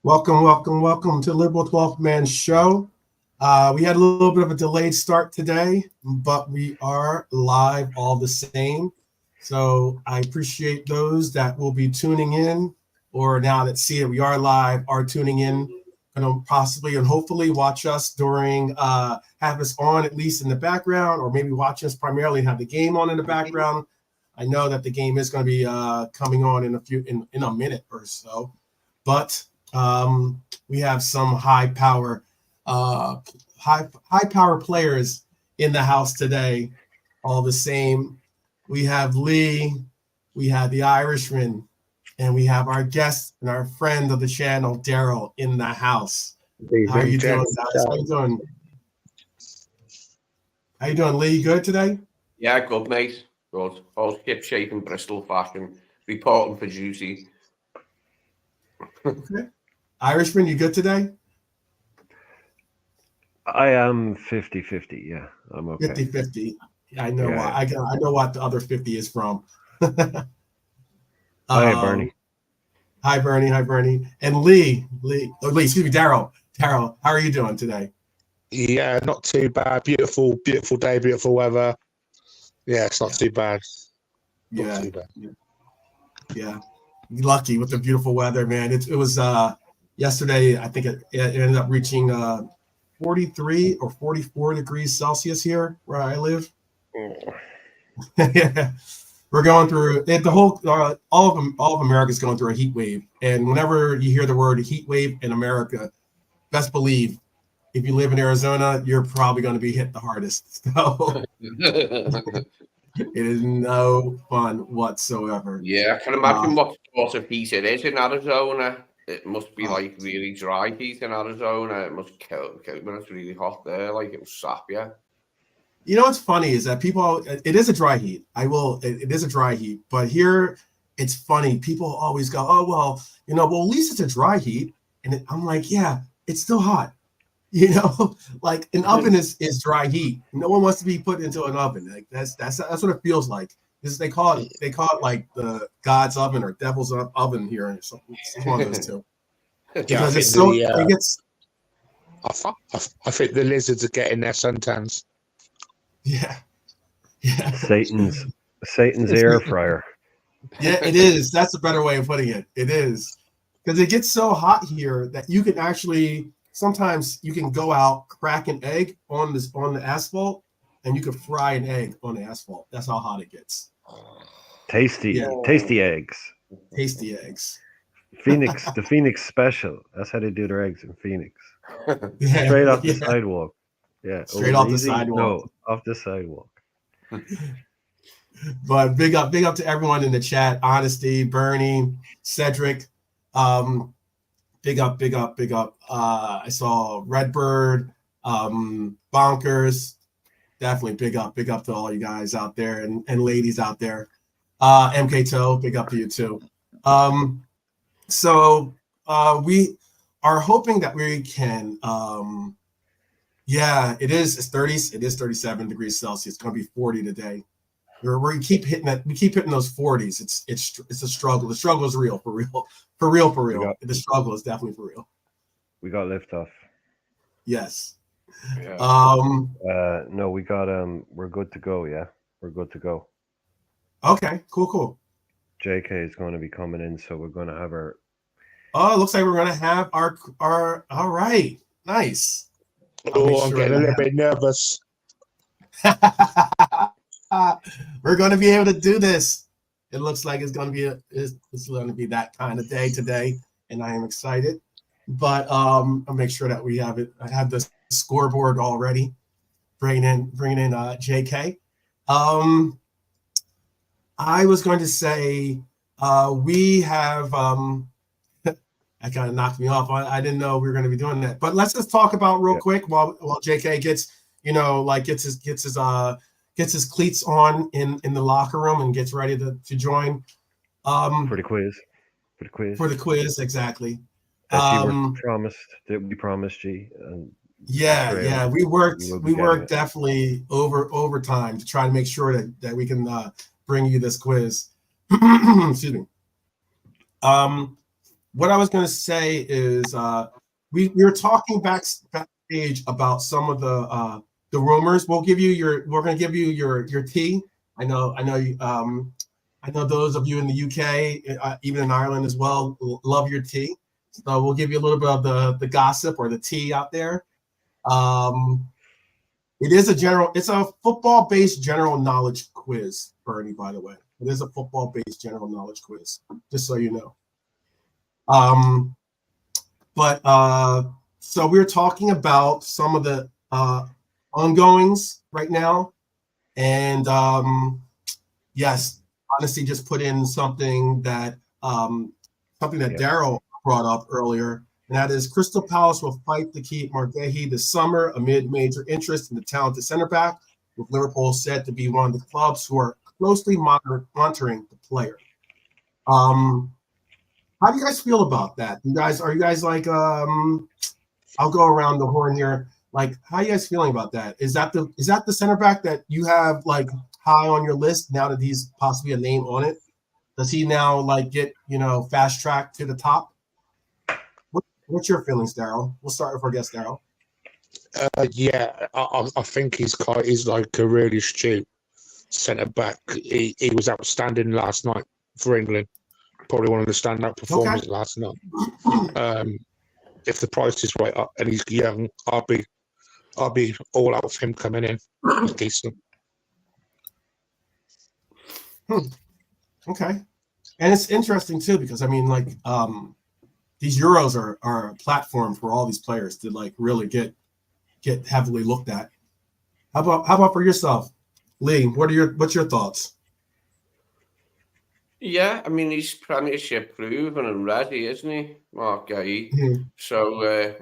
Welcome to Liberal 12th Man Show. We had a little bit of a delayed start today, but we are live all the same. So I appreciate those that will be tuning in, or now that see it, we are live, are tuning in, and possibly and hopefully watch us during, have us on at least in the background, or maybe watch us primarily and have the game on in the background. I know that the game is going to be coming on in a minute or so, but we have some high power players in the house today. All the same, we have Lee, we have the Irishman, and we have our guest and our friend of the channel, Daryl, in the house. How are you doing, guys? How you doing? How you doing, Lee? Good today? Yeah, good, mate. Good. All ship shape in Bristol fashion. Reporting for duty. Okay. Irishman, you good today? I am 50-50. Yeah, I'm okay. 50-50. I know why. I know what the other 50 is from. Hi, Bernie. Hi, Bernie. And Lee, excuse me, Daryl, how are you doing today? Yeah, not too bad. Beautiful day, beautiful weather. Yeah, it's not too bad. Not too bad. Yeah. Lucky with the beautiful weather, man. It was yesterday, I think it ended up reaching 43 or 44 degrees Celsius here where I live. Yeah. We're going through it. The whole all of America's going through a heat wave, and whenever you hear the word heat wave in America, best believe if you live in Arizona, you're probably going to be hit the hardest. So it is no fun whatsoever. Yeah, I can imagine what sort of heat it is in Arizona. It must be like really dry heat in Arizona. It must kill when it's really hot there. Like it will sap you. You know what's funny is that it is a dry heat. It is a dry heat, but here it's funny. People always go, oh, well, at least it's a dry heat. And I'm like, yeah, it's still hot. Like an oven is dry heat. No one wants to be put into an oven. Like that's what it feels like. They call it like the God's oven or devil's oven here. It's one of those two. Because it's so it gets. I think the lizards are getting their suntans. Yeah. Satan's air fryer. Yeah, it is. That's a better way of putting it. It is because it gets so hot here that you can actually sometimes you can go out, crack an egg on the asphalt, and you can fry an egg on the asphalt. That's how hot it gets. Tasty eggs. Tasty eggs. The Phoenix special. That's how they do their eggs in Phoenix. Yeah, Straight off the sidewalk. Yeah, straight off the sidewalk. No, off the sidewalk. But big up to everyone in the chat. Honesty, Bernie, Cedric. Big up. I saw Redbird, Bonkers. Definitely big up to all you guys out there and ladies out there. MK Toe, big up to you too. So we are hoping that we can it is 37 degrees Celsius. It's going to be 40 today. We keep hitting that. We keep hitting those 40s. It's a struggle. The struggle is real, for real. The struggle is definitely for real. We got liftoff. Yes. Yeah. No, we got we're good to go. Yeah, we're good to go. Okay. Cool. JK is going to be coming in, so we're going to have our. Oh, it looks like we're going to have our. All right. Nice. I'm getting a little bit nervous. We're going to be able to do this. It looks like it's going to be that kind of day today, and I am excited. But I'll make sure that we have it. I have the scoreboard already. Bringing in JK. I was going to say we have. That kind of knocked me off. I didn't know we were going to be doing that. But let's just talk about real quick while JK gets his cleats on in the locker room and gets ready to join. For the quiz. For the quiz, exactly. That we promised G. Yeah. We worked definitely overtime to try to make sure that we can bring you this quiz. Excuse me. what I was going to say is we were talking backstage about some of the rumors. We're going to give you your tea. I know those of you in the UK, even in Ireland as well, love your tea. So we'll give you a little bit of the gossip or the tea out there. It's a football-based general knowledge quiz, Bernie, by the way. It is a football-based general knowledge quiz, just so you know. So we're talking about some of the ongoings right now. And yes, honestly, just put in something that Daryl brought up earlier, and that is Crystal Palace will fight to keep Margehi this summer amid major interest in the talented center back, with Liverpool said to be one of the clubs who are closely monitoring the player. How do you guys feel about that? Are you guys like I'll go around the horn here. Like, how are you guys feeling about that? Is that the center back that you have like high on your list now that he's possibly a name on it? Does he now like get fast track to the top? What's your feelings, Daryl? We'll start with our guest, Daryl. Yeah, I think he's like a really astute centre back. He was outstanding last night for England. Probably one of the standout performances last night. If the price is right up and he's young, I'll be all out of him coming in. He's decent. Okay, and it's interesting too because I mean, like, these Euros are a platform for all these players to like really get heavily looked at. How about for yourself, Lee? What's your thoughts? Yeah, I mean, he's Premiership proven and ready, isn't he, Margehi? Mm-hmm. So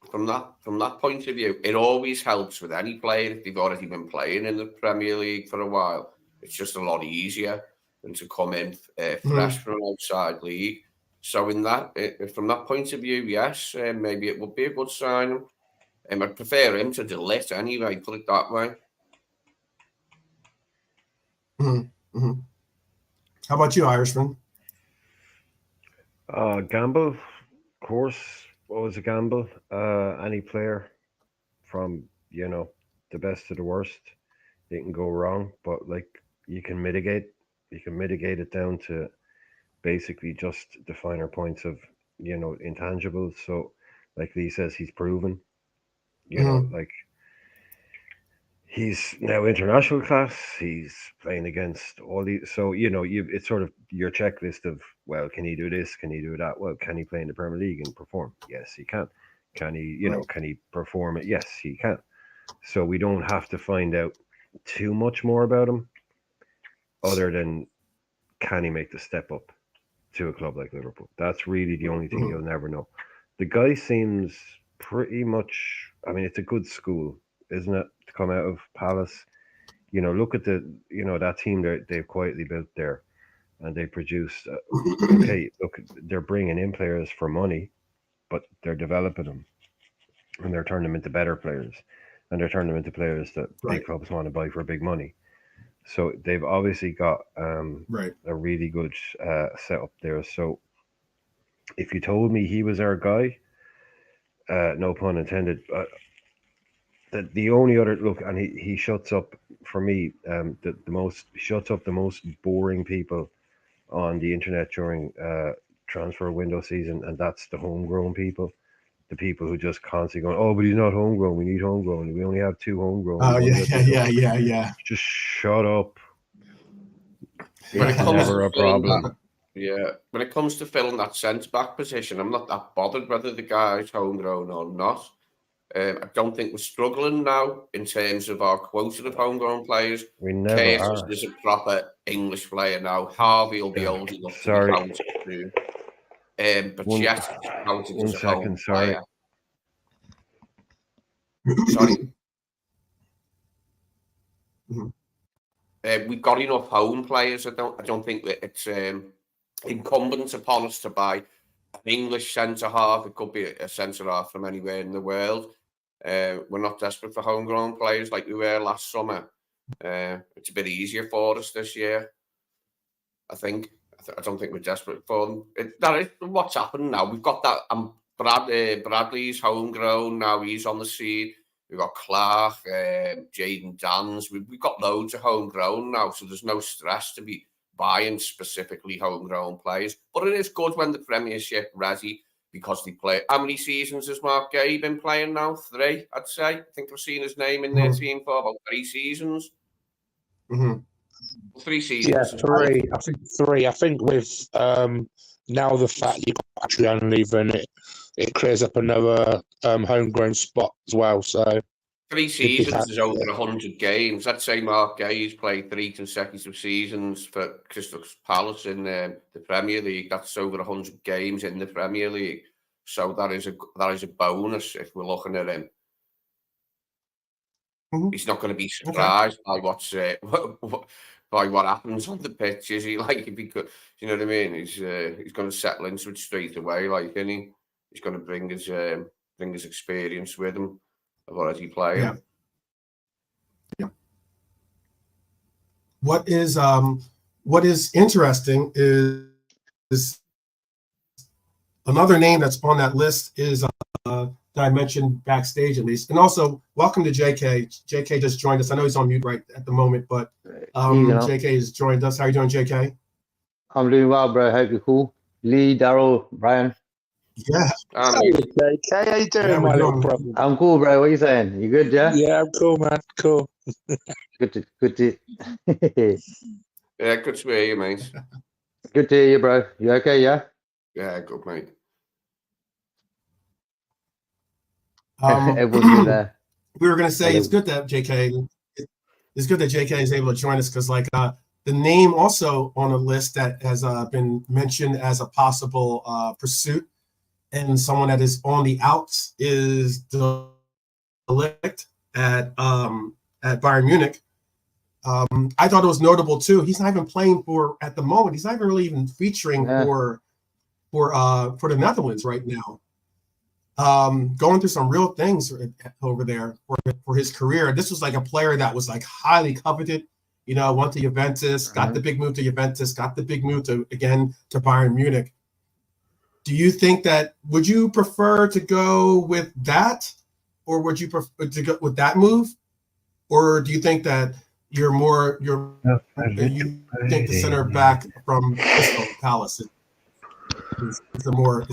from that point of view, it always helps with any player if they've already been playing in the Premier League for a while. It's just a lot easier than to come in fresh from an outside league. So from that point of view, yes, maybe it would be a good sign. I'd prefer him to Delete anyway, put it that way. Mm-hmm. Mm-hmm. How about you, Irishman? Gamble, of course, always a gamble. Any player from the best to the worst, it can go wrong, but like you can mitigate it down to basically just the finer points of intangibles. So like Lee says, he's proven, like he's now international class. He's playing against all these. So it's sort of your checklist of, well, can he do this? Can he do that? Well, can he play in the Premier League and perform? Yes, he can. Can he, can he perform it? Yes, he can. So we don't have to find out too much more about him, other than can he make the step up to a club like Liverpool? That's really the only thing you'll never know. The guy seems pretty much. I mean, it's a good school, isn't it? To come out of Palace, look at that team they've quietly built there, and they produce. Okay, look, they're bringing in players for money, but they're developing them, and they're turning them into better players, and they're turning them into players that big clubs want to buy for big money. So they've obviously got a really good setup there. So if you told me he was our guy, no pun intended, the only other look, and he shuts up for me the most boring people on the internet during transfer window season, and that's the homegrown people. The people who just constantly going, oh, but he's not homegrown. We need homegrown. We only have 2 homegrown. Oh yeah. Just shut up. When it comes never a problem. When it comes to filling that centre back position, I'm not that bothered whether the guy's homegrown or not. I don't think we're struggling now in terms of our quota of homegrown players. We never Curtis are. is a proper English player now. Harvey will be old enough to be counted through. But Jet is counted as a home player. Sorry. We've got enough home players. I don't think that it's incumbent upon us to buy an English centre half. It could be a centre half from anywhere in the world. We're not desperate for homegrown players like we were last summer. It's a bit easier for us this year, I think. I don't think we're desperate for them. That is what's happened now. We've got that. Bradley's homegrown now. He's on the scene. We've got Clark, Jaden Dans. We've got loads of homegrown now, so there's no stress to be buying specifically homegrown players. But it is good when the Premiership ready because they play. How many seasons has Mark Gay been playing now? 3, I'd say. I think I've seen his name in their team for about 3 seasons. 3 seasons. Yeah, 3. I think 3. I think with now the fact you've got Adrian leaving, it clears up another homegrown spot as well. So 3 seasons is over 100 games. I'd say Mark Gay's played 3 consecutive seasons for Crystal Palace in the Premier League. That's over 100 games in the Premier League. So that is a bonus if we're looking at him. He's not going to be surprised by by what happens on the pitch, is he? Like, if he could, you know what I mean? He's going to settle into it straight away, like, isn't he? He's going to bring his experience with him of already playing. Yeah. What is interesting is another name that's on that list is that I mentioned backstage at least, and also welcome to JK. JK just joined us. I know he's on mute right at the moment, but JK has joined us. How are you doing, JK? I'm doing well, bro. Hope you're cool. Lee, Daryl, Brian. Yeah. hey, JK, how you doing, my little brother? I'm cool, bro. What are you saying? You good, yeah? Yeah, I'm cool, man. Cool. Good to Yeah, good to hear you, mate. good to hear you, bro. You okay, yeah? Yeah, good, mate. Everyone's good there. We were going to say it's good that JK is able to join us because, like, the name also on a list that has been mentioned as a possible pursuit and someone that is on the outs is De Ligt at Bayern Munich. I thought it was notable too. He's not even playing at the moment. He's not even really even featuring for the Netherlands right now. Going through some real things over there for his career. This was like a player that was like highly coveted, went to Juventus, got the big move to Juventus, got the big move to Bayern Munich. Do you think would you prefer to go with that, or would you prefer to go with that move? Or do you think that you think the center back from Crystal Palace is the more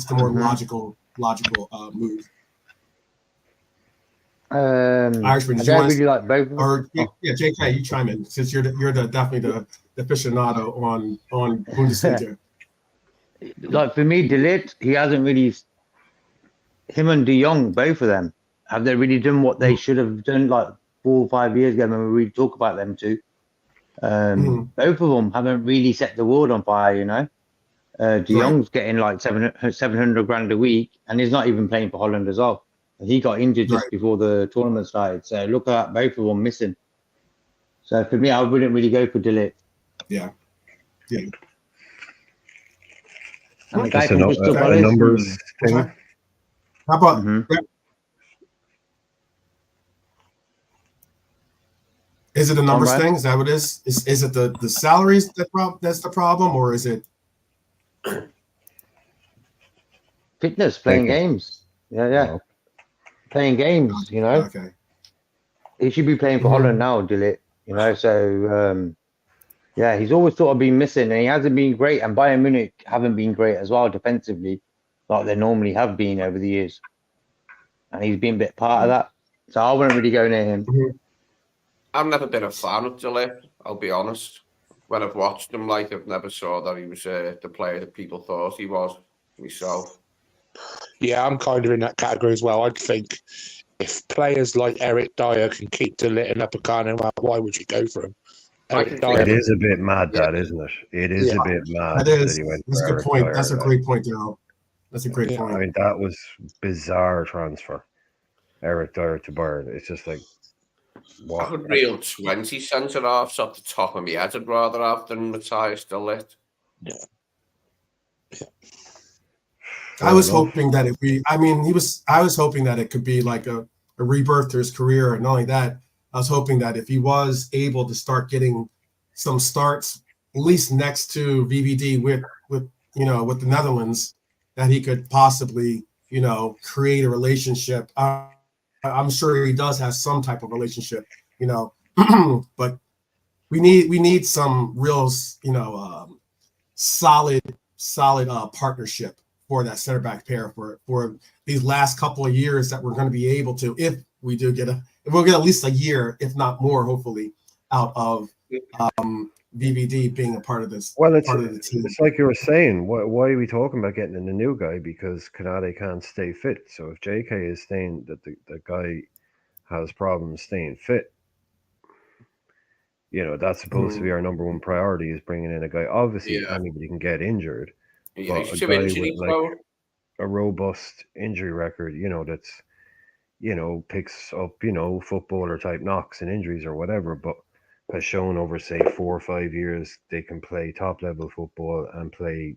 logical move? Irishman, I don't really like both. JK, you chime in since you're definitely the aficionado on Bundesliga. Like for me, De Ligt, he hasn't really. Him and De Jong, both of them, have they really done what they should have done like 4 or 5 years ago when we talk about them too? Both of them haven't really set the world on fire, De Jong's getting like 700 grand a week, and he's not even playing for Holland as well. He got injured just before the tournament started. So look at both of them missing. So for me, I wouldn't really go for De Ligt. Yeah. And the guy Just a numbers thing. How about is it a numbers thing? Is that what it is? Is it the salaries that's the problem, or is it fitness, playing games? Yeah. Playing games, Okay. He should be playing for Holland now, De Ligt, so he's always sort of been missing, and he hasn't been great, and Bayern Munich haven't been great as well defensively, like they normally have been over the years, and he's been a bit part of that, so I wouldn't really go near him. I've never been a fan of De Ligt, I'll be honest. When I've watched him, like, I've never saw that he was the player that people thought he was myself. Yeah, I'm kind of in that category as well. I'd think if players like Eric Dyer can keep De Ligt and Upamecano out, why would you go for him? It is a bit mad, that isn't it? It is a bit mad. That is. That he went That's a good point. That's a great point, Daryl. That's a great point. I mean, that was bizarre transfer. Eric Dyer to Bayern. It's just like, what? A real 20 centre-halves off the top of my head I'd rather have than Matthias De Ligt. Yeah. I was hoping that I was hoping that it could be like a rebirth to his career, and not only that, I was hoping that if he was able to start getting some starts least next to VVD with with the Netherlands, that he could possibly create a relationship. I'm sure he does have some type of relationship, but we need some real solid partnership for that center back pair for these last couple of years that we're going to be able to, if we'll get at least a year, if not more, hopefully, out of VVD being a part of this. Well, part of the team. It's like you were saying. Why are we talking about getting in a new guy? Because Kanade can't stay fit. So if JK is saying that the guy has problems staying fit, that's supposed to be our number one priority, is bringing in a guy. Obviously, anybody can get injured, but a guy with like a robust injury record, that's picks up footballer type knocks and injuries or whatever, but has shown over say 4 or 5 years they can play top level football and play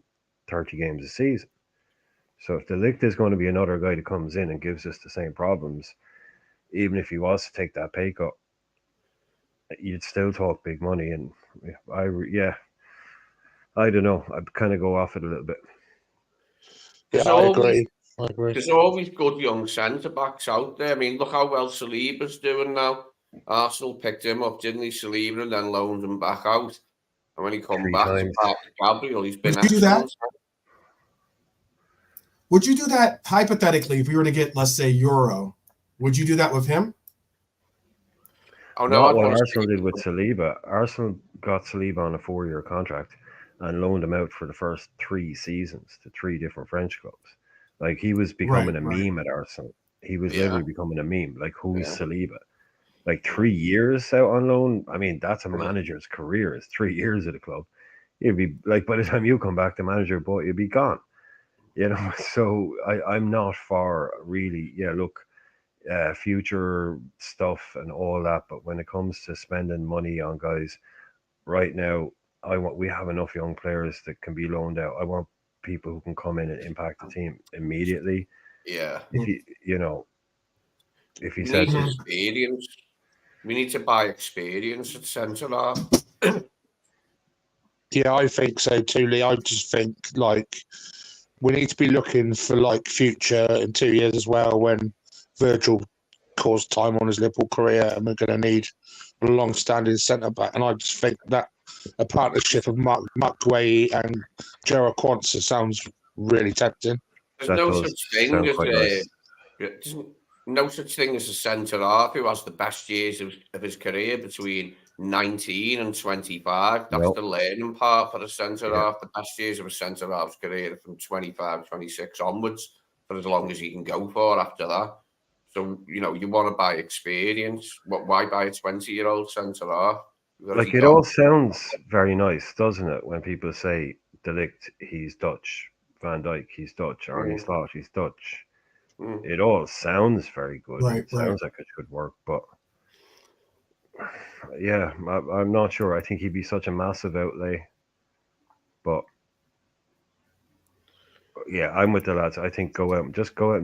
30 games a season. So if De Ligt is going to be another guy that comes in and gives us the same problems, even if he was to take that pay cut, you'd still talk big money. And I don't know. I'd kind of go off it a little bit. Yeah, I agree. There's always good young centre backs out there. I mean, look how well Saliba's doing now. Arsenal picked him up, didn't he, Saliba, and then loaned him back out. And when he come back to Gabriel, he's been excellent. Would you do that hypothetically if we were to get, let's say, Euro? Would you do that with him? Oh, no, not what Arsenal did with Saliba. Arsenal got Saliba on a 4-year contract and loaned him out for the first 3 seasons to 3 different French clubs. Like, he was becoming a meme at Arsenal. He was literally becoming a meme. Like, who's Saliba? Like 3 years out on loan. I mean, that's a manager's career. It's 3 years at a club. You'd be like, by the time you come back, the manager, boy, you'd be gone. So I'm not for really. Yeah, look, future stuff and all that. But when it comes to spending money on guys, right now, we have enough young players that can be loaned out. I want people who can come in and impact the team immediately. Yeah. If he said experience. We need to buy experience at centre half. Yeah, I think so too, Lee. I just think we need to be looking for future in 2 years as well, when Virgil calls time on his Liverpool career, and we're going to need a long-standing centre back. And I just think that a partnership of Mark Guay and Gerard Quansah sounds really tempting. There's no such thing as a centre half who has the best years of his career between 19 and 25. That's the learning part for a centre half. The best years of a centre half's career are from 25, 26 onwards, for as long as he can go for after that. So, you want to buy experience. Why buy a 20-year-old centre half? Like, it all sounds very nice, doesn't it? When people say De Ligt, he's Dutch. Van Dijk, he's Dutch. Arne Slot, he's Dutch. It all sounds very good. It sounds like it could work, but yeah, I'm not sure. I think he'd be such a massive outlay. But yeah, I'm with the lads. I think go out and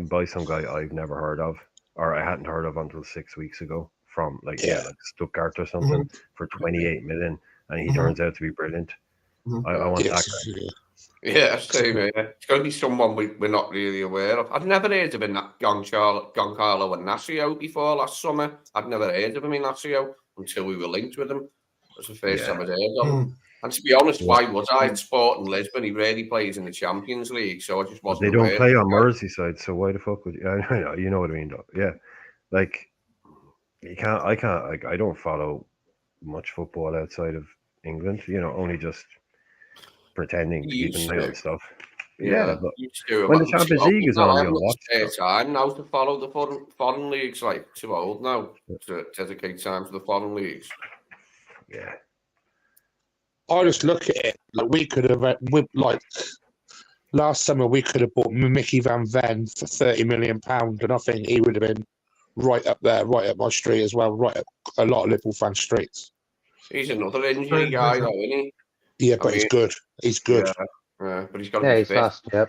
buy some guy I've never heard of, or I hadn't heard of until 6 weeks ago, from like Stuttgart or something for 28 million, and he turns out to be brilliant. I want that guy. Yeah, same here. It's got to be someone we're not really aware of. I'd never heard of Giancarlo Inacio before last summer. I'd never heard of him in Inacio until we were linked with him. It was the first time I'd heard of him. And to be honest, why was I at Sporting Lisbon? He rarely plays in the Champions League, so I just wasn't aware. They don't play on Merseyside, so why the fuck would you? I know, you know what I mean, though. Yeah, like I don't follow much football outside of England. Only just pretending to keep an eye on stuff. Yeah, but when the Champions League is on, you'll watch. It's time now to follow the foreign leagues. Like, too old now to dedicate time to the foreign leagues. Yeah. I just look at it like we could have, last summer we could have bought Mickey Van Ven for £30 million, and I think he would have been right up there, right up my street as well, right up a lot of Liverpool fan streets. He's another injury guy, though, isn't he? Yeah, but he's good. He's good. Yeah, but he's got to be he's fit. fast. Yep.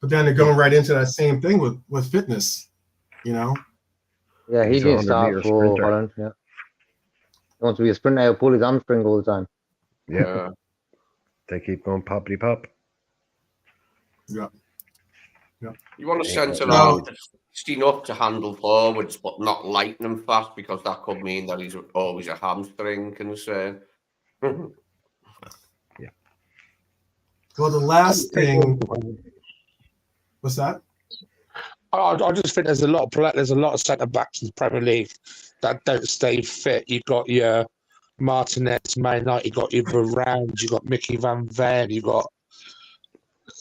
But then they're going right into that same thing with fitness, Yeah, he didn't start for Holland. Yeah, he wants to be a sprinter. He'll pull his hamstring all the time. Yeah, they keep going poppity pop. Yeah. You want a Yeah, centre no. half that's fast enough to handle forwards, but not lightning fast, because that could mean that he's always a hamstring concern. Well, the last thing. What's that? I just think there's a lot of centre backs in the Premier League that don't stay fit. You got your Martinez, Man United, you got your Varane, you got Mickey Van Ven, you got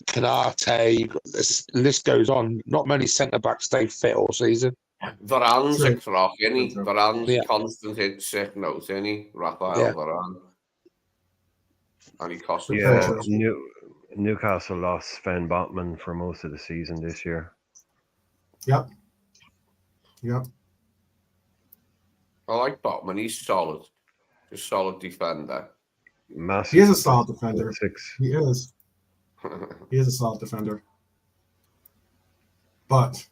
Canate. This list goes on. Not many centre backs stay fit all season. Varane's a crock, isn't he? True. Varane's Yeah. constant hit sick note, isn't he? Raphael Yeah. Varane. And he cost Very Yeah, true. Newcastle lost Sven Botman for most of the season this year. Yep. I like Botman. He's solid. He's a solid defender. Massive. He is a solid defender. 6. He is. He is a solid defender. But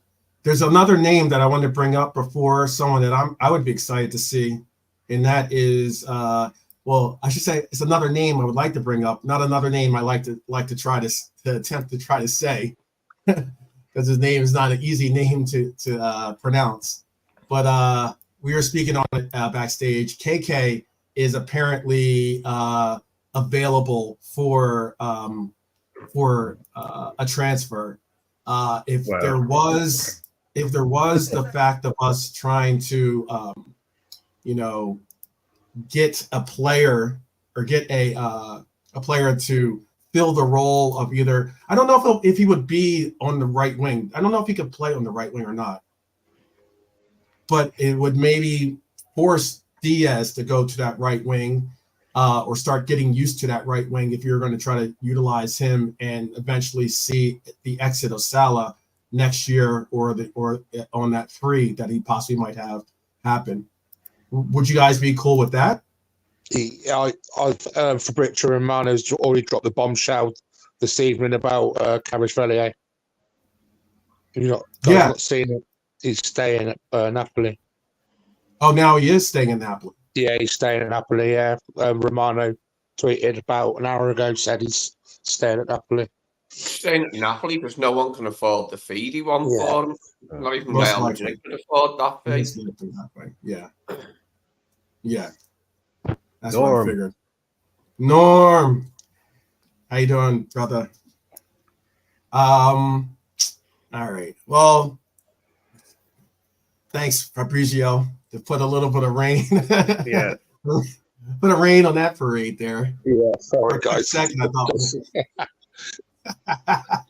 there's another name that I wanted to bring up before, someone that I would be excited to see, and that is well, I should say it's another name I would like to bring up, not another name I like to attempt to try to say, because his name is not an easy name to pronounce. But we were speaking on it backstage. KK is apparently available for a transfer. If Wow. there was the fact of us trying to get a player or get a player to fill the role of either, I don't know if he would be on the right wing. I don't know if he could play on the right wing or not, but it would maybe force Diaz to go to that right wing, or start getting used to that right wing if you're going to try to utilize him and eventually see the exit of Salah next year, or on that 3 that he possibly might have happen. Would you guys be cool with that? Fabrizio Romano's already dropped the bombshell this evening about Kvaratskhelia. You've not seen it. He's staying at Napoli. Oh, now he is staying in Napoli. Yeah, he's staying at Napoli. Yeah, Romano tweeted about an hour ago, said he's staying at Napoli. Staying at Napoli because no one can afford the fee he won for him. Not even Most Real likely. Madrid can afford that fee. He's going to do that way. Yeah. That's Norm. what I figured. Norm, how you doing, brother? All right. Well, thanks, Fabrizio, to put a little bit of rain. Yeah. Put a rain on that parade there. Yeah, For sorry a quick guys. second, I thought.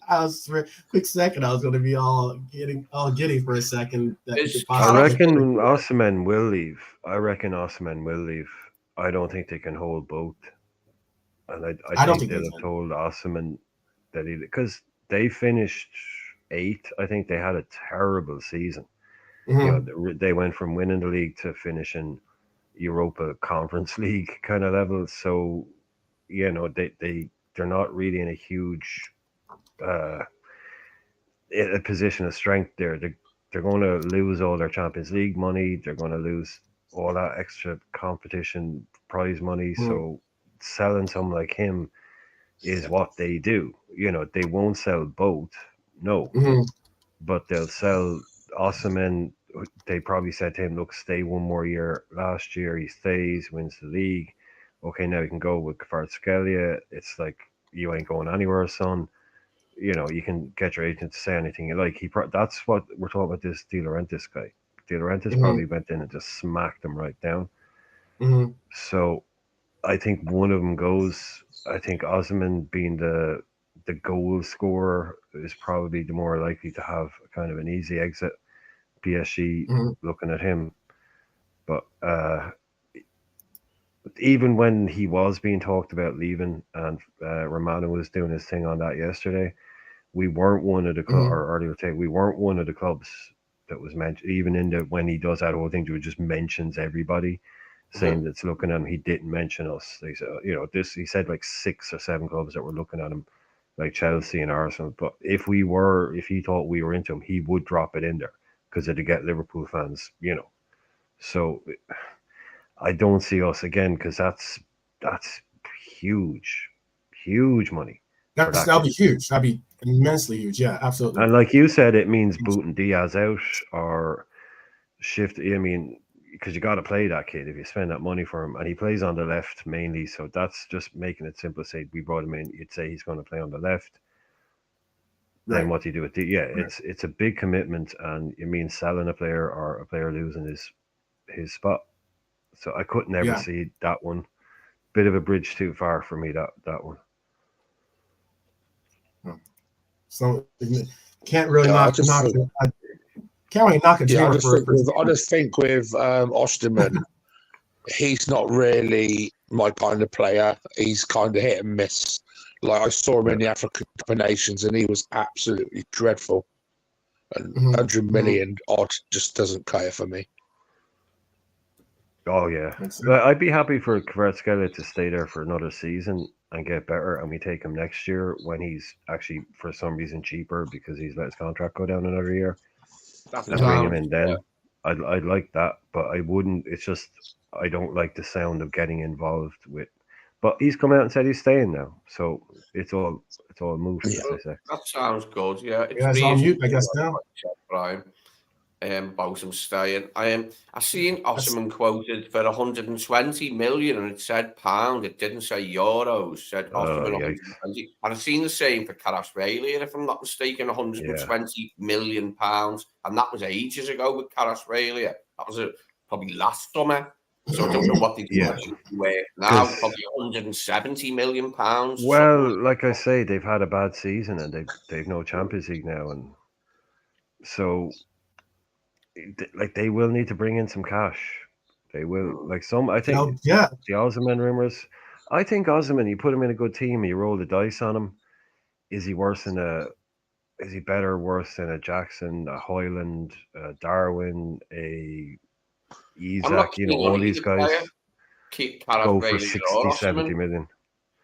I was going to be all giddy for a second. That Is you could I possibly- reckon Osimhen will leave. I don't think they can hold both. And I don't think think they they'll can. have told Osimhen that because they finished 8th. I think they had a terrible season. Mhm. They went from winning the league to finishing Europa Conference League kind of level. So, they're not really in a huge a position of strength there. They're going to lose all their Champions League money. They're going to lose all that extra competition prize money. So selling someone like him is what they do. They won't sell both, no, Mhm. but they'll sell Osimhen. They probably said to him, look, stay one more year. Last year he stays, wins the league. Okay, now you can go with Kvaratskhelia. It's like, you ain't going anywhere, son. You can get your agent to say anything you like. That's what we're talking about, this De Laurentiis guy. De Laurentiis probably went in and just smacked him right down. Mhm. So I think one of them goes. I think Osimhen, being the goal scorer, is probably the more likely to have kind of an easy exit. PSG looking at him. But even when he was being talked about leaving, and Romano was doing his thing on that yesterday, we weren't one of the we weren't one of the clubs that was mentioned. Even when he does that whole thing, he just mentions everybody, saying that's looking at him. He didn't mention us. They said, he said like 6 or 7 clubs that were looking at him, like Chelsea and Arsenal. But if he thought we were into him, he would drop it in there because it'd get Liverpool fans, So I don't see us again, because that's huge money. That'll be huge. That'd be immensely huge. Yeah, absolutely. And like you said, it means booting Diaz out or shift. I mean, because you got to play that kid if you spend that money for him, and he plays on the left mainly. So that's just making it simple. Say we brought him in, you'd say he's going to play on the left. Right. Then what do you do with it's a big commitment, and it means selling a player or a player losing his spot. So I couldn't ever see that one. Bit of a bridge too far for me, that one. So can't really knock it. Can't really knock it. Yeah, I just think with Osterman, he's not really my kind of player. He's kind of hit and miss. Like I saw him in the African Cup of Nations, and he was absolutely dreadful. And 100 million odd just doesn't cut it for me. Oh yeah, I'd be happy for Kvaratskhelia to stay there for another season and get better, and we take him next year when he's actually for some reason cheaper because he's let his contract go down another year. And bring him in then. Yeah. I'd like that, but I wouldn't. It's just I don't like the sound of getting involved with. But he's come out and said he's staying now, so it's all moot. Yeah. That sounds good. Yeah, it's on mute, I guess now. Brian, about him staying. I seen Osterman quoted for 120 million, and it said pound. It didn't say euros. It said Osterman 120. And I've seen the same for Kvaratskhelia, if I'm not mistaken, 120 million pounds, and that was ages ago with Kvaratskhelia. That was probably last summer. So I don't know what they do now. Probably 170 million pounds. Well, like I say, they've had a bad season and they've no Champions League now, and so like they will need to bring in some cash. They will I think the Osman rumors. I think Osman, you put him in a good team, you roll the dice on him. Is he better or worse than a Jackson, a Hoyland, a Darwin, a Isaac, all these guys go for 60, 70 million.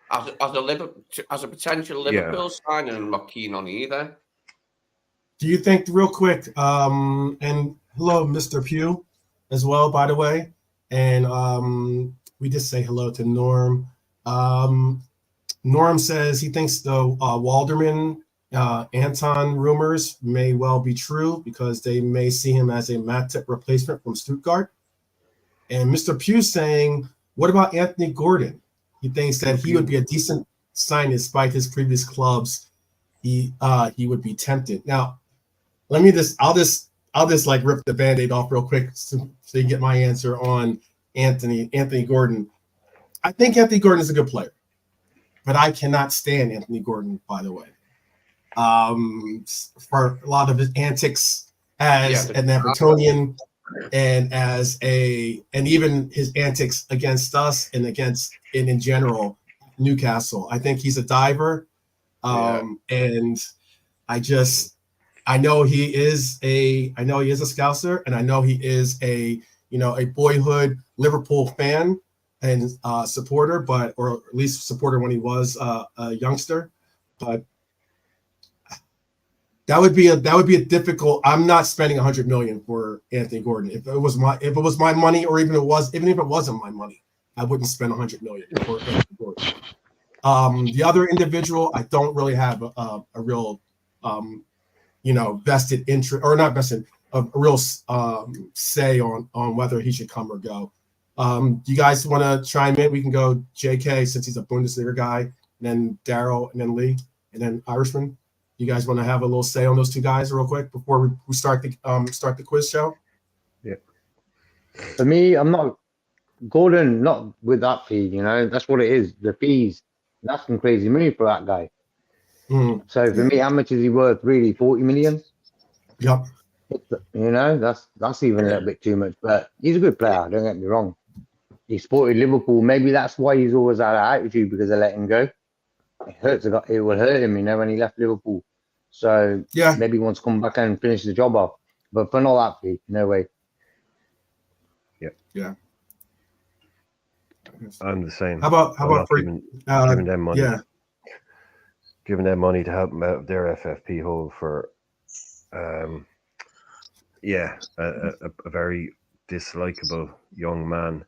As a potential Liverpool signing, I'm not keen on either. Do you think, real quick, and hello, Mr. Pugh, as well, by the way, and we just say hello to Norm. Norm says he thinks the Walderman Anton rumors may well be true because they may see him as a Matip replacement from Stuttgart. And Mr. Pugh saying, what about Anthony Gordon? He thinks that he would be a decent sign despite his previous clubs. He would be tempted. Now, I'll just like rip the Band-Aid off real quick so you get my answer on Anthony Gordon. I think Anthony Gordon is a good player, but I cannot stand Anthony Gordon, by the way. For a lot of his antics as an Evertonian and and even his antics against us and in general Newcastle. I think he's a diver. And I know he is a Scouser, and I know he is a boyhood Liverpool fan and supporter, or at least supporter when he was a youngster. But that would be a difficult. I'm not spending 100 million for Anthony Gordon. If it was my money, or even if it wasn't my money, I wouldn't spend 100 million for Anthony Gordon. The other individual, I don't really have a real, vested interest, or not vested, a real say on whether he should come or go. You guys want to chime in? We can go JK since he's a Bundesliga guy, and then Daryl, and then Lee, and then Irishman. You guys want to have a little say on those two guys real quick before we start the quiz show? Yeah. For me, I'm not Gordon, not with that fee. That's what it is. The fees. That's some crazy money for that guy. So for me, how much is he worth? Really, 40 million? Yep. That's even a little bit too much. But he's a good player. Don't get me wrong. He supported Liverpool. Maybe that's why he's always had an attitude, because they let him go. It will hurt him, when he left Liverpool. So maybe he wants to come back and finish the job off. But for not that fee, no way. Yeah. I'm the same. How about for giving them money? Yeah. Giving them money to help them out of their FFP hole for, a very dislikable young man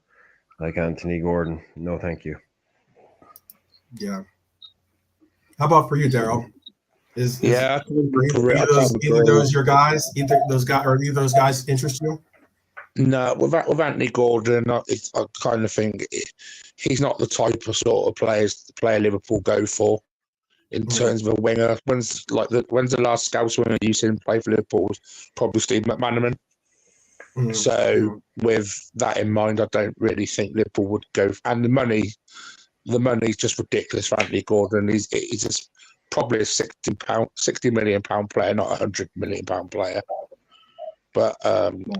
like Anthony Gordon. No, thank you. Yeah. How about for you, Daryl? Is Yeah, either those your guys? Either those guys or either those guys interest you? no, with Anthony Gordon, I kind of think he's not the type of sort of player Liverpool go for in terms of a winger. When's the last Scouse winger you seen play for Liverpool? Was probably Steve McManaman. So with that in mind, I don't really think Liverpool would go. And the money's just ridiculous for Anthony Gordon. He's just probably a £60 million player, not a £100 million player. But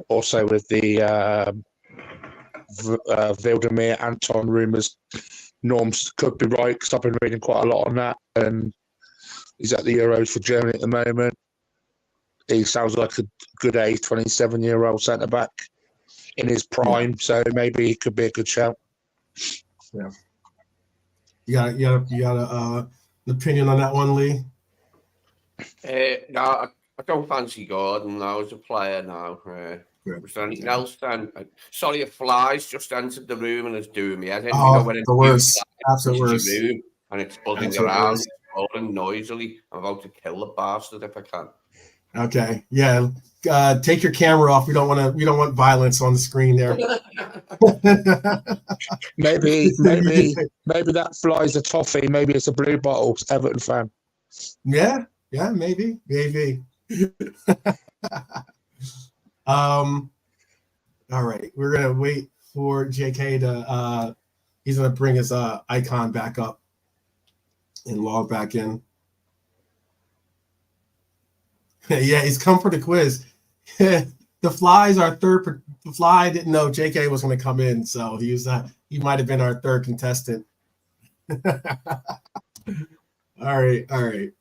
also with the Vladimir Anton rumours, Norms could be right because I've been reading quite a lot on that. And he's at the Euros for Germany at the moment. He sounds like a good age, 27-year-old centre back in his prime. So maybe he could be a good shout. Yeah. You got an opinion on that one, Lee? No, I don't fancy Gordon now as a player now. Was there anything else then? Sorry, a fly's just entered the room and it's doing me head in. Oh, the worst. Absolute worst. Room and it's buzzing around, rolling noisily. I'm about to kill the bastard if I can. Okay, yeah. Take your camera off. We don't want violence on the screen there. maybe that fly's a toffee. Maybe it's a blue bottle. Everton fan. Yeah, maybe. All right, we're gonna wait for JK to. He's gonna bring his icon back up and log back in. Yeah, he's come for the quiz. The Fly's our third. The Fly didn't know JK was going to come in, so he he might have been our third contestant. All right.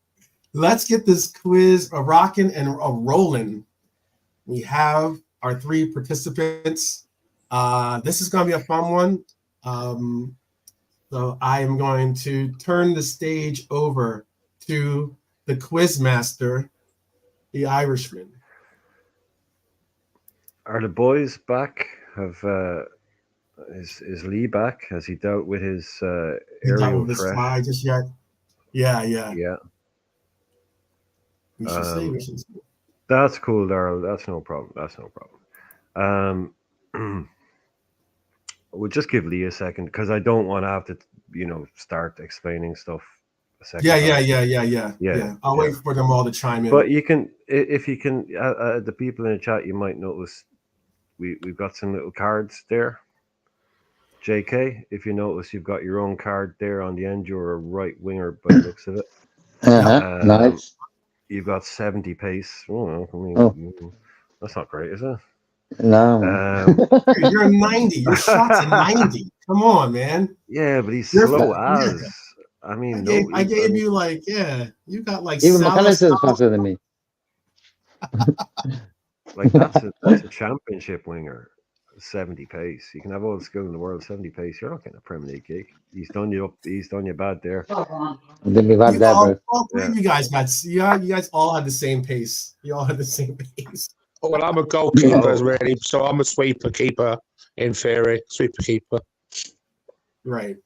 Let's get this quiz a rocking and a rolling. We have our 3 participants. This is going to be a fun one. So I am going to turn the stage over to the quiz master, the Irishman. Are the boys back? Is Lee back? Has he dealt with his aerial threat? Fly just yet? Yeah. We should see. That's cool, Daryl. That's no problem. We'll just give Lee a second because I don't want to have to, start explaining stuff. Yeah. I'll wait for them all to chime in. But you can, if you can, the people in the chat, you might notice we've got some little cards there. JK, if you notice, you've got your own card there on the end. You're a right winger by the looks of it. Nice. You've got 70 pace. That's not great, is it? No. You're a 90. Your shot's a 90. Come on, man. Yeah, but he's slow as. I mean, I gave you you got like even McAllister's faster than me. Like that's a championship winger, 70 pace. You can have all the skill in the world, 70 pace. You're not getting a Premier League gig. He's done you bad there. Then we've had that, bro. You guys you guys all had the same pace. You all had the same pace. Oh, well, I'm a goalkeeper, really, so I'm a sweeper keeper in theory. Sweeper keeper. Right.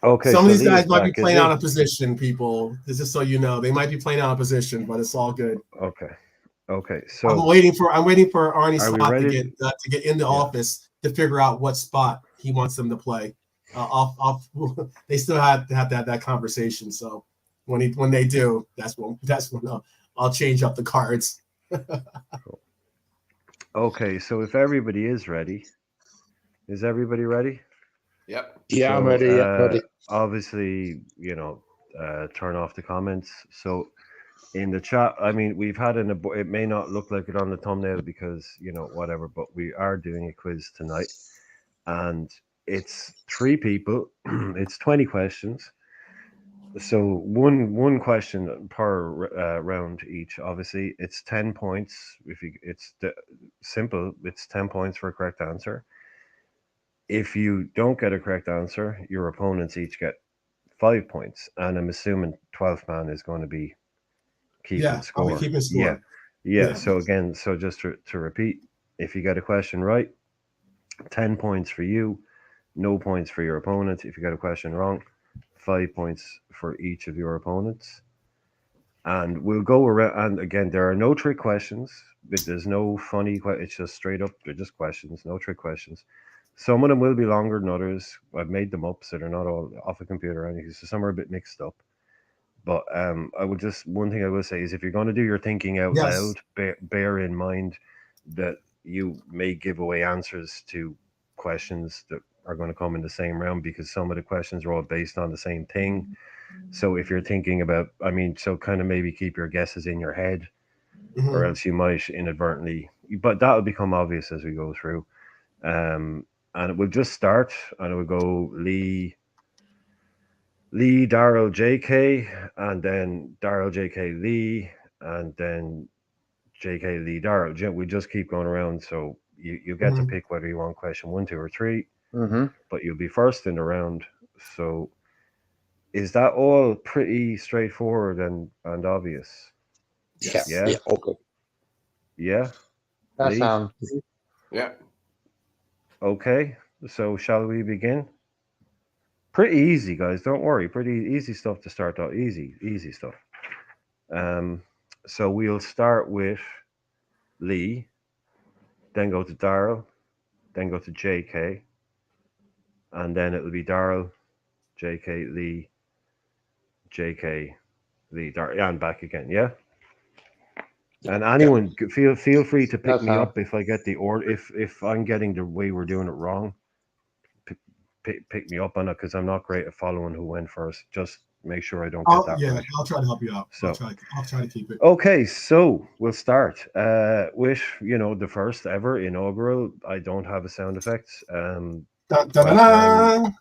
Okay. Some of these guys might be playing out of position, people. Just so you know, they might be playing out of position, but it's all good. Okay. So I'm waiting for Arnie Slot to get in the office to figure out what spot he wants them to play. They still have to have that conversation. So when they do, that's when I'll change up the cards. Cool. Okay, so if everybody is ready, is everybody ready? Yep. Yeah, so, I'm ready. Ready. Obviously, turn off the comments. So in the chat, I mean, we've had it may not look like it on the thumbnail because, whatever, but we are doing a quiz tonight. And it's 3 people. It's 20 questions. So one question per round each. Obviously, it's 10 points. It's simple. It's 10 points for a correct answer. If you don't get a correct answer, your opponents each get 5 points, and I'm assuming 12th man is going to be keeping score. I'll be keeping score. Yeah. So again, just to repeat, if you get a question right, 10 points for you, no points for your opponent. If you get a question wrong, 5 points for each of your opponents. And we'll go around. And again, there are no trick questions. There's no funny. It's just straight up. They're just questions. No trick questions. Some of them will be longer than others. I've made them up, so they're not all off a computer or anything. So some are a bit mixed up. But one thing I will say is, if you're going to do your thinking out Yes. loud, bear in mind that you may give away answers to questions that are going to come in the same round, because some of the questions are all based on the same thing. So if you're thinking about, so kind of maybe keep your guesses in your head, or Mhm. else you might inadvertently, but that will become obvious as we go through. And it will just start, and it will go Lee, Daryl, JK, and then Daryl, JK, Lee, and then JK, Lee, Daryl. We just keep going around. So you get to Mhm. pick whether you want question 1, 2, or 3, Mm-hmm. but you'll be first in the round. So is that all pretty straightforward and obvious? Yes. Yeah. Yeah. Okay. Yeah. That Lee? sounds. Yeah. Okay. So shall we begin? Pretty easy, guys. Don't worry. Pretty easy stuff to start out. Easy stuff. So we'll start with Lee, then go to Daryl, then go to JK, and then it'll be Daryl, JK, Lee, JK, Lee, Daryl, and back again. Yeah. And anyone feel free to pick That's me how. up if I get the order. If I'm getting the way we're doing it wrong, pick me up on it, because I'm not great at following who went first. Just make sure I don't get that right. I'll try to help you out. So I'll try to keep it. okay, so we'll start with the first ever inaugural. I don't have a sound effects Dun, dun, dun, dun.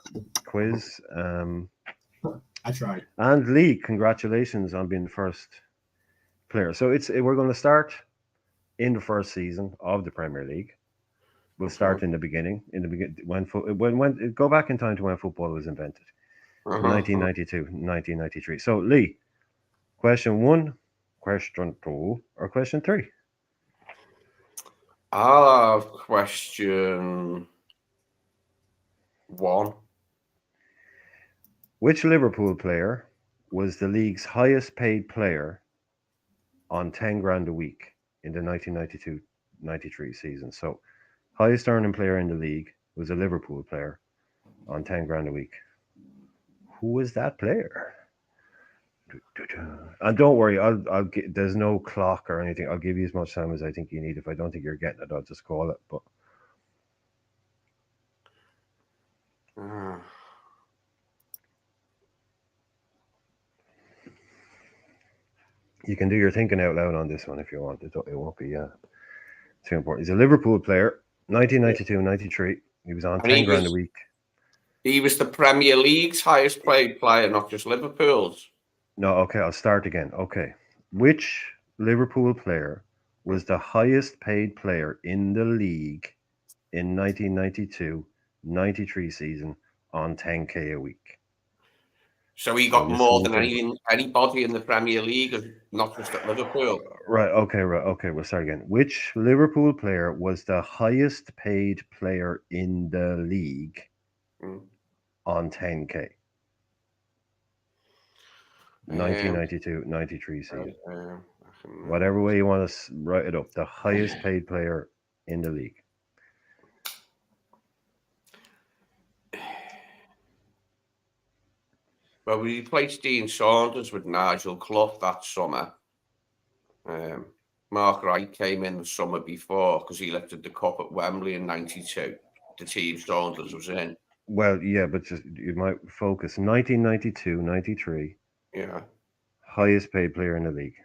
quiz. I tried. And Lee, congratulations on being the first player. So we're going to start in the first season of the Premier League. We'll start in the beginning. When go back in time to when football was invented, 1992, 1993. So Lee, question 1, question 2, or question 3? I'll have question 1. Which Liverpool player was the league's highest paid player on 10 grand a week in the 1992-93 season? So highest earning player in the league was a Liverpool player on 10 grand a week. Who was that player? And don't worry, I'll get, there's no clock or anything. I'll give you as much time as I think you need. If I don't think you're getting it, I'll just call it. But you can do your thinking out loud on this one if you want. It won't be too important. He's a Liverpool player, 1992-93. He was on 10 grand a week. He was the Premier League's highest paid player, not just Liverpool's. No, okay, I'll start again. Okay. Which Liverpool player was the highest paid player in the league in 1992-93 season on 10k a week? So he got more than anybody in the Premier League, not just at Liverpool. Right, okay, we'll start again. Which Liverpool player was the highest paid player in the league on 10k? 1992-93 season. Whatever way you want to write it up, the highest paid player in the league. Well, we replaced Dean Saunders with Nigel Clough that summer. Mark Wright came in the summer before because he lifted the cup at Wembley in '92. The team Saunders was in. Well, yeah, but just you might focus. 1992-93. Yeah. Highest paid player in the league.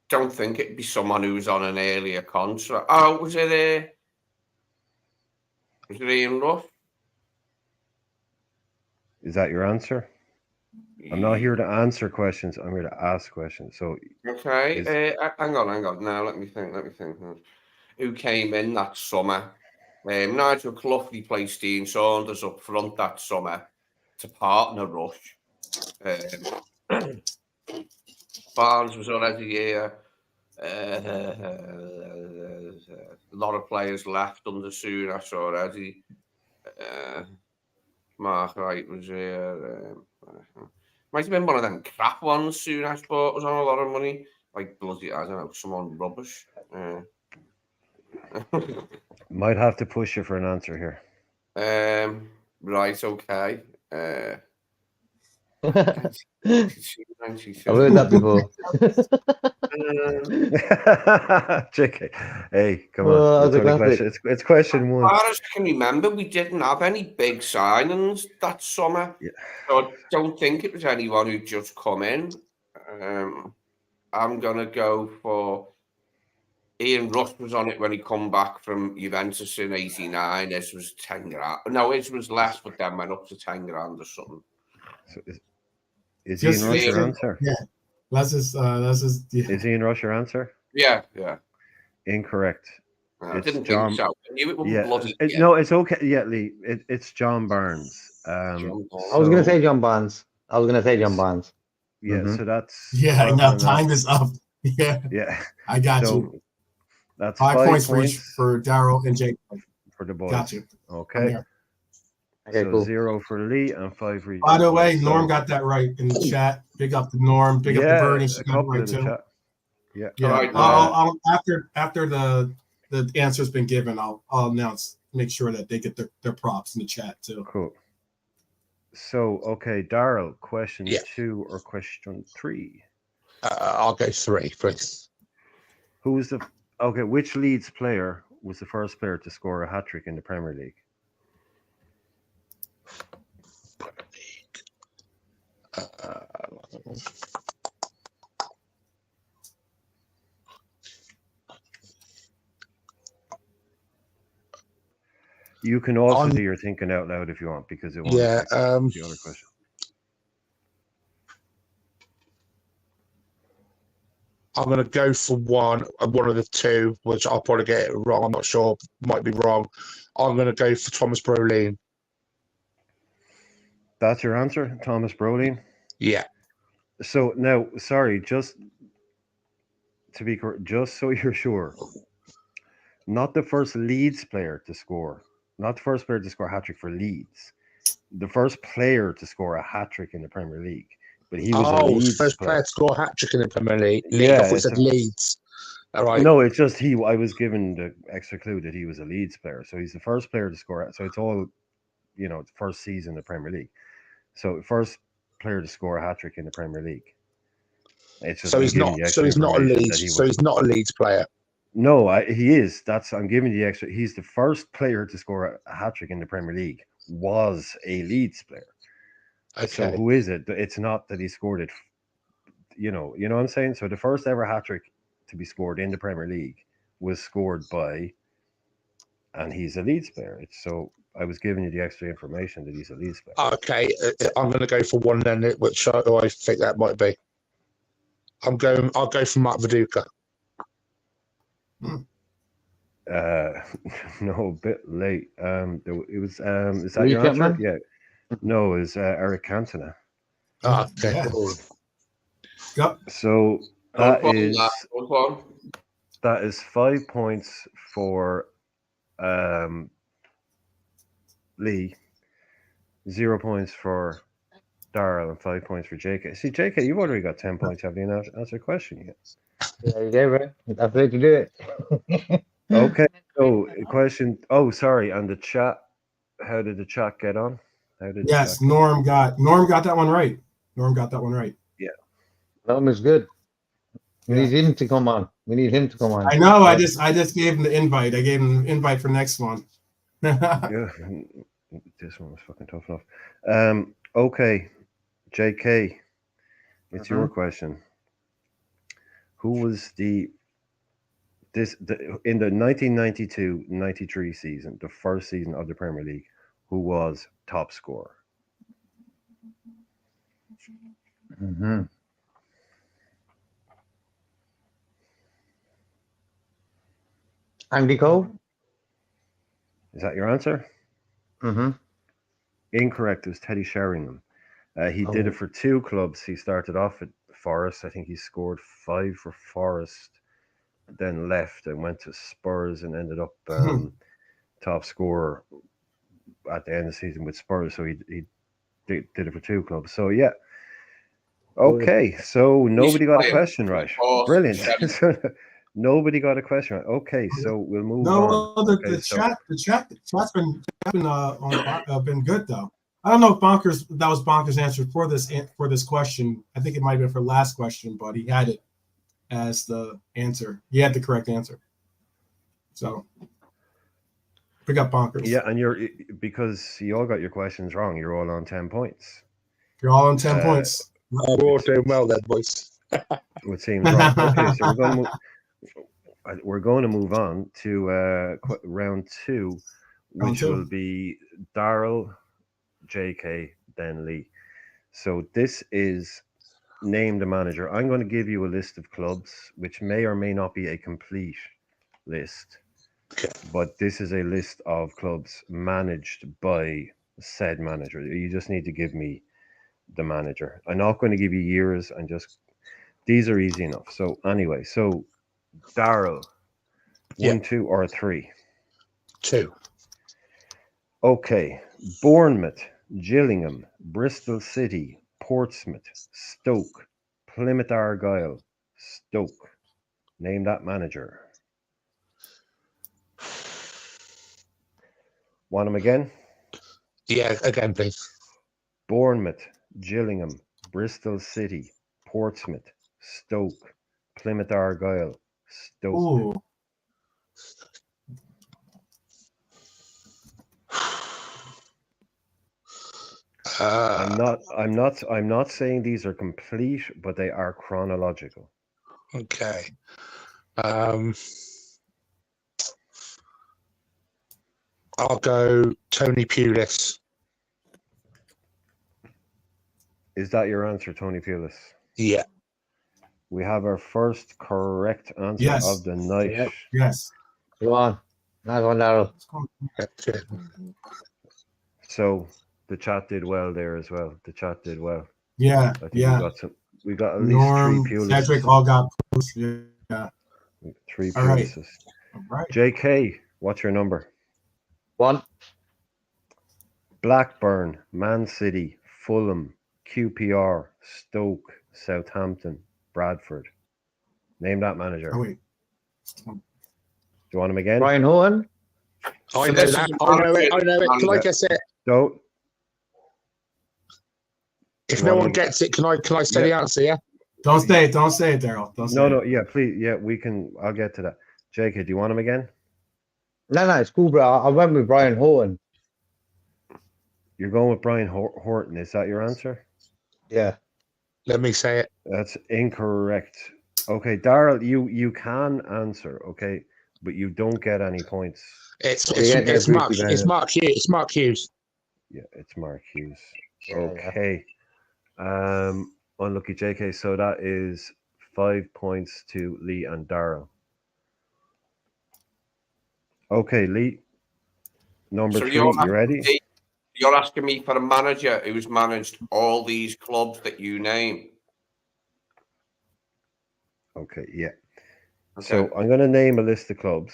Don't think it'd be someone who was on an earlier contract. Oh, was it Ian Ruff? Is that your answer? I'm not here to answer questions. I'm here to ask questions. So okay, hang on. Now let me think. Who came in that summer? Nigel Clough replaced Dean Saunders up front that summer to partner Rush. Barnes was already here. A lot of players left under Souness already. Mark Wright was here. Might have been one of them crap ones Souness bought us on a lot of money. Like bloody, I don't know, someone rubbish. Might have to push you for an answer here. Right, okay. I've heard that before. JK. Hey, come Well, on. that's a It's only classic. question. It's question one. As far as I can remember, we didn't have any big signings that summer. Yeah. So I don't think it was anyone who just come in. I'm going to go for Ian Rush was on it when he come back from Juventus in '89. This was 10 grand. No, it was less, but then went up to 10 grand or something. So is Ian Rush your to- answer? Yeah. That's just yeah. Is Ian Rush your answer? Yeah. Incorrect. I It's didn't John- think so. I knew it would Yeah. bloody. No, it's okay. Yeah, Lee. It's John Barnes. John Barnes. I was going to So- say John Barnes. Yeah. Mhm. So that's Yeah, well now done, time is up. Yeah, Yeah. I got So you. that's 5 5 points for each for Daryl and Jake. for the boys. Got you. Okay. Yeah. Okay, So cool. 0 for Lee and 5 for you. By the way, So- Norm got that right in the chat. Big up to Norm. Big up to Bernie. She a got it couple right in the too. chat. Yeah. Yeah. All right, I'll after the answer's been given, I'll announce, make sure that they get their props in the chat too. Cool. So, okay, Daryl, question Yeah. 2 or question 3? I'll go 3, please. Who was the which Leeds player was the first player to score a hat-trick in the Premier League? You can also do your thinking out loud if you want, because it won't Yeah, affect the other question. I'm going to go for one of the two, which I'll probably get it wrong. I'm not sure. Might be wrong. I'm going to go for Thomas Brolin. That's your answer, Thomas Brolin? Yeah. So now, sorry, just to be correct, just so you're sure, not the first Leeds player to score, not the first player to score a hat-trick for Leeds, the first player to score a hat-trick in the Premier League. But he was a Leeds first player to score a hat-trick in the Premier League. Yeah, I thought it it's said a- Leeds. All right. No, it's just I was given the extra clue that he was a Leeds player. So he's the first player to score. So it's all, the first season in the Premier League. So first player to score a hat-trick in the Premier League. It's just So I'm he's giving not. you So extra he's not a information Leeds. that he So was- he's not a Leeds player. No, he is. I'm giving you the extra. He's the first player to score a hat-trick in the Premier League. Was a Leeds player. Okay. So who is it? It's not that he scored it. You know what I'm saying? So the first ever hat-trick to be scored in the Premier League was scored by, and he's a Leeds player. So I was giving you the extra information that he's a Leeds player. Okay. I'm going to go for one then, which I think that might be. I'll go for Mark Viduka. No, a bit late. It was. Is that Lee your answer? Chapman? Yeah. No, it was Eric Cantona. Okay. Yeah. Cool. Yep. So Good one. that is 5 points for Lee, 0 points for Darrell, and 5 points for JK. See, JK, you've already got 10 points. Have you answered a question yet? There you go, bro. That's the way to do it. Okay. So question. Oh, sorry. On the chat, how did the chat get on? How did Yes, the chat Norm got that one right. Norm got that one right. That was good. We Yeah. need him to come on. I know. I just gave him the invite. I gave him the invite for next one. Yeah, this one was fucking tough enough. Okay, JK, it's your question. Who was in the 1992-93 season, the first season of the Premier League, who was top scorer? Mm-hmm. Andy Cole? Is that your answer? Mm-hmm. Incorrect. It was Teddy Sheringham. He did it for 2 clubs. He started off at Forest. I think he scored 5 for Forest, then left and went to Spurs and ended up top scorer at the end of the season with Spurs, so he did it for 2 clubs. So yeah. Okay, so nobody got a playing question right. for Brilliant. seven. So nobody got a question right. Okay, so we'll move No, on. Okay, the chat's been good though. I don't know if that was Bonker's answer for this question. I think it might have been for last question, but he had it as the answer. He had the correct answer. So pick up Bonkers. Yeah, and because you all got your questions wrong, you're all on 10 points. You're all on 10 points. We're all doing well then, boys. It seems right. Okay, so we're going to move on to round 2, which will be Daryl, JK, then Lee. So this is name the manager. I'm going to give you a list of clubs, which may or may not be a complete list, but this is a list of clubs managed by said manager. You just need to give me the manager. I'm not going to give you years. These are easy enough. So anyway, so Daryl, 1, 2, or 3? 2. Okay. Bournemouth, Gillingham, Bristol City, Portsmouth, Stoke, Plymouth Argyle, Stoke. Name that manager. Want him again? Yeah, again, please. Bournemouth, Gillingham, Bristol City, Portsmouth, Stoke, Plymouth Argyle, Stoke. Ooh. I'm not saying these are complete, but they are chronological. Okay. I'll go Tony Pulis. Is that your answer, Tony Pulis? Yeah. We have our first correct answer of the night. Yep. Yes. Go on. Nice one, Daryl. So the chat did well there as well. The chat did well. Yeah. I think Yeah. we got at least Norm, 3 Pulis. Cedric all got pushed. Yeah. 3 All right. Pulises. All right. JK, what's your number? 1. Blackburn, Man City, Fulham, QPR, Stoke, Southampton, Bradford. Name that manager. Oh, wait. Do you want him again? Brian Horton. I know that. I know it. Can I guess it? Don't. If no one gets it, can I say the answer? Yeah. Don't say it, Daryl. Don't say No, it. yeah, please. Yeah, we can. I'll get to that. JK, do you want him again? No, it's cool, bro. I went with Brian Horton. You're going with Brian Horton. Is that your answer? Yeah. Let me say it. That's incorrect. Okay, Daryl, you can answer, okay, but you don't get any points. It's Yeah, Mark. briefly, It's Mark Hughes. It's Mark Hughes. Yeah, it's Mark Hughes. Yeah, Okay. Unlucky JK. So that is 5 points to Lee and Daryl. Okay, Lee. Number 3. You ready? You're asking me for a manager who's managed all these clubs that you name. Okay, yeah. Okay. So I'm going to name a list of clubs,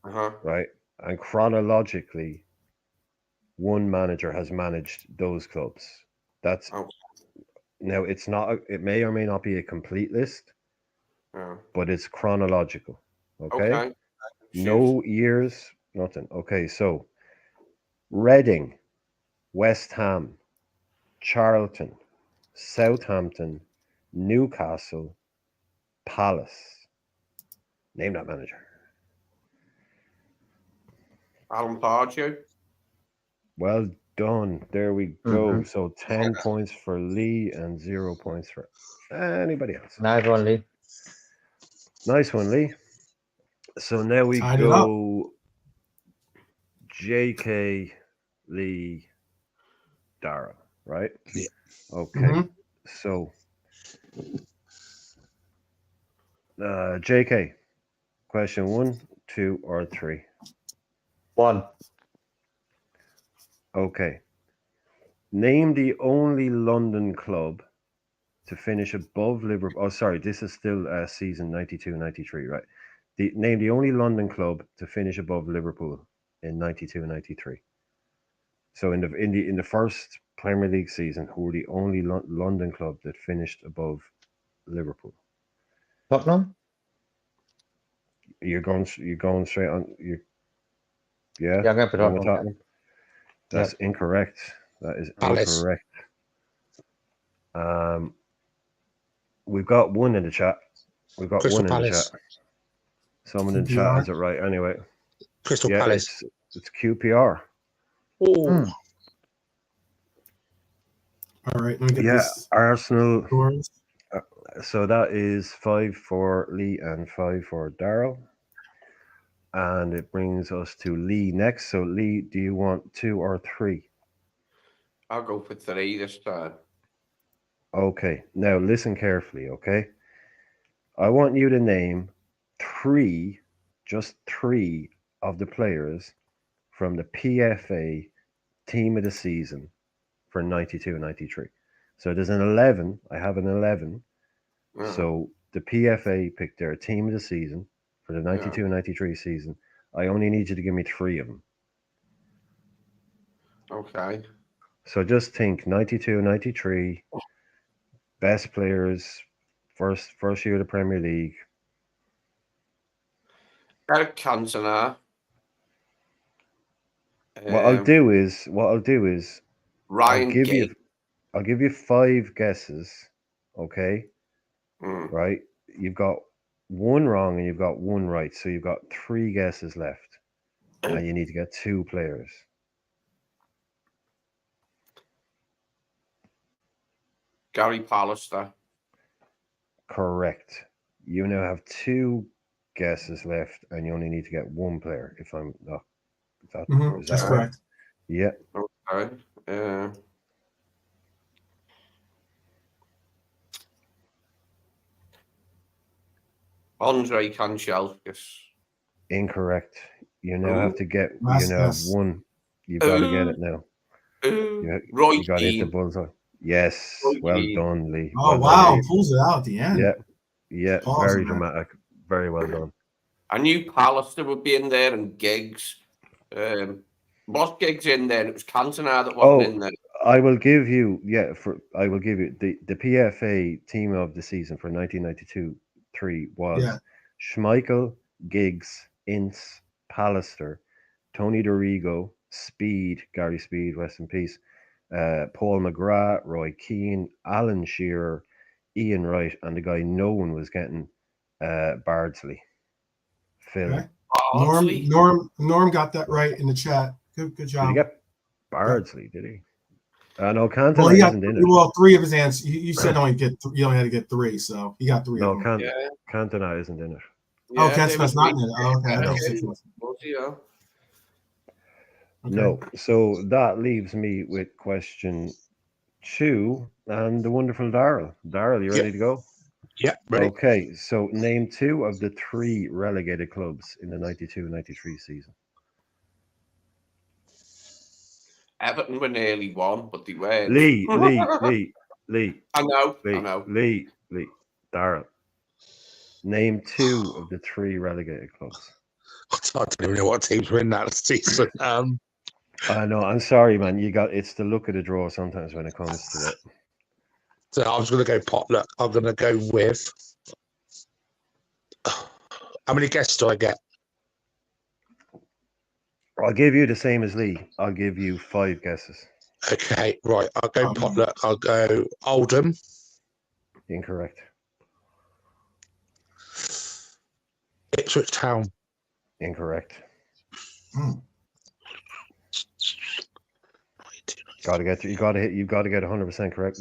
Uh-huh. right? And chronologically, one manager has managed those clubs. That's now it's not. It may or may not be a complete list, but it's chronological. Okay. No years, nothing. Okay, so Reading, West Ham, Charlton, Southampton, Newcastle, Palace. Name that manager. Alan Pardew. Well done. There we go. So 10 points for Lee and 0 points for anybody else. Nice one, Lee. Nice one, Lee. So now we Tied it go JK, Lee, Dara, right? Yeah. Okay. So JK, question 1, 2, or 3? 1. Okay. Name the only London club to finish above Liverpool. Oh, sorry, this is still season 92-93, right? Name the only London club to finish above Liverpool in 92-93. So in the first Premier League season, who were the only London club that finished above Liverpool? Tottenham. You're going straight on. Yeah, I'm going for going with Tottenham. Tottenham. That's incorrect. That is Palace. incorrect. We've got one in the chat. We've got Crystal one in the chat. Palace. Someone in the chat has it right anyway. Crystal Yeah, Palace. it's QPR. Oh, All right, let me get Yeah, this. Arsenal. Scores. So that is 5 for Lee and 5 for Daryl. And it brings us to Lee next. So Lee, do you want 2 or 3? I'll go for 3 this time. Okay. Now listen carefully, okay? I want you to name 3, just 3 of the players from the PFA team of the season for 92-93. So there's an 11. I have an 11. So the PFA picked their team of the season for the 92-93 season. I only need you to give me 3 of them. Okay. So just think 92-93, best players, first year of the Premier League. Eric Cantona. What I'll do is Ryan Giggs. I'll give you 5 guesses, okay? Mm. Right? You've got 1 wrong and you've got 1 right, so you've got 3 guesses left, and you need to get 2 players. Gary Pallister. Correct. You now have 2 guesses left, and you only need to get 1 player. If I'm not, is that That's right? correct. Yeah. Okay. Andre Kanchelskis. Incorrect. You now have to get. Last You now have guess. 1. You've got to get it now. Roy You got to hit the Keane. bullseye. Yes. Roy Well Keane. done, Lee. Oh, Well wow. done. Pulls it out at the end. Yeah. Yeah. Pause Very on that. dramatic. Very well done. I knew Pallister would be in there and Giggs. Was Giggs in there? It was Cantona that wasn't in there. I will give you. I will give you the PFA team of the season for 1992-3 was Schmeichel, Giggs, Ince, Pallister, Tony Dorigo, Speed, Gary Speed, rest in peace, Paul McGrath, Roy Keane, Alan Shearer, Ian Wright, and the guy no one was getting, Bardsley. Phil. Okay. Bardsley. Norm got that right in the chat. Good Did job. he get Bardsley? Did he? No, Cantona Well, he got isn't in it. 3 of his answers. You said you only had to get 3, so he got 3 No, of them. Cantona isn't in it. Oh, Cantona's not in it. Oh, okay. I thought Yeah, it was. yeah. Okay. No, so that leaves me with question 2 and the wonderful Daryl. Daryl, you ready to go? yeah, ready. Okay, so name 2 of the 3 relegated clubs in the 92-93 season. Everton were nearly won, but they weren't. Lee. I know. Lee. Daryl. Name 2 of the 3 relegated clubs. I don't even know what teams were in that season. I know. I'm sorry, man. It's the look of the draw sometimes when it comes to it. So I was going to go potluck. I'm going to go with. How many guesses do I get? I'll give you the same as Lee. I'll give you 5 guesses. Okay, right. I'll go potluck. I'll go Oldham. Incorrect. Ipswich Town. Incorrect. Mm. You've got to get 100% correct.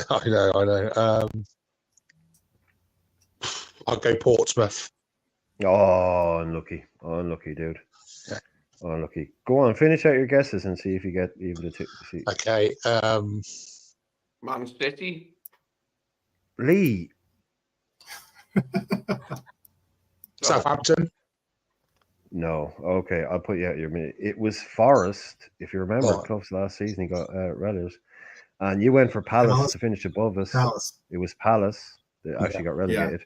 I know. I'll go Portsmouth. Oh, unlucky, dude. Yeah. Unlucky. Go on, finish out your guesses and see if you get even the 2. See. Okay. Man City. Lee. Southampton. No. Okay, I'll put you out your minute. It was Forest. If you remember, Clough's last season, he got relegated. And you went for Palace to finish above us. Palace. It was Palace that actually got relegated.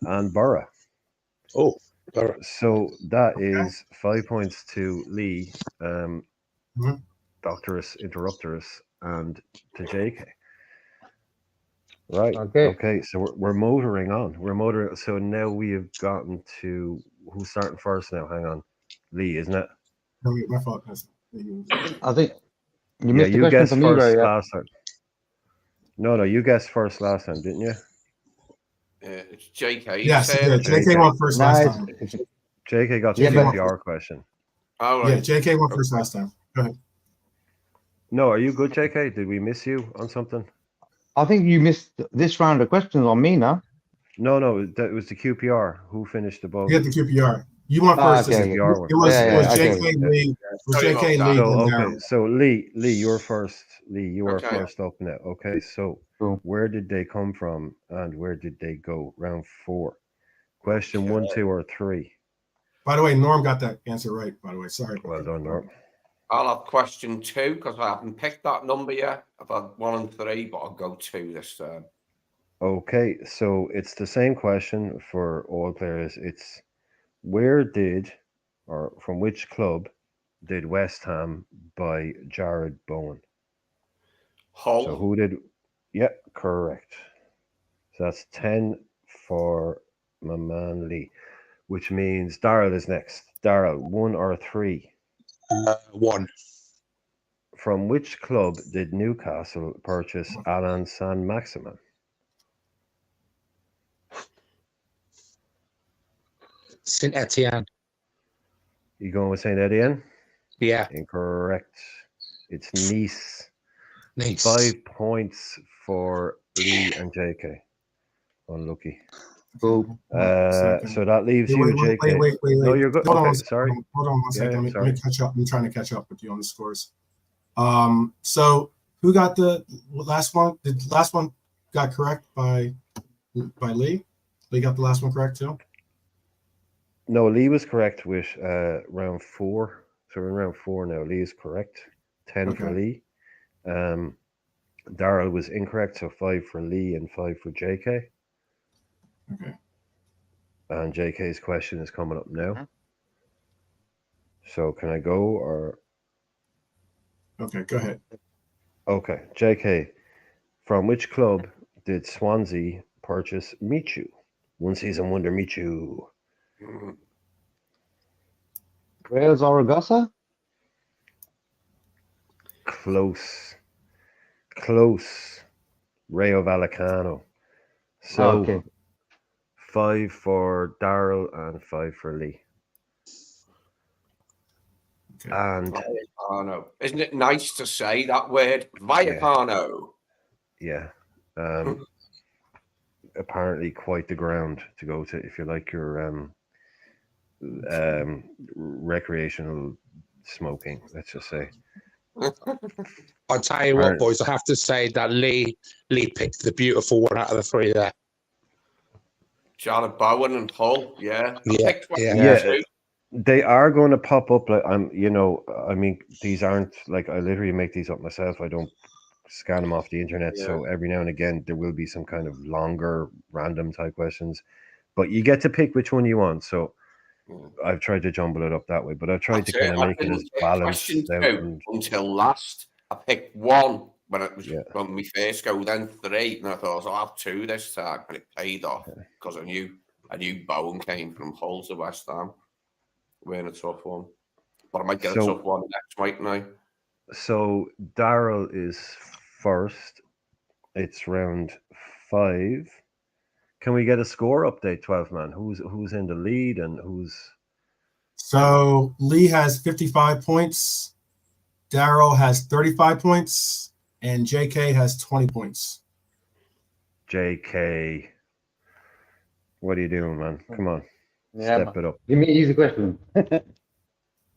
And Borough. Oh, Borough. So that is 5 points to Lee. Doctorus Interruptorus, and to JK. Right. Okay. Okay. So we're motoring on. We're motoring. So now we have gotten to who's starting first now. Hang on. Lee, isn't it? No, my fault. I think you Yeah, missed the you question guessed for me, bro. first Yeah. last time. No, you guessed first last time, didn't you? It's JK. Yes, he did. JK. JK won first last time. JK got the Yeah, but- QPR question. All Yeah, right. JK won first last time. Go ahead. No, are you good, JK? Did we miss you on something? I think you missed this round of questions on me now. No, that was the QPR. Who finished above? You get the QPR. You won first. okay. It QPR one. was, Yeah, it was okay. JK Lee. It was Sorry JK about Lee. that. So and okay, Darryl. so Lee, you're first. Lee, you are Okay. first up now. Okay, so Cool. where did they come from and where did they go? Round 4. Question Okay. 1, 2, or 3. By the way, Norm got that answer right. By the way, sorry. Well done, Norm. I'll have question 2 because I haven't picked that number yet. I've had 1 and 3, but I'll go 2 this time. Okay, so it's the same question for all players. It's from which club did West Ham buy Jared Bowen? Hull. So who did? Yeah, correct. So that's 10 for my man Lee, which means Darryl is next. Darryl, 1 or 3? 1. From which club did Newcastle purchase Alan Saint-Maximin? Saint Etienne. You going with Saint Etienne? Yeah. Incorrect. It's Nice. Nice. 5 points for Lee and JK. Unlucky. Cool. So that leaves you, JK. Wait. No, you're good. Hold on Okay, one second. sorry. Hold on one second. Yeah, Let me sorry. catch up. I'm trying to catch up with you on the scores. So who got the last one? The last one got correct by Lee. Lee got the last one correct too. No, Lee was correct with round 4. So we're in round 4 now. Lee is correct. 10 for Okay. Lee. Darryl was incorrect, so 5 for Lee and 5 for JK. Okay. And JK's question is coming up now. Mhm. So can I go or? Okay, go ahead. Okay, JK. From which club did Swansea purchase Michu? One season wonder Michu. Mm. Wales or Augusta? Close. Rayo Vallecano. So Okay. 5 for Darryl and 5 for Lee. Okay. And Vallecano. Isn't it nice to say that word? Vallecano. yeah, apparently quite the ground to go to if you like your recreational smoking. Let's just say. I'll tell you what, boys, I have to say that Lee picked the beautiful one out of the 3 there. Jared Bowen and Hull. Yeah. Yeah. They are going to pop up. Like these aren't like I literally make these up myself. I don't scan them off the internet. Yeah. So every now and again, there will be some kind of longer, random type questions. But you get to pick which one you want. So I've tried to jumble it up that way. But I've tried to kind of make it as balanced out. Until last, I picked 1 when it was when we first go, then 3, and I thought I'll have 2 this time, and it paid off because I knew Bowen came from Hull to West Ham. We're a tough one, but I might get a tough one next, mightn't I? So Darryl is first. It's round 5. Can we get a score update, 12 man? Who's in the lead and who's? So Lee has 55 points. Darryl has 35 points, and JK has 20 points. JK, what are you doing, man? Come on, step it up. Give me an easy question.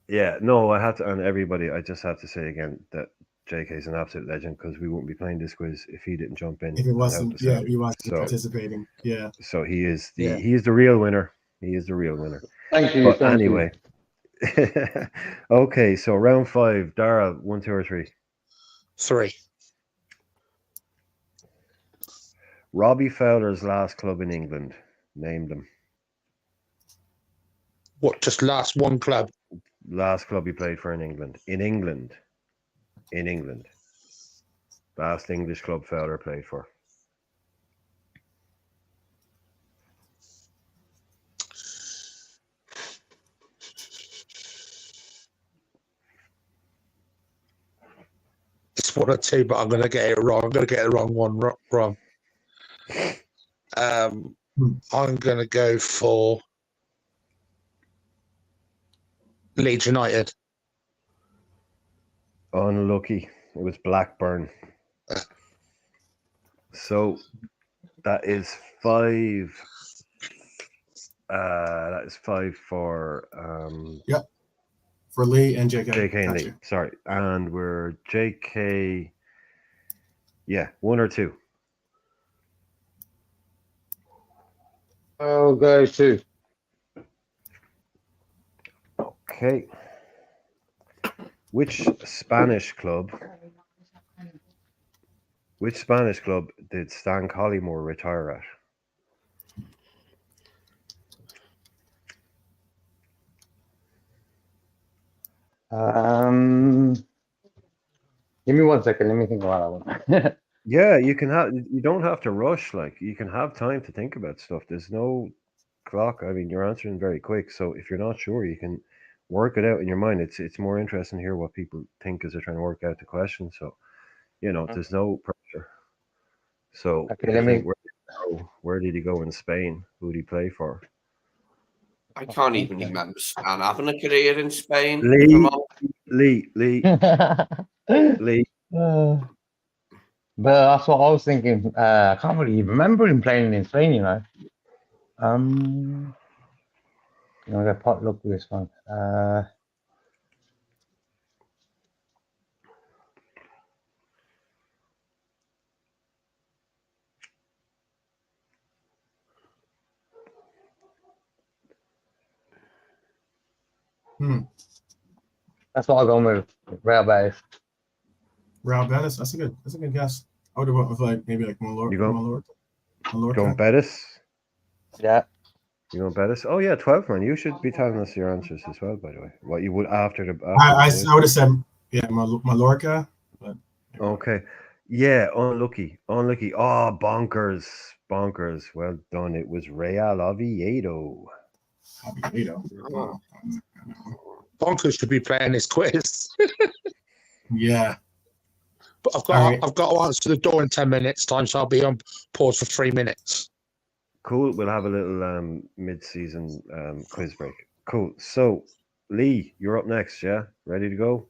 Yeah, no, I have to, and everybody, I just have to say again that JK is an absolute legend because we wouldn't be playing this quiz if he didn't jump in. If it wasn't, and help us out. if he wasn't So- participating. Yeah. So he is the real winner. He is the real winner. Thank you. But thank you. anyway, okay. So round 5, Darryl, 1, 2, or 3. 3. Robbie Fowler's last club in England. Name them. What, just last one club? Last club he played for in England. In England. in England. Last English club Fowler played for. It's one or two, but I'm going to get it wrong. I'm going to get the wrong one wrong. I'm going to go for Leeds United. Unlucky. It was Blackburn. So that is 5. That is 5 for For Lee and JK. JK and Gotcha. Lee. Sorry. And we're JK. Yeah, 1 or 2. Oh, go 2. Okay. Which Spanish club did Stan Collymore retire at? Give me 1 second. Let me think about that one. Yeah, you don't have to rush. Like, you can have time to think about stuff. There's no clock. I mean, you're answering very quick. So if you're not sure, you can work it out in your mind. It's more interesting to hear what people think as they're trying to work out the question. So, there's no pressure. So Okay, let me. Where did he go in Spain? Who did he play for? I can't even remember Stan having a career in Spain. Lee. But that's what I was thinking. I can't really remember him playing in Spain, I'm gonna pot look with this one. That's what I'll go with. Real Betis. Real Betis. That's a good guess. I would have went with maybe Mallorca. Going Betis? Yeah. You going Betis? Oh yeah, 12 man. You should be telling us your answers as well, by the way. What you would after the. I would have said Mallorca. But okay. Yeah, unlucky. Oh, bonkers. Well done. It was Real Oviedo. Wow. Bonkers should be playing this quiz. Yeah. But I've got to answer the door in 10 minutes time, so I'll be on pause for 3 minutes. Cool. We'll have a little mid-season quiz break. Cool. So, Lee, you're up next, yeah? Ready to go?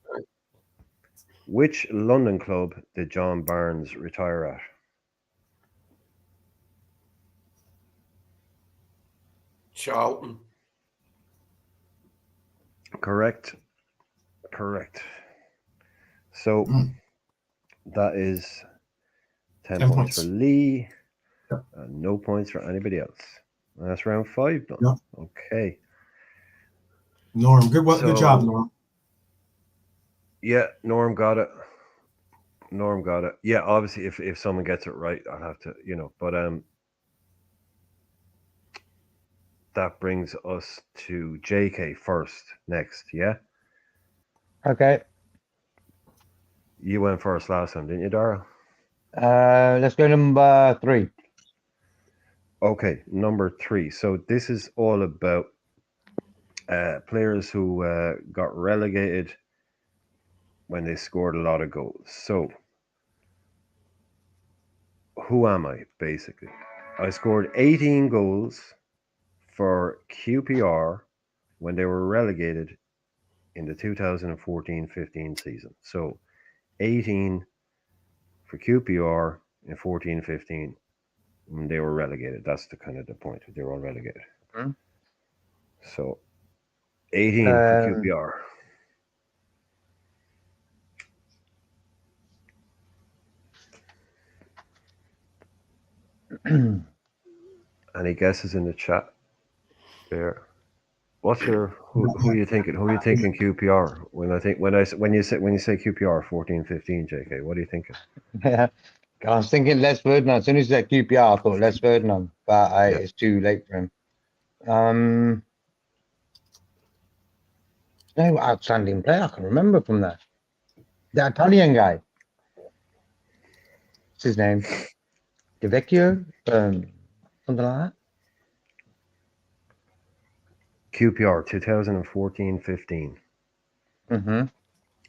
Which London club did John Barnes retire at? Charlton. Correct. So, that is 10 points for Lee. Yep. No points for anybody else. That's round 5 done. Yep. Okay. Norm, good job, Norm. Yeah, Norm got it. Yeah, obviously, if someone gets it right, I'll have to, but that brings us to JK first next, yeah? Okay. You went first last time, didn't you, Dara? Let's go number 3. Okay, number 3. So this is all about players who got relegated when they scored a lot of goals. So, who am I, basically? I scored 18 goals for QPR when they were relegated in the 2014-15 season. So, 18 for QPR in 14-15 when they were relegated. That's the point. They were all relegated. Mm-hmm. So, 18 for QPR. Any guesses in the chat there? What's your who are you thinking? Who are you thinking QPR? When you say QPR 14-15, JK, what are you thinking? I was thinking Les Ferdinand. As soon as you said QPR, I thought Les Ferdinand, but it's too late for him. No outstanding player I can remember from that. The Italian guy. What's his name? DeVecchio? Something like QPR 2014-15. that. Mm-hmm.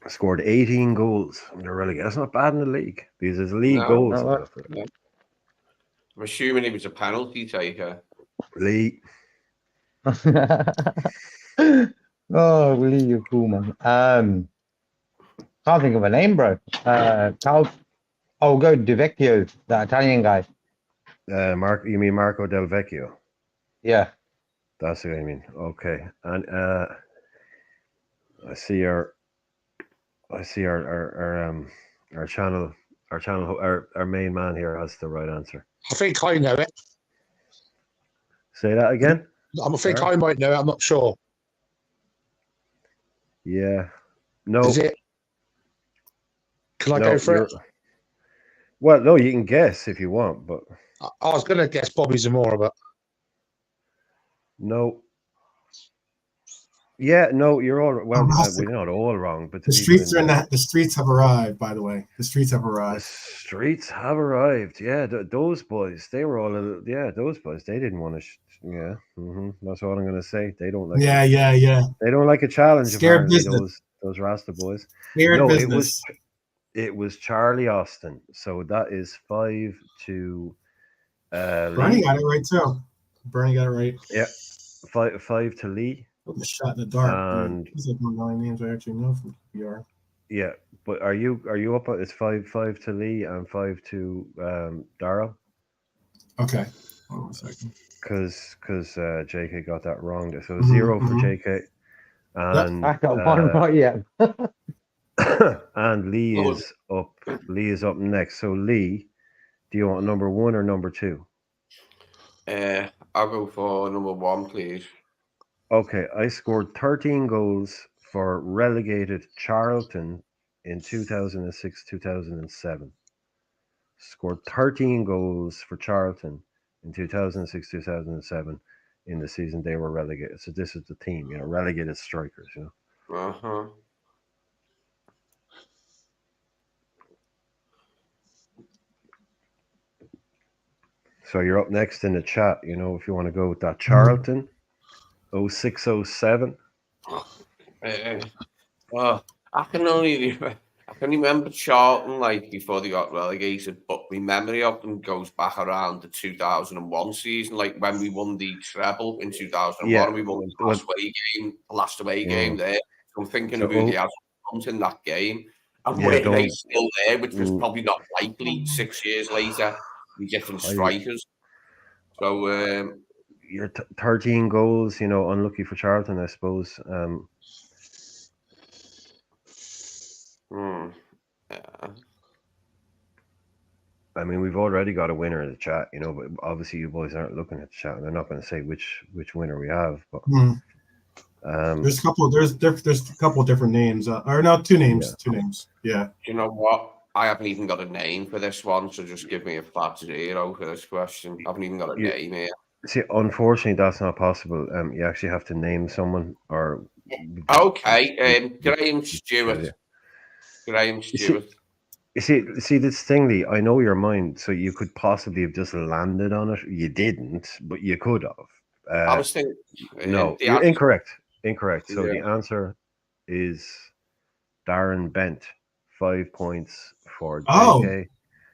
Scored 18 goals. They're relegated. That's not bad in the league. These is league No, goals. not I'm assuming he was a penalty taker. Lee. Oh, Lee, you're cool, man. Can't think of a name, bro. I'll go DeVecchio, the Italian guy. You mean Marco Del Vecchio? Yeah. That's what I mean. Okay. And I see our channel our main man here has the right answer. I think I know it. Say that again. I think Sorry? I might know it. I'm not sure. Yeah. No. Is it? Can I no, go for it? Well, no, you can guess if you want, but I was going to guess Bobby Zamora, but no. Yeah, no, you're all well. Rustic. We're not all wrong, but The streets are in the streets have arrived. By the way, the streets have The arrived. streets have arrived. Yeah, those boys. They were all. Those boys. They didn't want to. Yeah, that's what I'm gonna say. They don't like. Yeah. They don't like a challenge. Scared Apparently, business. those Rasta boys. Scared No, business. it was Charlie Austin. So that is 5 to. Bernie Lee. got it right too. Bernie got it right. Yeah, 5 to Lee. The shot in the dark. And these are one of the only names I actually know from PR. yeah, but are you up? It's 5 to Lee and 5 to Darrell. Okay. Hold on a second. Because JK got that wrong. So 0 for JK. And I got one right yet. and Lee is up. Lee is up next. So Lee, do you want number 1 or number 2? I'll go for number 1, please. Okay, I scored 13 goals for relegated Charlton in 2006-2007. Scored 13 goals for Charlton in 2006-2007 in the season they were relegated. So this is the team, relegated strikers, Uh-huh. So you're up next in the chat, if you want to go with that Charlton 06-07. I can remember Charlton like before they got relegated, but my memory of them goes back around the 2001 season, like when we won the treble in 2001. Yeah. And we won the last away game there. So I'm thinking of who they had in that game, and were they still there, which was probably not likely 6 years later. We different strikers. So you're 13 goals, unlucky for Charlton, I suppose. I mean, we've already got a winner in the chat, but obviously you boys aren't looking at the chat, and they're not going to say which winner we have. But there's a couple. There's a couple of different names, or no, two names. Yeah. Two names. Yeah. You know what? I haven't even got a name for this one, so just give me a flat 0 for this question. I haven't even got a name here. See, unfortunately, that's not possible. You actually have to name someone, or okay. Graham Stewart. Yeah. Graham Stewart. You see this thing, Lee. I know your mind, so you could possibly have just landed on it. You didn't, but you could have. I was thinking. No, you're incorrect. Incorrect. So the answer is Darren Bent. 5 points for JK.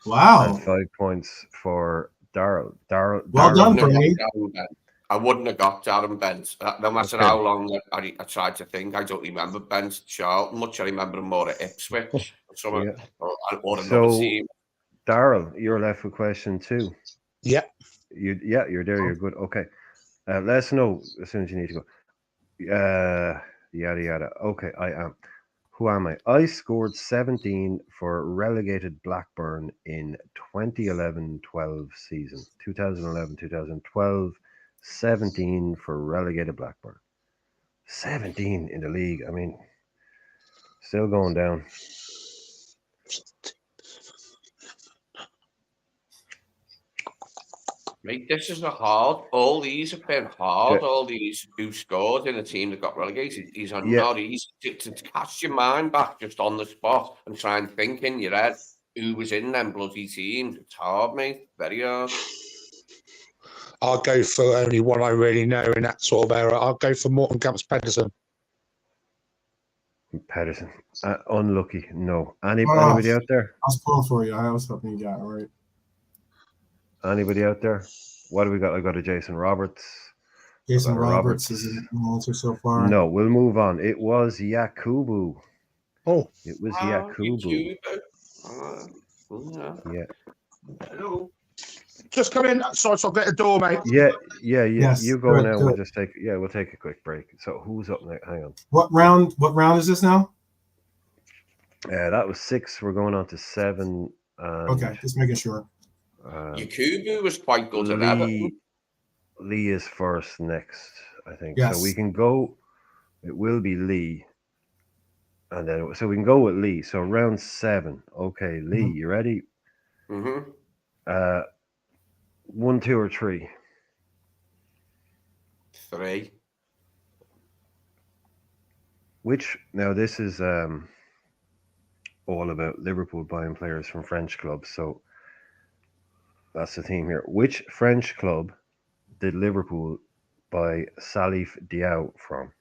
Wow. And 5 points for Darrell. Well done for me. I wouldn't have got Darren Bent. No matter how long I tried to think, I don't remember Bent Charlton much. I remember him more at Ipswich or another team. Darrell, you're left with question 2. Yeah. You're there. You're good. Okay. Let us know as soon as you need to go. Yada yada. Okay, I am. Who am I? I scored 17 for relegated Blackburn in 2011-12 season. 2011-2012, 17 for relegated Blackburn. 17 in the league. I mean, still going down. Mate, this is a hard. All these have been hard. Yeah. All these who scored in a team that got relegated. These are Yeah. not easy to cast your mind back just on the spot and try and think in your head who was in them bloody teams. It's hard, mate. Very hard. I'll go for only one I really know in that sort of era. I'll go for Morton Camps Pedersen. Pedersen. Unlucky. No. Anybody out there? I was pulling for you. I was hoping you got it right. Anybody out there? What do we got? I got a Jason Roberts. Jason got a Roberts is an answer so far. No, we'll move on. It was Yakubu. Oh, It was Oh, Yakubu. Yeah. Yeah. Hello. just come in. Sorry, I'll get a door, mate. Yeah. Yes, You go good, now. good. We'll just take. Yeah, we'll take a quick break. So who's up next? Hang on. What round is this now? That was 6. We're going on to 7. And, Okay, just making sure. Yakubu was quite good at Everton. Lee is first next, I think. Yes. So we can go. It will be Lee. And then so we can go with Lee. So round 7. Okay, Lee, you ready? Mm-hmm. 1, 2, or 3. 3. Which now this is all about Liverpool buying players from French clubs. So that's the theme here. Which French club did Liverpool buy Salif Diao from?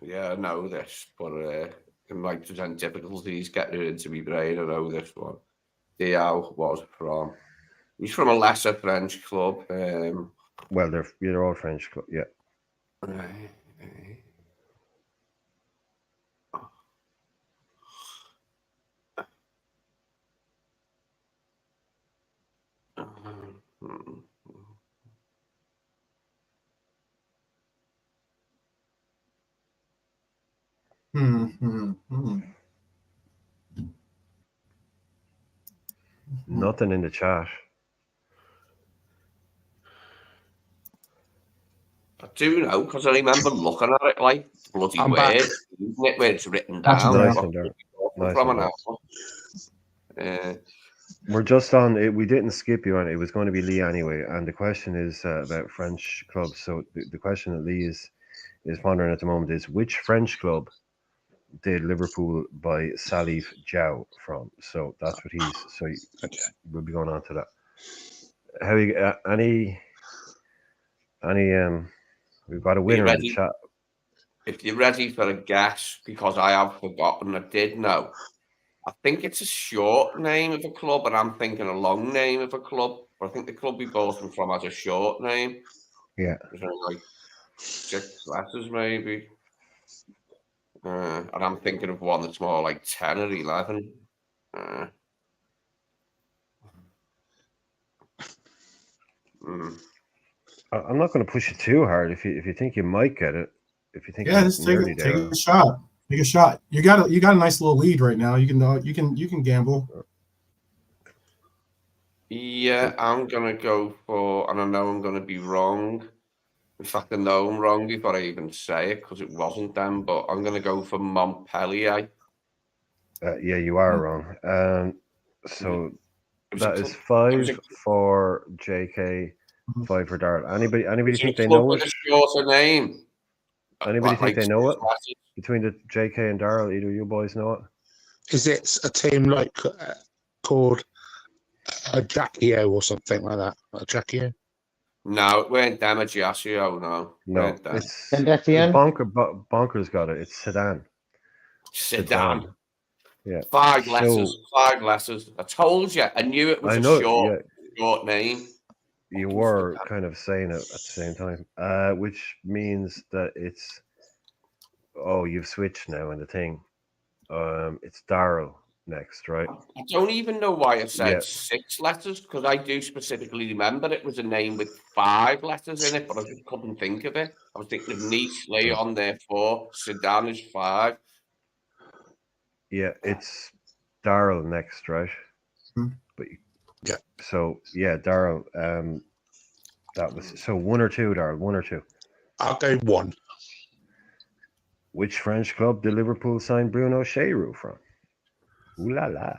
Yeah, I know this, but it might present difficulties getting it into my brain. I know this one. Diao was from. He's from a lesser French club. Well, they're all French club. Yeah. Nothing in the chat. I do know because I remember looking at it like bloody I'm weird, back. isn't it, where it's written Gotcha, down. Nice Yeah. and dark. Nice From and an dark. hour. We're just on it. We didn't skip you on it. It was going to be Lee anyway. And the question is about French clubs. So the question that Lee is pondering at the moment is which French club did Liverpool buy Salif Diao from? So that's what he's. So we'll be going on to that. How you any? We've got a winner in the chat. If you're ready for a guess, because I have forgotten, I did know. I think it's a short name of a club, and I'm thinking a long name of a club. But I think the club we bought them from has a short name. Yeah. There's only like 6 letters, maybe. And I'm thinking of one that's more like 10 or 11. I'm not going to push it too hard. If you think you might get it, if you think Just take a shot. Take a shot. You got a nice little lead right now. You can gamble. Yeah, I'm gonna go for, and I know I'm gonna be wrong. In fact, I know I'm wrong before I even say it because it wasn't them. But I'm gonna go for Montpellier. Yeah, you are wrong. So that is 5 for JK, 5 for Darrell. Anybody think they know it? A shorter name. Anybody think they know it? Between the JK and Darrell, either you boys know it? Is it a team like called a Jackie-O or something like that? A Jackie-O? No, it weren't them. A Giasio, no. No, it's Etienne? Bonker's got it. It's Sedan. Sedan. Yeah. 5 letters. 5 letters. I told you. I knew it was a short name. You were kind of saying it at the same time, which means that it's. Oh, you've switched now in the thing. It's Darrell next, right? I don't even know why I said 6 letters because I do specifically remember it was a name with 5 letters in it, but I just couldn't think of it. I was thinking of Nice, Leon, there 4, Sedan is 5. Yeah, it's Darrell next, right? But so Darrell. That was so 1 or 2, Darrell. 1 or 2. I'll go 1. Which French club did Liverpool sign Bruno Cheyrou from? Ooh la la.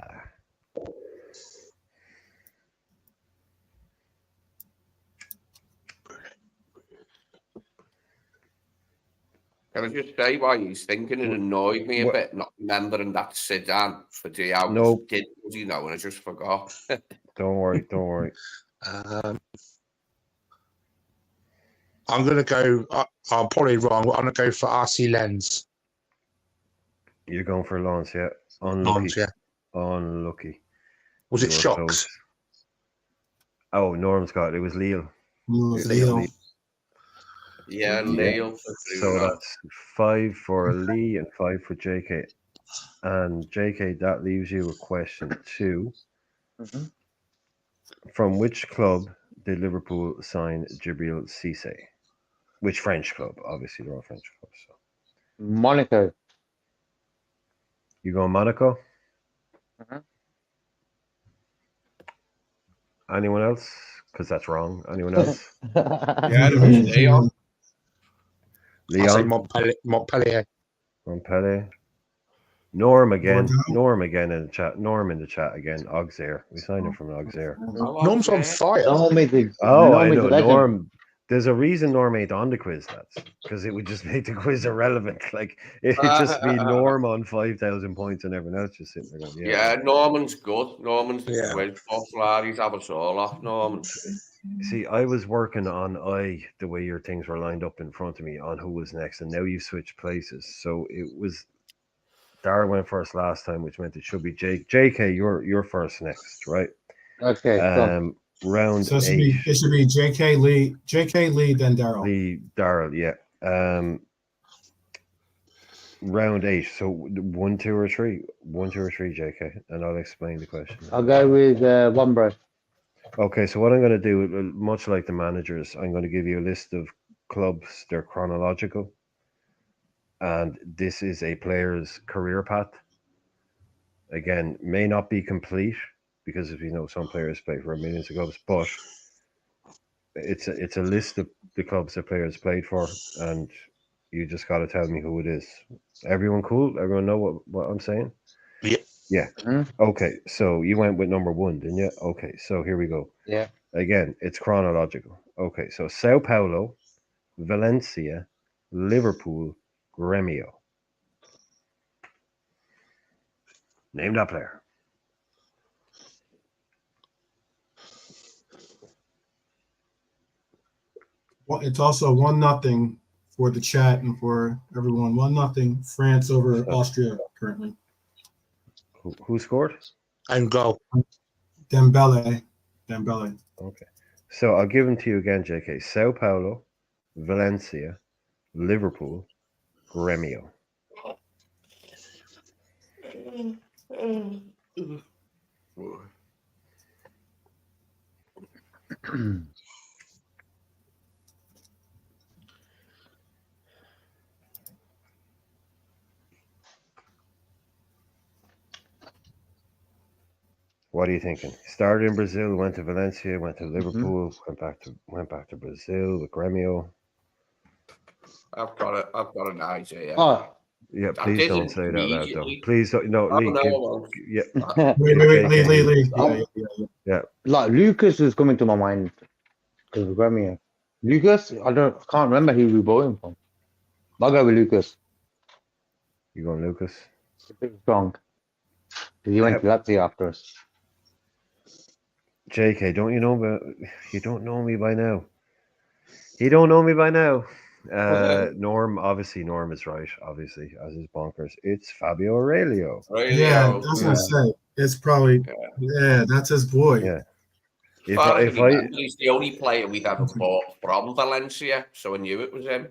Can I just say why he's thinking? It annoyed me a What? bit not remembering that Zidane for Diao. No. Did you know? And I just forgot. Don't worry. Don't worry. I'm going to go. I'm probably wrong. I'm going to go for RC Lens. You're going for Lens, yeah. Unlucky. Lens, yeah. Unlucky. Was it You were Shocks? close. Oh, Norm's got it. It was Lille. Leo. Yeah, Yeah. Neil. So that's 5 for Lee and 5 for JK. And JK, that leaves you with question 2. Mm-hmm. From which club did Liverpool sign Djibril Cissé? Which French club? Obviously, they're all French clubs. So. Monaco. You go Monaco? Mhm. Anyone else? Because that's wrong. Anyone else? Yeah, it was Leon. I say Leon? Montpellier. Montpellier? Norm again. Bordeaux? Norm again in the chat. Norm in the chat again. Auxerre. We signed him from Auxerre. Norm's on fire. Norm is a, Oh, Norm I is a know. legend. Norm. There's a reason Norm ain't on the quiz, lads. Because it would just make the quiz irrelevant. Like, it'd just be Norm on 5,000 points and everyone else just sitting there going, Yeah, Norman's good. Norman's Yeah. well, popular. He's have us all off, Norman. See, I was working on the way your things were lined up in front of me on who was next, and now you switched places. So it was Dara went first last time, which meant it should be Jake. JK, you're first next, right? Okay, so Round So it 8. should be JK Lee, then Daryl. Lee, Daryl, yeah. Round 8. So 1, 2, or 3. 1, 2, or 3, JK, and I'll explain the question. I'll go with one, bro. Okay, so what I'm going to do, much like the managers, I'm going to give you a list of clubs. They're chronological. And this is a player's career path. Again, may not be complete because, as we know, some players play for millions of clubs, but it's a list of the clubs that players played for, and you just got to tell me who it is. Everyone cool? Everyone know what I'm saying? Yeah. Yeah. Mm-hmm. Okay, so you went with number 1, didn't you? Okay, so here we go. Yeah. Again, it's chronological. Okay, so Sao Paulo, Valencia, Liverpool, Gremio. Name that player. Well, it's also 1-0 for the chat and for everyone. 1-0 France over Austria currently. Who scored? And goal. Dembele. Okay. So I'll give them to you again, JK. Sao Paulo, Valencia, Liverpool, Gremio. What are you thinking? Started in Brazil, went to Valencia, went to Liverpool, went back to Brazil with Gremio. I've got an idea. Oh, Yeah, I please don't didn't say that loud, though. immediately. Please don't. No, Oh, Lee. no, I won't. Yeah. Wait, Lee. Yeah. like Lucas was coming to my mind because of Gremio. Lucas, I can't remember who we bought him from. I'll go with Lucas. You going, Lucas? He's pretty strong. Because he went to Lazio after us. JK, don't you know? But you don't know me by now. You don't know me by now. Norm is right, obviously, as is bonkers. It's Fabio Aurelio. Yeah, I was gonna say it's probably that's his boy. Yeah. As far as I remember, he's the only player we've ever bought from Valencia, so I knew it was him.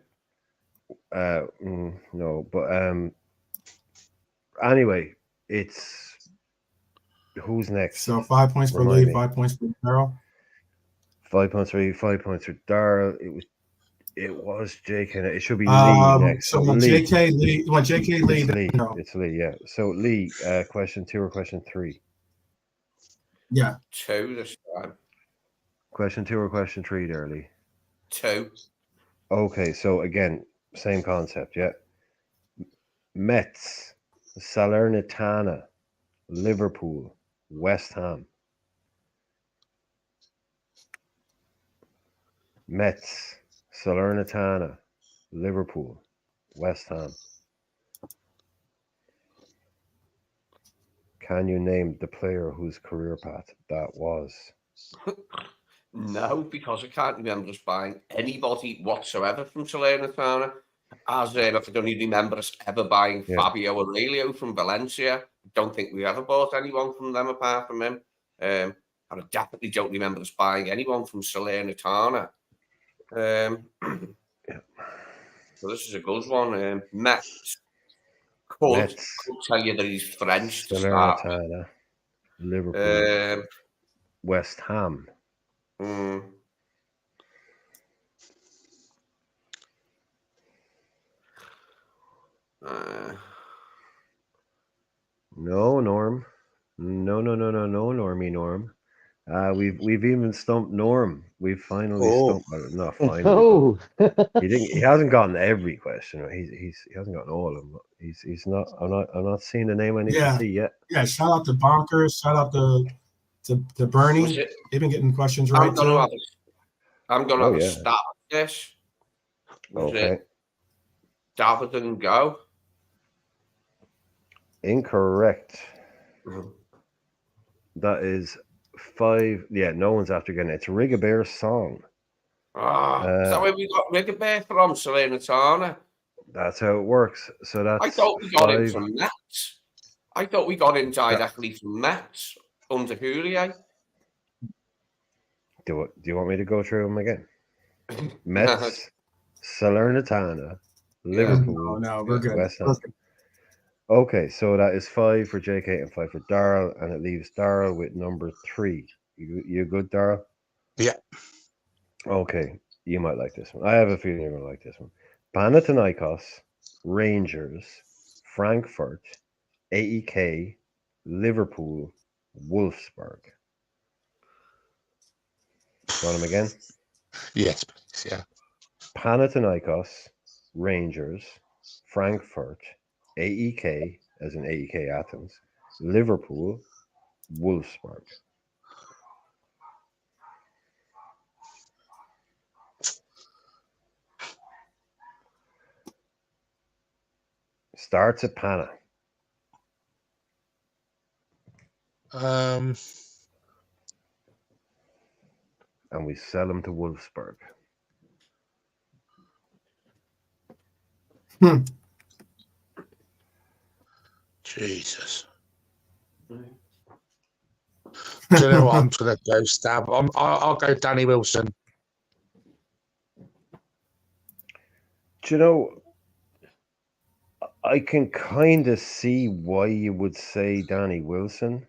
No, but anyway, it's who's next? So 5 points for Remind Lee, me. 5 points for Daryl. 5 points for 5 points for Daryl. It was JK. It should be Lee next. So when JK Lee, it's Lee. Daryl. It's Lee. Yeah. So Lee, question 2 or question 3? Yeah. 2 this time. Question 2 or question 3, there, Lee? 2. Okay. So again, same concept. Yeah. Metz, Salernitana, Liverpool, West Ham. Metz, Salernitana, Liverpool, West Ham. Can you name the player whose career path that was? No, because I can't remember us buying anybody whatsoever from Salernitana. As I can only remember us ever buying Yeah. Fabio Aurelio from Valencia. I don't think we ever bought anyone from them apart from him. And I definitely don't remember us buying anyone from Salernitana. Yeah. So this is a good one. Metz. Could Metz, tell you that he's French to start with. Salernitana, Liverpool, Um, West Ham. mm, uh, No, Norm. No, Normie Norm. We've even stumped Norm. We've finally Oh. stumped. Well, not finally. Oh, But he hasn't gotten every question. Or he hasn't gotten all of them. But he's not. I'm not seeing the name I need to see yet. Yeah, shout out to Bonkers. Shout out to Bernie. was it? They've been getting questions right, I'm gonna too. have Oh, a yeah. stab at this. Was Okay. it David and Go? Incorrect. Mhm. That is 5. Yeah, no one's after getting it. It's Rigobert's song. Is that where we got Rigobert from, Salernitana? That's how it works. So that's I thought we got him 5. from Metz. I thought we got him directly from Metz under Houllier. Do you want me to go through them again? Metz, Salernitana, Liverpool, No, we're good. West Ham. Okay, so that is 5 for JK and 5 for Darrell, and it leaves Darrell with number 3. You good, Darrell? Yeah. Okay, you might like this one. I have a feeling you're going to like this one. Panathinaikos, Rangers, Frankfurt, AEK, Liverpool, Wolfsburg. Want them again? Yes, please. Yeah. Panathinaikos, Rangers, Frankfurt, AEK, as in AEK Athens, Liverpool, Wolfsburg. Starts at Pana. And we sell them to Wolfsburg. Jesus. Do you know what? I'm just going to go stab. I'll go Danny Wilson. Do you know, I can kind of see why you would say Danny Wilson.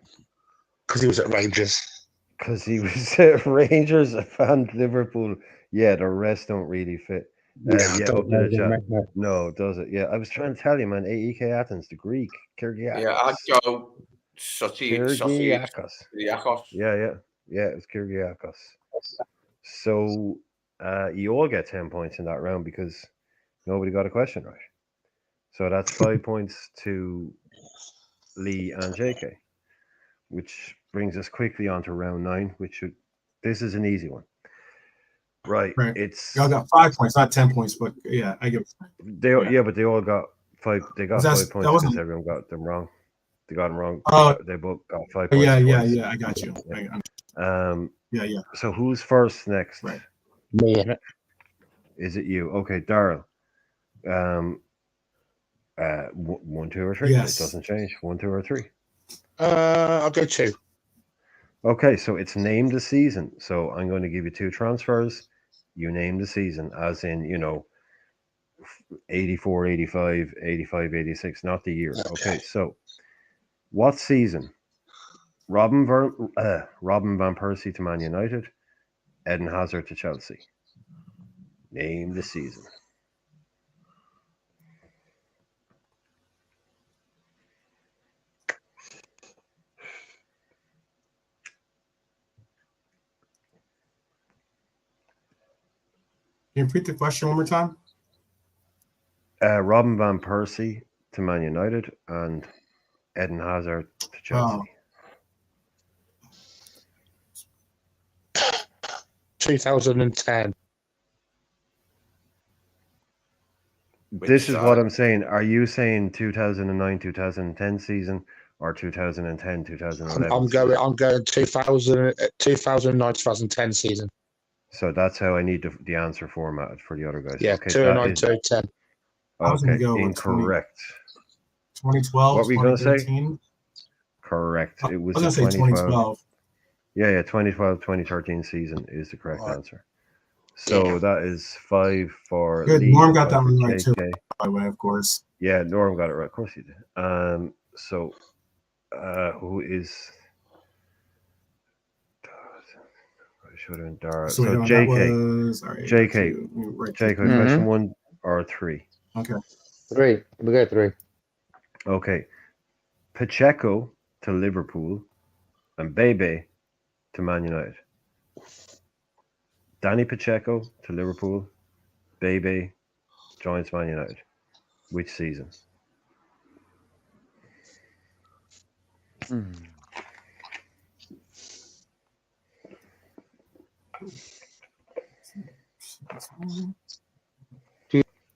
Because he was at Rangers. Because he was at Rangers and Liverpool. Yeah, the rest don't really fit. Yeah, up to the chat. No, does it? Yeah, I was trying to tell you, man. AEK Athens, the Greek. Kyrgiakos. Yeah, I'd go Kyrgiakos. Kyrgiakos. Yeah, it was Kyrgiakos. So you all get 10 points in that round because nobody got a question right. So that's 5 points to Lee and JK, which brings us quickly on to round 9, this is an easy one. Right. It's y'all got 5 points, not 10 points, but yeah, I get. But they all got 5. They got 5 points because everyone got them wrong. They got them wrong. They both got 5 points. Yeah. I got you. Yeah. So who's first next? Right. Me. Is it you? Okay, Darrell. 1, 2, or 3. Yes. It doesn't change. 1, 2, or 3. I'll go 2. Okay, so it's name the season. So I'm going to give you 2 transfers. You name the season, as in, 84, 85, 85, 86, not the year. Okay, so what season? Robin Van Persie to Man United, Eden Hazard to Chelsea. Name the season. Can you repeat the question one more time? Robin Van Persie to Man United and Eden Hazard to Chelsea. 2010. This is what I'm saying. Are you saying 2009, 2010 season or 2010, 2011? I'm going 2009, 2010 season. So that's how I need the answer formatted for the other guys. Yeah, Okay, 2009, 2010. I was gonna okay, go with incorrect. 2012, What were you gonna say? 2013. Correct. It I was was the gonna say 2012. Yeah, 2012, 2013 season is the correct Right. answer. So that is 5 for Good. Lee. Norm got 5 that for one right too, JK. by the way, of course. Yeah, Norm got it right. Of course he did. So who is? I should have been Dara. So, So that JK. was all right. JK. Right. JK. Question 1 or 3? Okay. 3. We go 3. Okay. Pacheco to Liverpool and Bebe to Man United. Danny Pacheco to Liverpool. Bebe joins Man United. Which season? Hmm.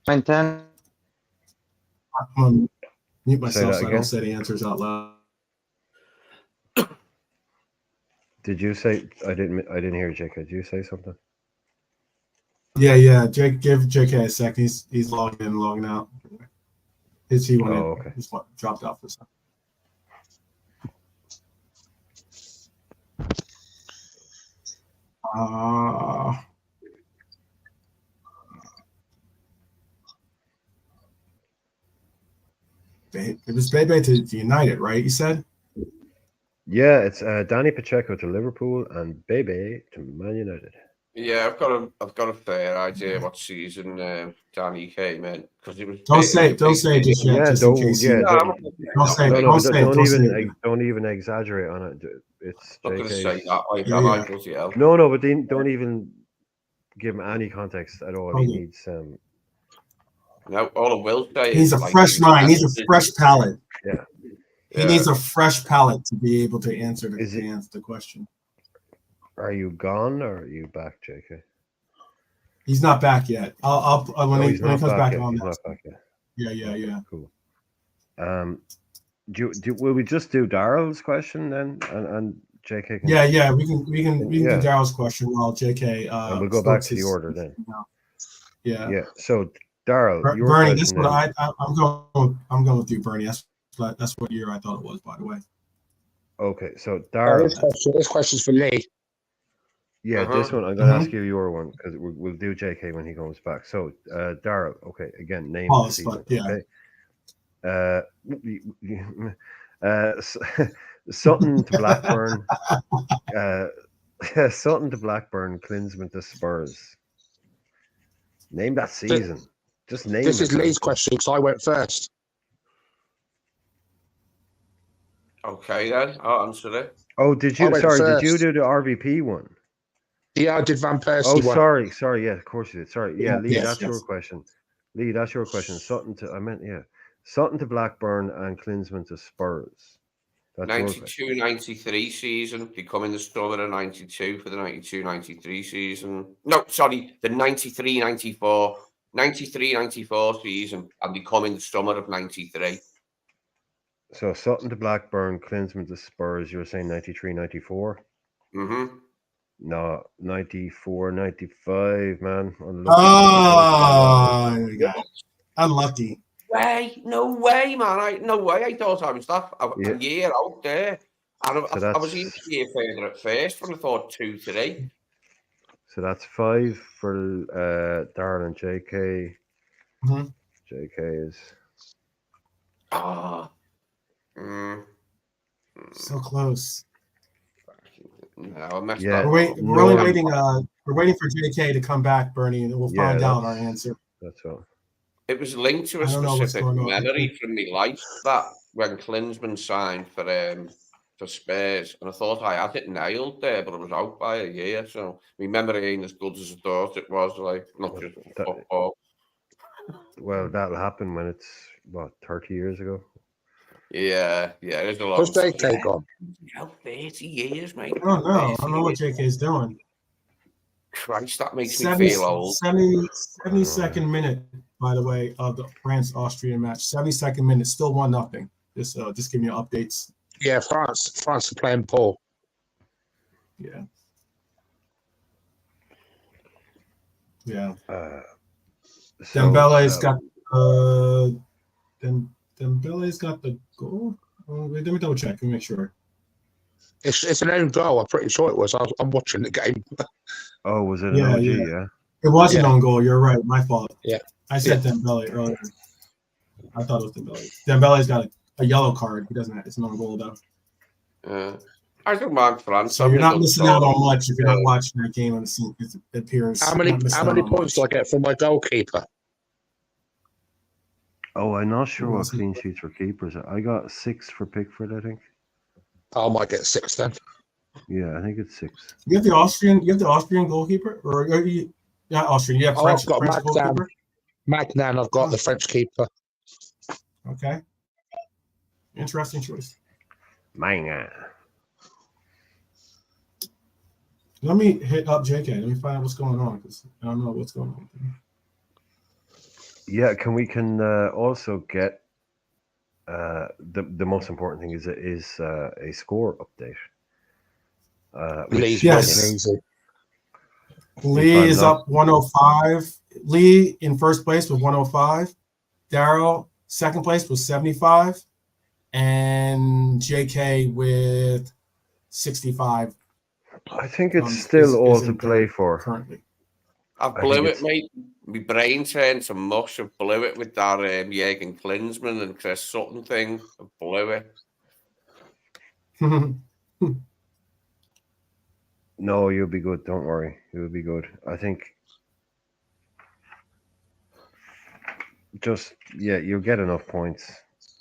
2010. I'm gonna mute Say myself that so I again. don't say the answers out loud. Did you say? I didn't hear JK. Did you say something? Yeah. Jake, give JK a sec. He's logging in, logging out. He went in. Okay. He's dropped out for a second. It was Bebe to United, right? You said? Yeah, it's Danny Pacheco to Liverpool and Bebe to Man United. Yeah, I've got a fair idea what season Danny came in because it was. Don't say it just yet, just in case. Don't even exaggerate on it. It's not going to JK. say that. Like, Yeah, am I? yeah. Bloody hell. No, but don't even give him any context at all. He Okay. needs No, all I will say He's is a fresh mind. He's a fresh palate. Yeah. He needs a fresh palate to be able to answer the question. Are you gone or are you back, JK? He's not back yet. When he comes back on. He's not back yet. Yeah. Cool. Will we just do Daryl's question then, and JK? Yeah. We can do Daryl's question while JK. And we'll go back to the order then. Yeah. So Daryl, your Bernie, question. this is what I'm going with you, Bernie. That's what year I thought it was, by the way. Okay, so Daryl. This question's for Lee. Yeah, this one I'm going to ask you your one because we'll do JK when he comes back. So Daryl, okay, again, name the season. Okay. Sutton to Blackburn. Sutton to Blackburn. Klinsmann to Spurs. Name that season. Just name it. This is Lee's question because I went first. Okay, then I'll answer it. Oh, did you? Sorry, did you do the RVP one? Yeah, I did Van Persie. Oh, sorry. Yeah, of course you did. Sorry. Yeah, Lee, that's yes. your question. Lee, that's your question. Sutton to Blackburn and Klinsmann to Spurs. 92-93 season, becoming the summer of 92 for the 92-93 season. No, sorry, the 93-94 season and becoming the summer of 93. So Sutton to Blackburn, Klinsmann to Spurs, you were saying 93-94? Mm-hmm. No, 94-95, man. Unlucky. No way, man. No way. I thought I was that a year out there. And I was even a year further at first when I thought 2-3. So that's 5 for Darren and JK. Mm-hmm. JK is... So close. No, I messed We're up. only waiting. We're waiting for JK to come back, Bernie, and we'll find out our answer. That's all. It was linked to a specific memory from my life that when Klinsmann signed for Spurs, and I thought I had it nailed there, but I was out by a year. So my memory ain't as good as I thought it was. Like not just football. Well, that'll happen when it's 30 years ago. Yeah, there's a lot. What's JK gone? 30 years, mate. I don't know what JK's doing. Christ, that makes me feel old. 72nd minute by the way, of the France-Austrian match. 72nd minute, still 1-0. Just giving you updates. Yeah, France are playing poor. Yeah. Yeah. Dembele's got Dembele's got the goal. Wait, let me double check. Let me make sure. It's an own goal. I'm pretty sure it was. I'm watching the game. Oh, was it an OG? Yeah. It was an Yeah. own goal. You're right. My fault. Yeah. I said Dembele earlier. I thought it was Dembele. Dembele's got a yellow card. He doesn't have. It's an own goal though. I don't mind France. So you're not missing out on much if you're not watching that game and it appears. How many points do I get for my goalkeeper? Oh, I'm not sure what clean sheets for keepers. I got 6 for Pickford, I think. I might get 6 then. Yeah, I think it's 6. You have the Austrian goalkeeper, or are you not Austrian? You have French, I've got French goalkeeper. Magnan, I've got the French keeper. Okay. Interesting choice. Man. Let me hit up JK. Let me find out what's going on because I don't know what's going on. Yeah, can also get the most important thing is a score update. Yes. Lee is up 105. Lee in first place with 105. Daryl second place with 75, and JK with 65. I think it's still all to play for currently. I blew it, mate. My brain turned to mush. I blew it with that Jürgen Klinsmann and Chris Sutton thing. I blew it. No, you'll be good. Don't worry. You'll be good. I think you'll get enough points.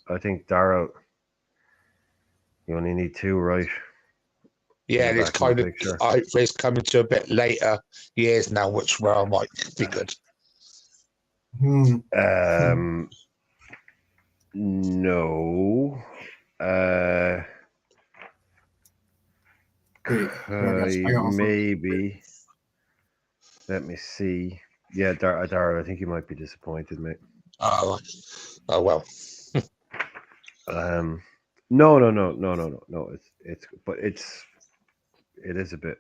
I think Darrell, you only need 2, right? Yeah, it's kind of it's coming to a bit later years now, which where I might be good. No. Maybe. Let me see. Yeah, Dara, I think you might be disappointed, mate. Oh well. No. It is a bit.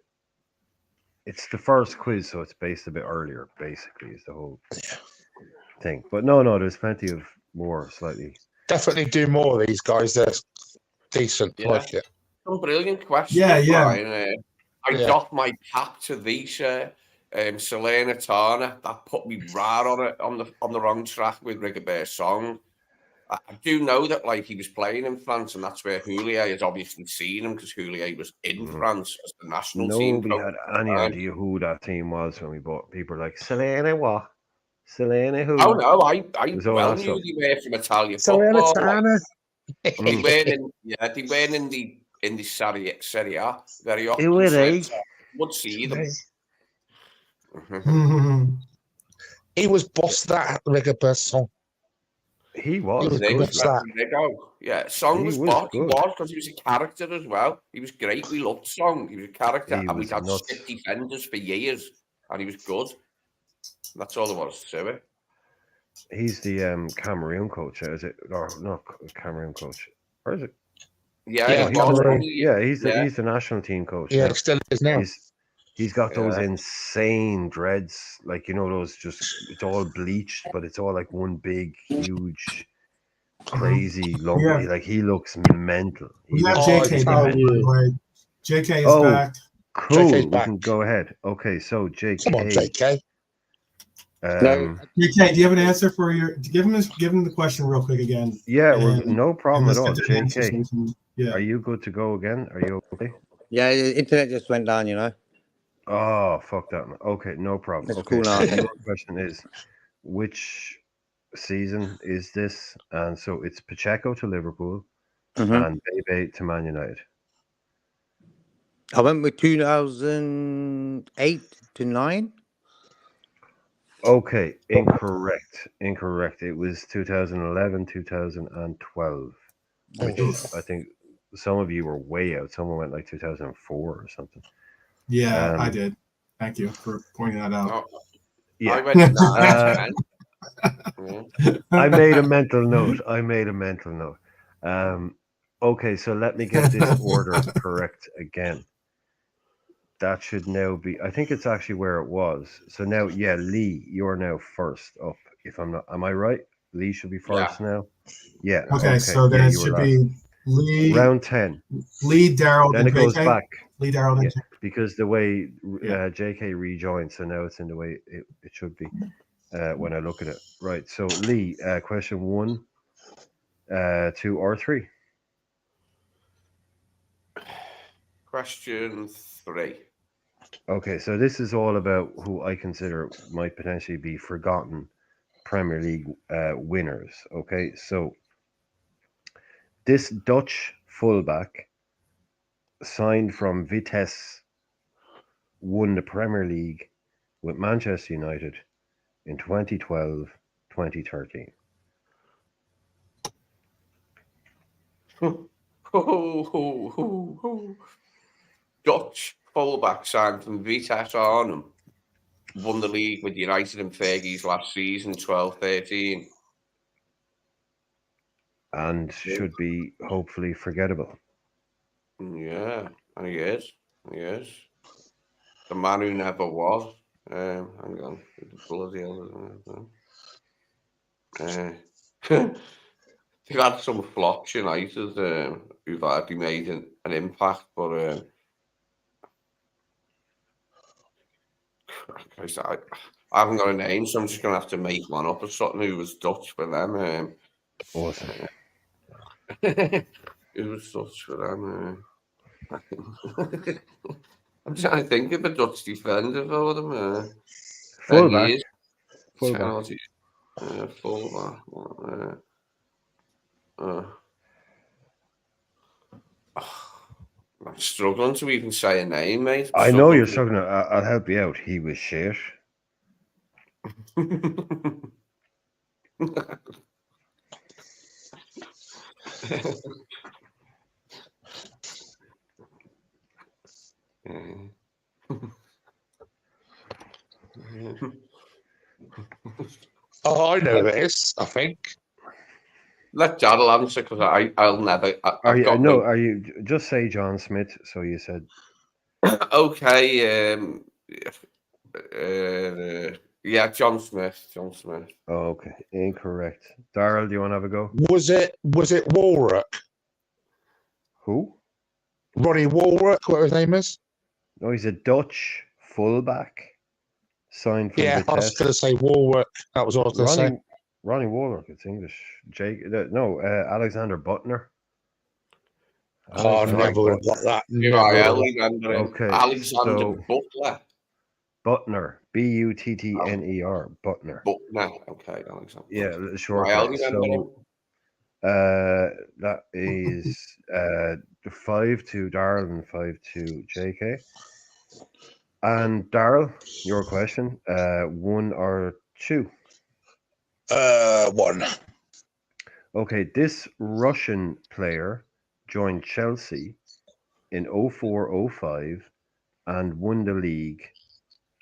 It's the first quiz, so it's based a bit earlier. Basically, is the whole thing. But no, there's plenty of more slightly. Definitely do more of these guys. They're decent. Yeah. Like it. Some brilliant questions. Yeah. Brian. I got my cap to these. Selena Turner, that put me right on the wrong track with Rigobert's song. I do know that he was playing in France, and that's where Houllier has obviously seen him because Houllier was in France as the national team. Nobody had any idea who that team was when we bought. People were like Selena what? Selena who? Oh no, I well knew they were from Italian football. Selena Turner. They weren't in the Serie A very often. Who were they? Would see them. He was boss that Rigobert song. He was good. Yeah, Song was boss. He was because he was a character as well. He was great. We loved Song. He was a character, and we had 6 defenders for years, and he was good. That's all there was to it. He's the Cameroon coach, is it? Or not Cameroon coach? Or is it? Yeah, he's the national team coach. Yeah, it still is now. He's got those insane dreads, those it's all bleached, but it's all like one big, huge, crazy lumpy. Yeah. Like he looks mental. We have JK back. JK is back. Cool. We can go ahead. Okay, so JK. Come on, JK. JK, do you have an answer for your? Give him the question real quick again. Yeah, no problem at all. JK, yeah. Are you good to go again? Are you okay? Yeah, the internet just went down, Oh, fuck that, man. Okay, no problem. That's okay, cool now. So the question is, which season is this? And so it's Pacheco to Liverpool and Bebe to Man United. I went with 2008 to 9. Okay, incorrect. It was 2011, 2012. Which I think some of you were way out. Someone went like 2004 or something. Yeah, I did. Thank you for pointing that out. I went 9. I made a mental note. Okay, so let me get this order correct again. That should now be. I think it's actually where it was. So now, yeah, Lee, you're now first up. If I'm not, am I right? Lee should be first now. Yeah. Okay, so then yeah, it you were should last. be Lee, Round 10. Daryl, Then then it goes JK. back. Lee, Daryl, then Yeah, JK. because the way Yeah. JK rejoined, so now it's in the way it should be when I look at it. Right. So Lee, question 1, 2, or 3. Question 3. Okay, so this is all about who I consider might potentially be forgotten Premier League winners. Okay, so this Dutch fullback signed from Vitesse won the Premier League with Manchester United in 2012-2013. Dutch fullback signed from Vitesse Arnhem. Won the league with United and Fergie's last season, 12-13. And should be hopefully forgettable. Yeah, and he is. He is. The man who never was. Hang on. Bloody hell. They've had some flops, United, who've hardly made an impact, but I haven't got a name, so I'm just going to have to make one up or something who was Dutch for them. Awesome. Who was Dutch for them? I'm trying to think of a Dutch defender for them. Fullback. Fullback. I'm struggling to even say a name, mate. I know you're struggling. I'll help you out. He was shit. Oh, I know this, I think. Let Daryl answer because I'll never. Are you just say John Smith? So you said okay. Yeah, John Smith. Oh, okay, incorrect. Darryl, do you want to have a go? Was it Walrock? Who? Ronnie Walrock, whatever his name is? No, he's a Dutch fullback signed from Yeah, I was Vitesse. going to say Walrock. That was what I was going to say. Ronnie Walrock, it's English. Alexander Butner. I never would have got that. I remember him. Okay, Alexander Butler. Butner, Buttner, Butner. Butner, okay, Alexander. Yeah, short. That is 5 to Darryl and 5 to JK. And Darryl, your question, 1 or 2? 1. Okay, this Russian player joined Chelsea in 04-05 and won the league,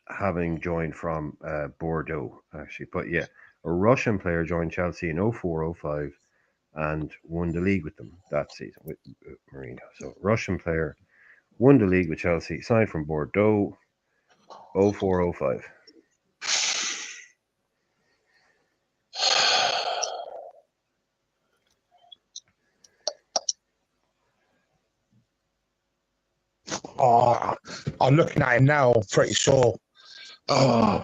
having joined from Bordeaux, actually. But yeah, a Russian player joined Chelsea in 04-05 and won the league with them that season with Mourinho. So Russian player won the league with Chelsea, signed from Bordeaux, 04-05. Oh, I'm looking at him now. I'm pretty sure. Oh,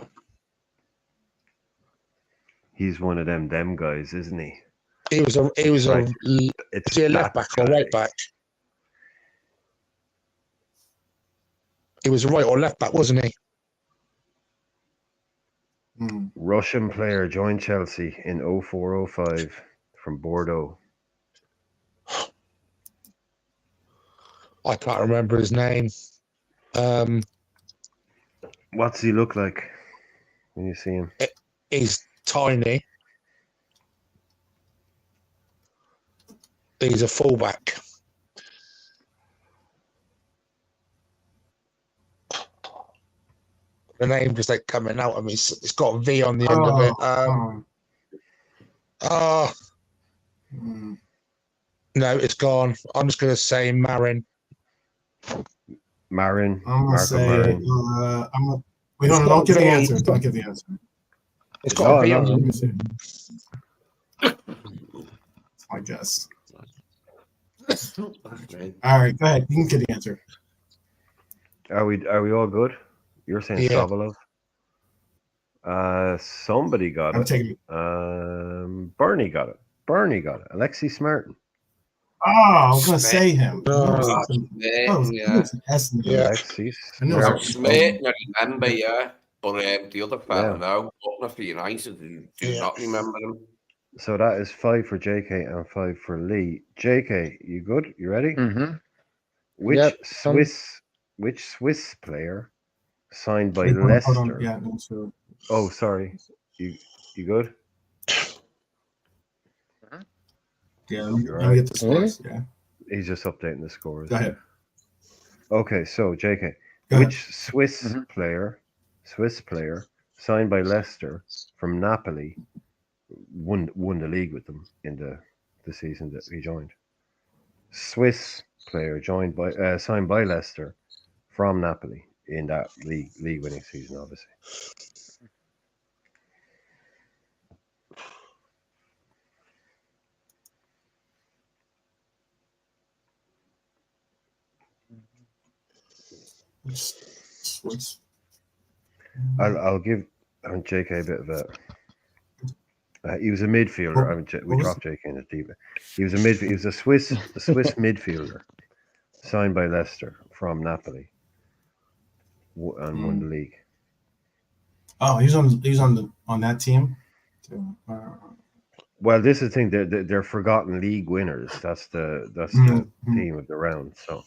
He's one of them guys, isn't he? he was a left back or right back. He was a right or left back, wasn't he? Russian player joined Chelsea in 04-05 from Bordeaux. I can't remember his name. What's he look like when you see him? He's tiny. He's a fullback. The name just like coming out of me. It's got a V on the end of it. No, it's gone. I'm just going to say Marin. Marin. I'm gonna Marco say. Marin. Wait, It's no, got don't give a the V. answer. Don't give the answer. It's got a V No, on no, Let it. me see. That's my guess. All right, go ahead. You can get the answer. Are we all good? You're saying Yeah. Sobolov? Somebody got I'm it. taking. Bernie got it. Alexei Smartin. Oh, I was gonna say him. Oh, Yeah. Yeah. Alexei I know Now, Smartin. Smith, I remember, yeah. But the other fella, Yeah. no, Butler for United, do Yeah. not remember him. So that is 5 for JK and 5 for Lee. JK, you good? You ready? Mm-hmm. Which Yep, Swiss player signed by Wait, hold on. Leicester? Yeah, no, so Oh, sorry. You good? yeah. Let You're me right. get the scores. Yeah, He's just updating the scores. go ahead. Okay, so JK, Go which ahead. Swiss player signed by Leicester from Napoli won the league with them in the season that he joined? Swiss player signed by Leicester from Napoli in that league winning season, obviously. Swiss. I'll give JK a bit of a. He was a midfielder. We dropped JK in the deep. He was a midfielder. He was a Swiss midfielder signed by Leicester from Napoli and won the league. Oh, he's on that team. Well, this is the thing. They're forgotten league winners. That's the theme of the round. So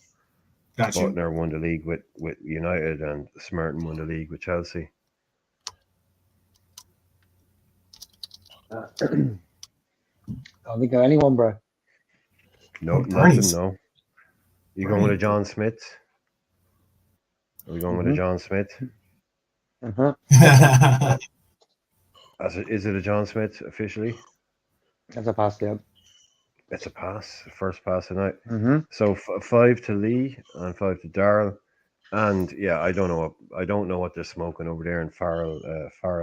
Gotcha. Butner won the league with United, and Smerton won the league with Chelsea. Can't think of anyone, bro. No, Oh, nothing. Bernie's. No. You Bernie. going with a John Smith? Are we going with a John Smith? Uh-huh. Is it a John Smith officially? That's a pass, yeah. It's a pass. First pass tonight. Mm-hmm. So 5 to Lee and 5 to Darrell. And yeah, I don't know what they're smoking over there in Farrell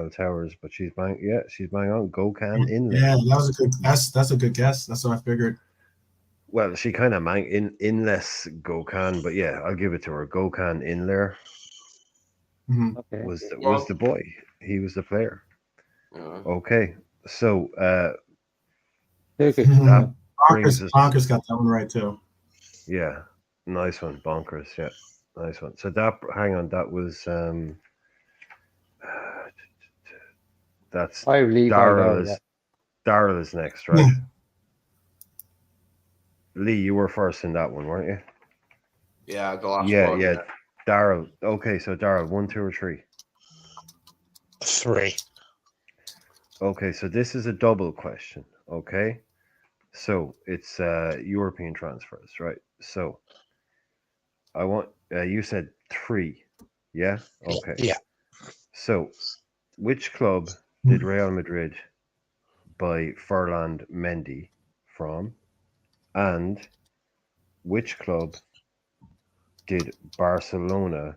Towers, but she's bang on. Gokan Inlet. Yeah, that was a good guess. That's a good guess. That's what I figured. Well, she kind of inless Gokan, but yeah, I'll give it to her. Gokan Inler Okay. was the boy. He was the player. Okay, so Turkish. that brings us. Bonkers got that one right too. Yeah, nice one, Bonkers. Yeah, nice one. So hang on, that was that's Darrell is next, right? Lee, you were first in that one, weren't you? Yeah, the last one. Yeah. Darrell. Okay, so Darrell, 1, 2, or 3? 3. Okay, so this is a double question. Okay, so it's European transfers, right? So I want you said 3, yeah? Okay. Yeah. So which club did Real Madrid buy Ferland Mendy from, and which club did Barcelona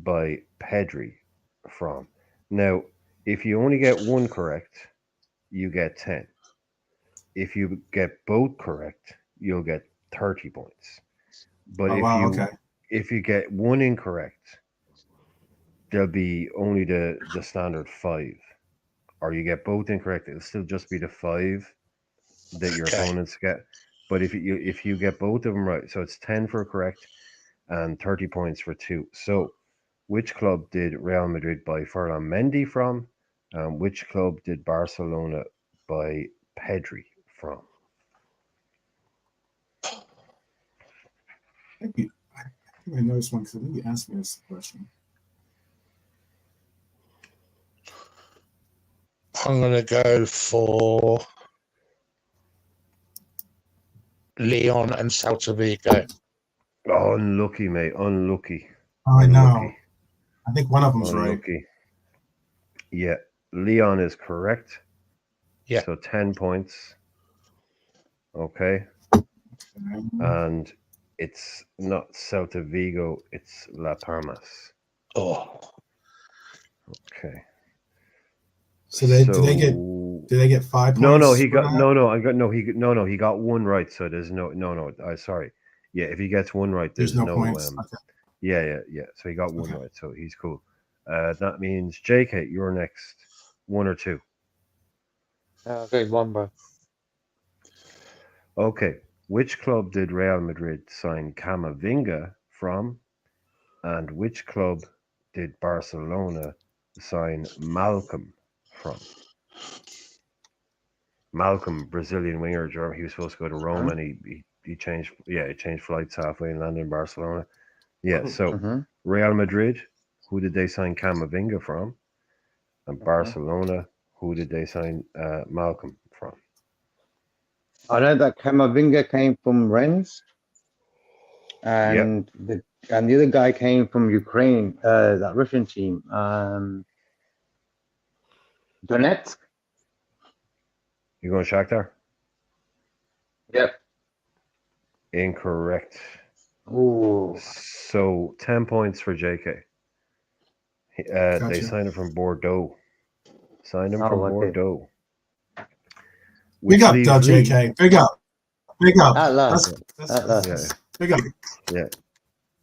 buy Pedri from? Now, if you only get one correct, you get 10. If you get both correct, you'll get 30 points. But if you get one incorrect, there'll be only the standard 5. Or you get both incorrect, it'll still just be the 5 that your opponents get. But if you get both of them right, so it's 10 for correct and 30 points for 2. So which club did Real Madrid buy Ferland Mendy from? Which club did Barcelona buy Pedri from? I think I know this one because I think you asked me this question. I'm going to go for Leon and Celta Vigo. Oh, unlucky, mate. Unlucky. Oh, I know. I think one of them's right. Unlucky. Yeah, Leon is correct. Yeah. So 10 points. Okay. And it's not Celta Vigo, it's La Palmas. Oh, Okay. So did they get 5 points? No, he for got that? he got one right. So there's no. Sorry. Yeah, if he gets one right, There's no points. Okay. Yeah. So he got one right, so he's cool. That means JK, you're next. 1 or 2. Okay, one, bro. Okay. Which club did Real Madrid sign Camavinga from? And which club did Barcelona sign Malcolm from? Malcolm, Brazilian winger, he was supposed to go to Rome, and he changed flights halfway and landed in Barcelona. Yeah, so Real Madrid, who did they sign Camavinga from? And Barcelona, who did they sign Malcolm from? I know that Camavinga came from Rennes, and the other guy came from Ukraine, that Russian team, Donetsk. You going Shakhtar? Yep. Incorrect. Ooh. So 10 points for JK. They signed him from Bordeaux. Bordeaux. Big up, JK. Big up. At last. Big up. Yeah.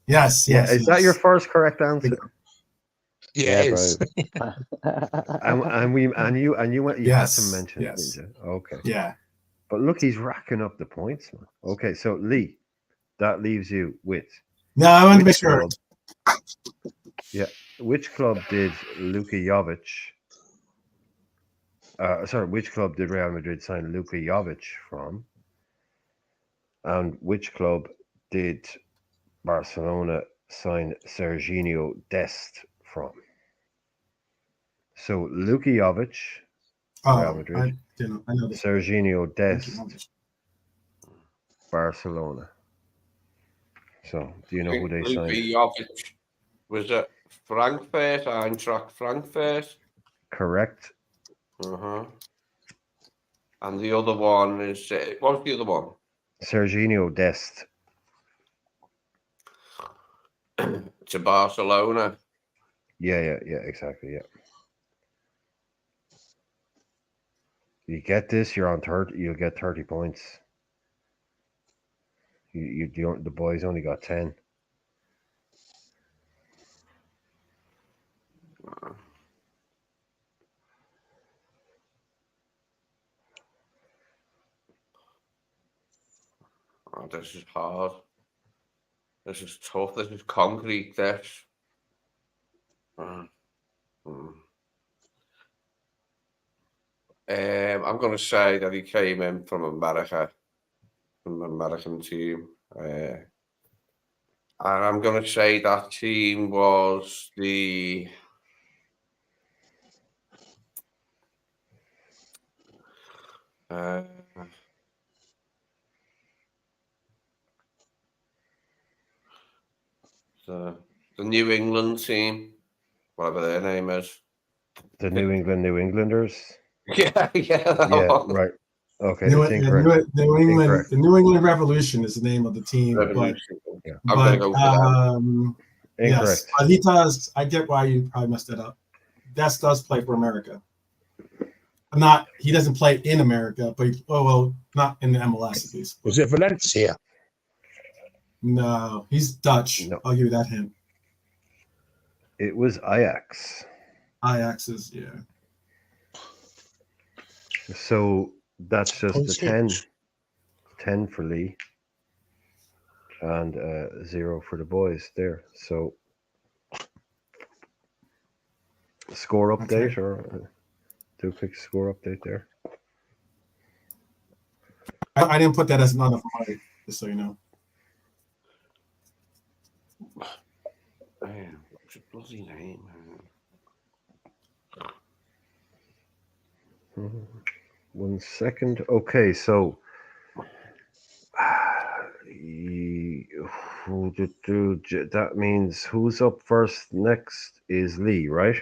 Yes. Is that your first correct answer? yeah, it is. and you had to mention it, didn't you? Okay. Yeah. But look, he's racking up the points, man. Okay, so Lee, that leaves you with. No, I want to make sure. Yeah. Which club did Luka Jovic? Which club did Real Madrid sign Luka Jovic from? And which club did Barcelona sign Serginho Dest from? So Luka Jovic, Real Madrid. I know Serginho Dest, Barcelona. So, do you know who they signed? Jovic was at Frankfurt, Eintracht Frankfurt. Correct. And the other one is what was the other one? Serginho Dest. To Barcelona. Yeah, exactly. Yeah. You get this, you're on 30. You'll get 30 points. The boys only got 10. Oh, this is hard. This is tough. This is concrete. This. I'm going to say that he came in from America, from an American team. And I'm going to say that team was the New England team, whatever their name is. The New Englanders. Yeah, right. Okay, it's incorrect. The New England Revolution is the name of the team. I'm going to go for that. Incorrect. Yes, but he does. I get why you probably messed it up. Dest does play for America. He doesn't play in America, but not in the MLS at least. Was it Valencia? No, he's Dutch. No. I'll give you that hint. It was Ajax. Ajax is, yeah. So that's just the 10. 10 for Lee. And 0 for the boys there. So score update or do a quick score update there. I didn't put that as an honor for Mike, just so you know. Man, what's your bloody name? 1 second. Okay, so That means who's up first next is Lee, right?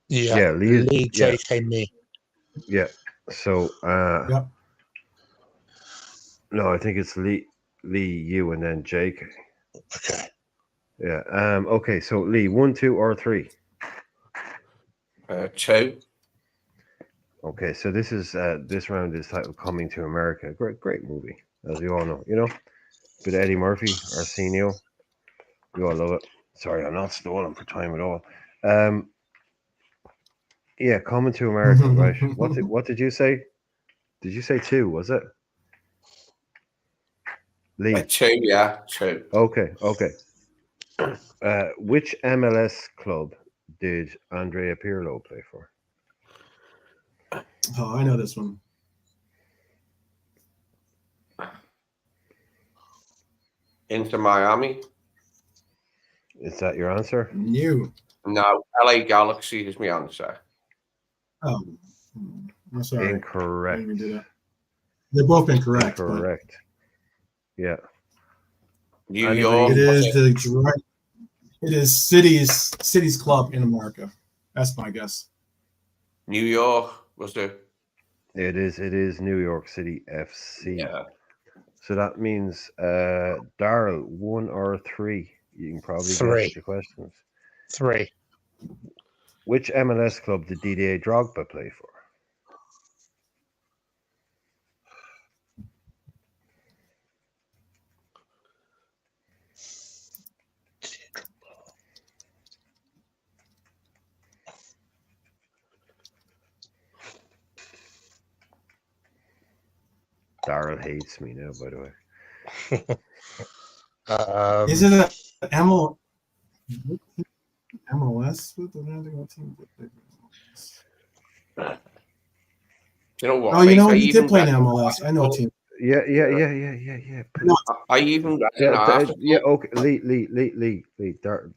Yeah, Lee. Lee, JK, me. Yeah. So, Yep. no, I think it's Lee, you, and then Jake. Okay. Yeah. Okay. So Lee, 1, 2, or 3. 2. Okay. So this is this round is titled "Coming to America." Great movie, as you all know. You know, bit of Eddie Murphy, Arsenio. You all love it. Sorry, I'm not stalling for time at all. Yeah, Coming to America, right? What did you say? Did you say 2? Was it? Lee. 2, yeah, 2. Okay. Which MLS club did Andrea Pirlo play for? Oh, I know this one. Into Miami. Is that your answer? New. No, LA Galaxy is my answer. Oh, I'm sorry. I Incorrect. didn't even do that. They're both incorrect. but Incorrect. Yeah. New Anybody- York. It is was it? It is city's club in America. That's my guess. New York was the It is New York City FC. yeah. So that means Daryl, 1 or 3. You can probably 3. guess the questions. 3. Which MLS club did Didier Drogba play for? Daryl hates me now, by the way. Is it a MLS with the landing team? You know what? Oh, you know, mate? he did play in MLS. I know a team. Yeah. I even Yeah. Okay. Lee.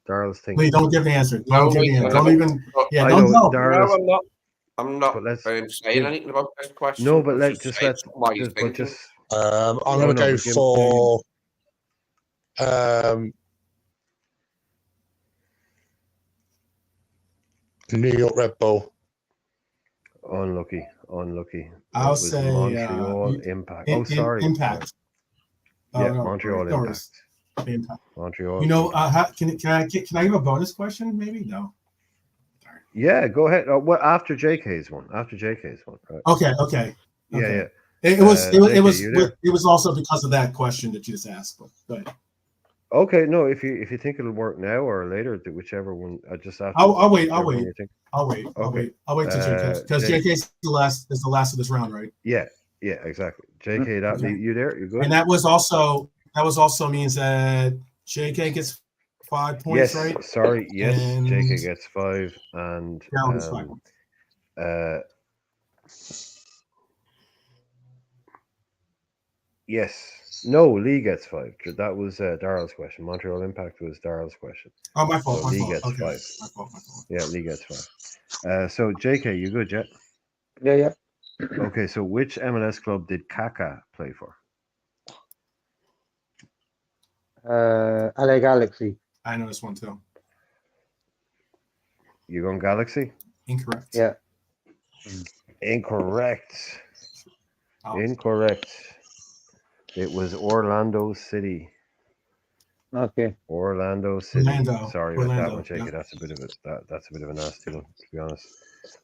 Daryl's thinking. Wait, don't give the answer. No, Don't give the wait, answer. no, Don't no. even. Yeah, I don't know, know. Daryl's. No, I'm not. I'm not But let's saying anything about this question. No, but I'm let's saying why he's thinking. just I'm No, going to no, go but give- for New York Red Bull. unlucky. I'll It was say, Montreal Impact. Impact. Oh, Yeah, no, Montreal no, Impact. Impact. Montreal. You know, Impact. can I give a bonus question? Maybe no. Yeah, go ahead. Well, after JK's one. Right. Okay. Yeah. It was JK, you there? it was also because of that question that you just asked. But go ahead. Okay, no. If you think it'll work now or later, whichever one. Just after. I'll wait. whichever one you think. I'll wait till JK because Jake- JK's the last of this round, right? Yeah, exactly. JK, that Okay. you there? You good? And that was also means that JK gets 5 points, Yes. right? Sorry. Yes. And JK gets 5, and Darryl gets 5. Yes. No, Lee gets 5. That was Daryl's question. Montreal Impact was Daryl's question. Oh, my fault. So My Lee fault. gets Okay. 5. My fault. Yeah, Lee gets 5. So JK, you good, Jet? Yeah. Okay, so which MLS club did Kaka play for? LA Galaxy. I know this one too. You going Galaxy? Incorrect. Yeah. Incorrect. Oh. Incorrect. It was Orlando City. Okay. Orlando City. Sorry about that Orlando, one, JK. yeah. That's a bit of a nasty one, to be honest.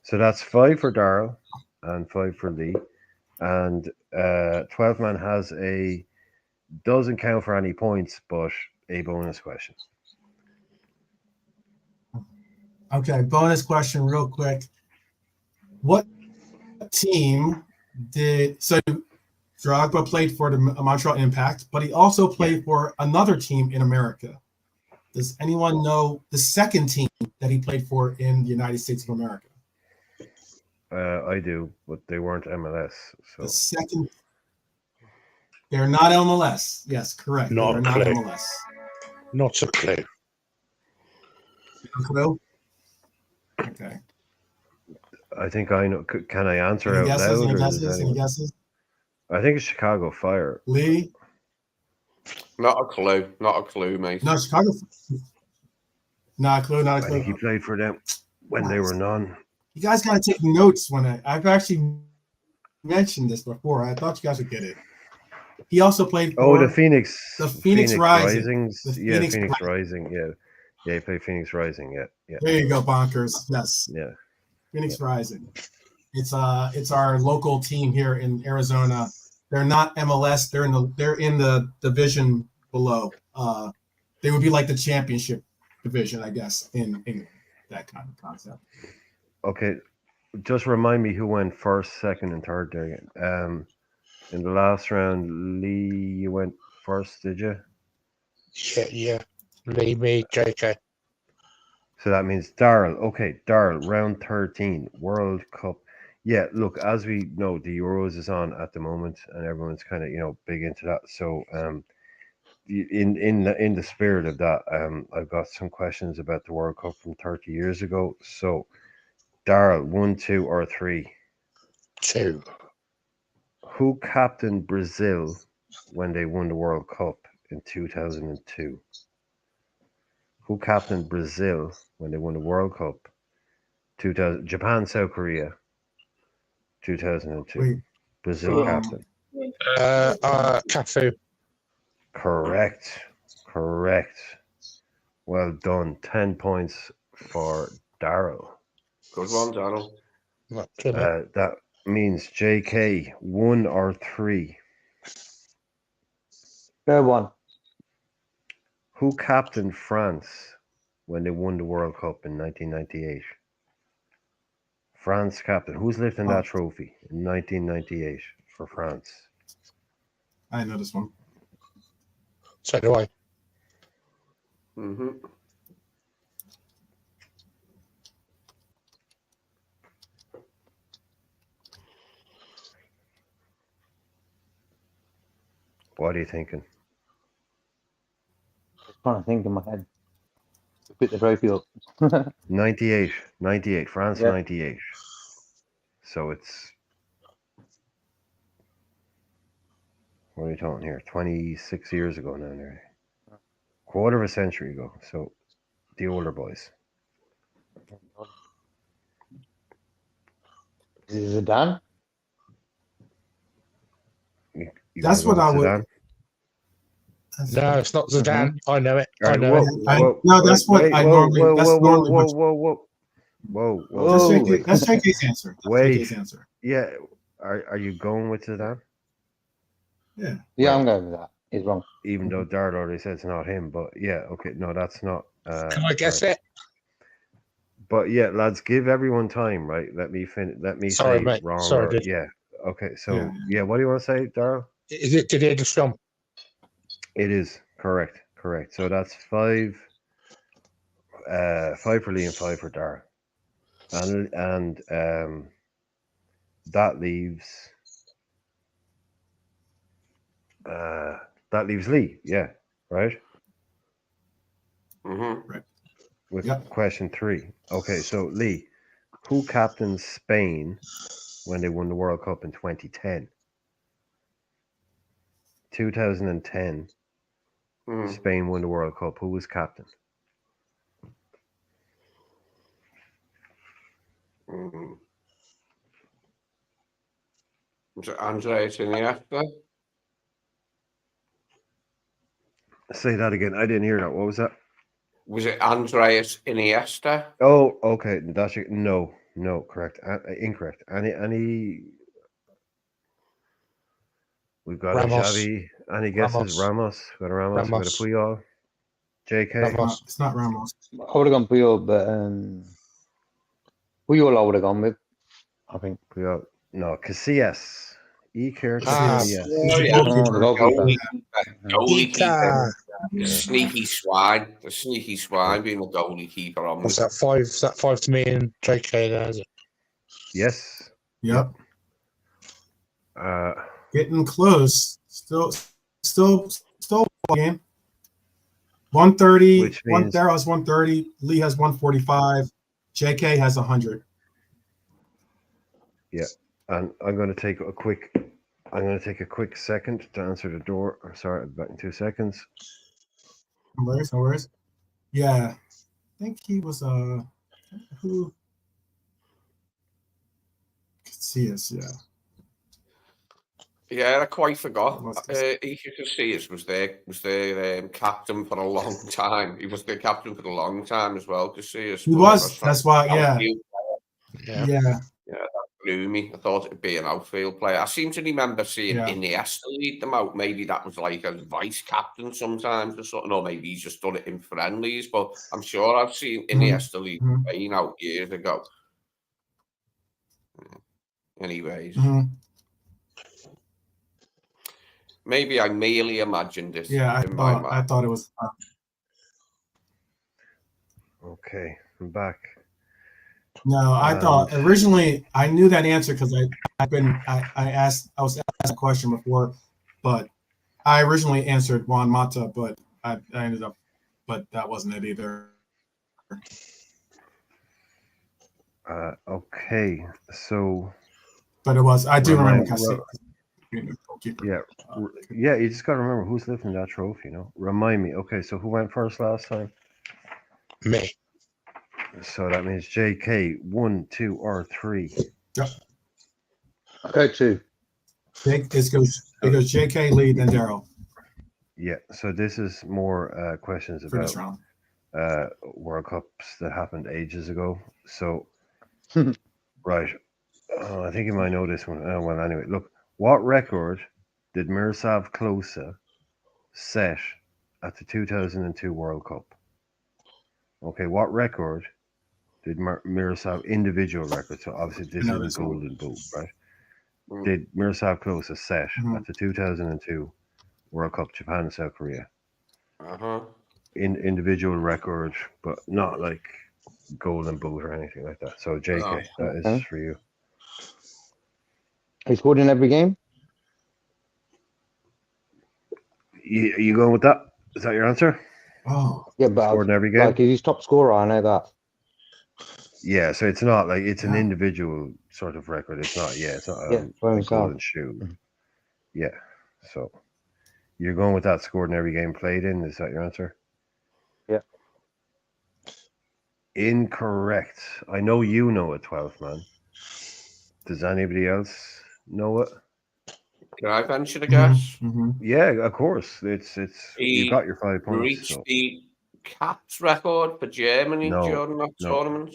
So that's 5 for Daryl and 5 for Lee. And 12 man has doesn't count for any points, but a bonus question. Okay, bonus question real quick. What team Drogba played for the Montreal Impact, but he also played for another team in America. Does anyone know the second team that he played for in the United States of America? I do, but they weren't MLS. So The second, they're not MLS. Yes, correct. Not they're not clue. MLS. Not a clue. Clue? Okay. I think I know. Can I answer Any out guesses? loud? Any or does guesses? Any anyone- guesses? I think it's Chicago Fire. Lee? Not a clue. Not a clue, mate. No, Chicago. Not a clue. Not a I think he clue. played for them when they were none. You guys got to take notes when I've actually mentioned this before. I thought you guys would get it. He also played for Oh, the Phoenix Rising. Risings. The Yeah, Phoenix Phoenix Rising. Yeah. Yeah, he played Phoenix Rising. Yeah. There you go, Bonkers. Yes. Yeah. Phoenix Rising. It's our local team here in Arizona. They're not MLS. They're in the division below. They would be like the championship division, I guess, in England. That kind of concept. Okay. Just remind me who went first, second, and third there. In the last round, Lee, you went first, did you? Yeah. Lee, me, JK. So that means Daryl. Okay, Daryl, round 13, World Cup. Yeah, look, as we know, the Euros is on at the moment, and everyone's kind of big into that. So, in the spirit of that, I've got some questions about the World Cup from 30 years ago. So, Daryl, 1, 2, or 3? 2. Who captained Brazil when they won the World Cup in 2002? Who captained Brazil when they won the World Cup? Japan, South Korea, 2002. Wait. Brazil captain. Cafu. Correct. Well done. 10 points for Daryl. Good one, Daryl. That means JK, 1 or 3. Third one. Who captained France when they won the World Cup in 1998? France captain. Who's lifting that trophy in 1998 for France? I know this one. So do I. Mm-hmm. What are you thinking? Just trying to think in my head. Pick the trophy up. 98, France, Yeah. 98. So it's, what are we talking here? 26 years ago now, nearly. Quarter of a century ago. So the older boys. Is it Zidane? You That's wanna what go I with would. Zidane? No, it's not Zidane. I know it. All I right, know it. No, that's what I normally. That's normally. Whoa. That's JK's answer. That's Wait. JK's answer. Yeah. Are you going with Zidane? Yeah. Yeah, Right. I'm going with that. He's wrong. Even though Dart already said it's not him, but yeah, okay, no, that's not. Can I guess right. it? But yeah, lads, give everyone time, right? Let me finish. Let me Sorry, say mate. wrong. Sorry, Or, dude. yeah. Okay. So Yeah. yeah, what do you want to say, Daryl? Is it Didier Deschamps? It is correct. So that's 5. 5 for Lee and 5 for Daryl, and that leaves. That leaves Lee. Yeah. Right. Mm-hmm. With question 3. Okay, so Lee, who captained Spain when they won the World Cup in 2010? 2010, Spain won the World Cup. Who was captain? Was it Andreas Iniesta? Say that again. I didn't hear that. What was that? Was it Andreas Iniesta? Oh, okay. That's your, no, correct. Incorrect. Any we've got Ramos. a Xavi. Any guesses? Ramos. Got a Ramos. Got a Puyol. JK. Ramos. It's not Ramos. I would have gone Puyol, but Puyol I would have gone with, I think. Puyol. No, Casillas. Iker Casillas. Casillas. The goalkeeper. Goalkeeper. Sneaky swine. The sneaky swine being the goalie keeper on. What's that? 5? Is that 5 to me and JK there, is it? Yes. Yep. Yep. Getting close. Still game. 130. Which means Daryl has 130. Lee has 145. JK has 100. Yeah, and I'm going to take a quick I'm going to take a quick second to answer the door. Sorry, I'll be back in 2 seconds. No worries, no worries. Yeah, I think he was who? Casillas, yeah. Yeah, I quite forgot. Was Ethan Casillas was their captain for a long time. He was the captain for a long time as well. Casillas. He was. That's why. Yeah. Yeah. That blew me. I thought it'd be an outfield player. I seem to remember seeing Yeah. Iniesta lead them out. Maybe that was like a vice captain sometimes or something, or maybe he's just done it in friendlies. But I'm sure I've seen Iniesta lead Spain out years ago. Anyways. Maybe I merely imagined this in my mind. I thought it was. Okay, I'm back. No, I thought originally I knew that answer because I was asked a question before, but I originally answered Juan Mata, but I ended up, but that wasn't it either. Okay, so. But it was. I do remember. Yeah, you just got to remember who's lifting that trophy, Remind me. Okay, so who went first last time? Me. So that means JK, 1, 2, or 3. Yep. Okay, 2. It goes JK, Lee, then Daryl. Yeah, so this is more questions about World Cups that happened ages ago. So, right. I think you might know this one. Well, anyway, look. What record did Miroslav Klose set at the 2002 World Cup? Okay, what record did Miroslav, individual record, so obviously this isn't Golden Boot, right? Did Miroslav Klose set at the 2002 World Cup, Japan and South Korea? Individual record, but not like Golden Boot or anything like that. So JK, that is for you. He scored in every game? You going with that? Is that your answer? Oh. Yeah, but scored in every game? Like, he's top scorer, I know that. Yeah, so it's not like it's an individual sort of record. It's not, it's not a golden shoe. Yeah, so you're going with that scored in every game played in. Is that your answer? Yeah. Incorrect. I know you know it, 12th man. Does anybody else know it? Can I venture a guess? Yeah, of course. It's you got your 5 points. Reached the caps record for Germany during that tournament.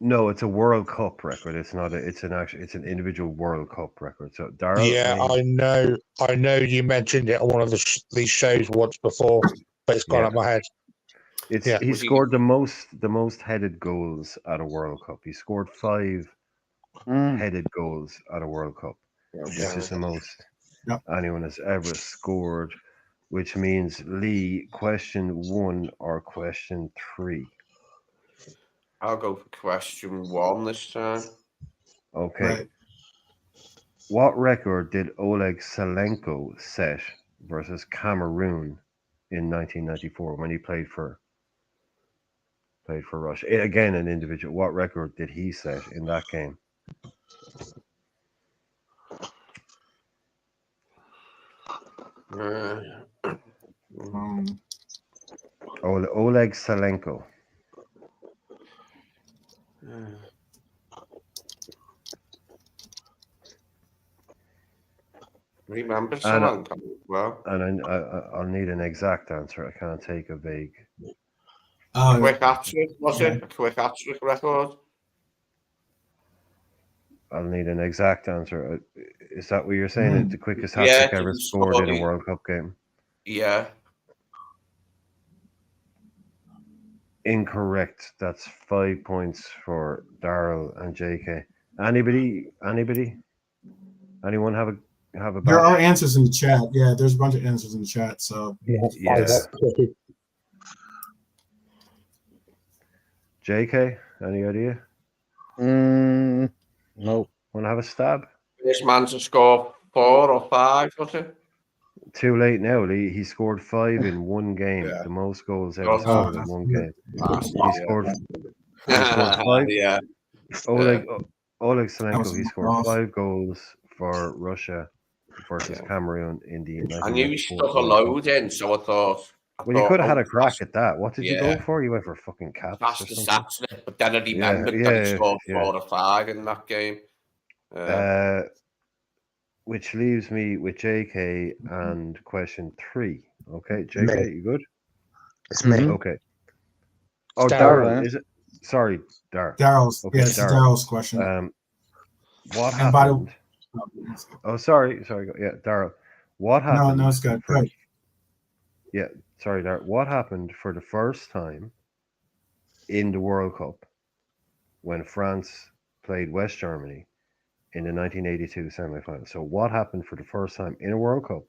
No, it's a World Cup record. It's not. It's an individual World Cup record. So, Darryl. Yeah, I know. You mentioned it on one of these shows once before, but it's gone out my head. He scored the most headed goals at a World Cup. He scored 5 headed goals at a World Cup, which is the most anyone has ever scored. Which means Lee, question 1 or question 3. I'll go for question 1 this time. Okay. Right. What record did Oleg Salenko set versus Cameroon in 1994 when he played for Russia? Again, an individual. What record did he set in that game? Oleg Salenko. Remember Salenko as well. And I'll need an exact answer. I can't take a vague. Quick hat-trick, was it? A quick hat-trick record? I'll need an exact answer. Is that what you're saying? It's the quickest hat-trick ever scored in a World Cup game? Yeah. Incorrect. That's 5 points for Darryl and JK. Anybody? Anyone have a There are answers in the chat. Yeah, there's a bunch of answers in the chat. So JK, any idea? No. Want to have a stab? This man to score 4 or 5, was it? Too late now, Lee. He scored 5 in one game. The most goals ever scored in one game. He scored 5. Yeah. Oleg Salenko, he scored 5 goals for Russia versus Yeah. Cameroon in the I knew he 1994 stuck a World Cup. load in, so I thought. Well, you could have had a oh, crack at that. What did you go yeah. for? You went for fucking caps That's or the something? Saturday, but then I Yeah, remembered that he scored yeah. 4 or 5 in that game. Which leaves me with JK and question 3. Okay, Me. JK, you good? It's me. Okay. Oh, Daryl, Daryl, yeah. is it? Sorry, Daryl. Daryl's. Okay, Yeah, it's Daryl. Daryl's question. What And by the happened? Oh, sorry. Yeah, Daryl. What happened? no, it's good. Good. Yeah, sorry, Daryl. What happened for the first time in the World Cup when France played West Germany in the 1982 semi-final? So, what happened for the first time in a World Cup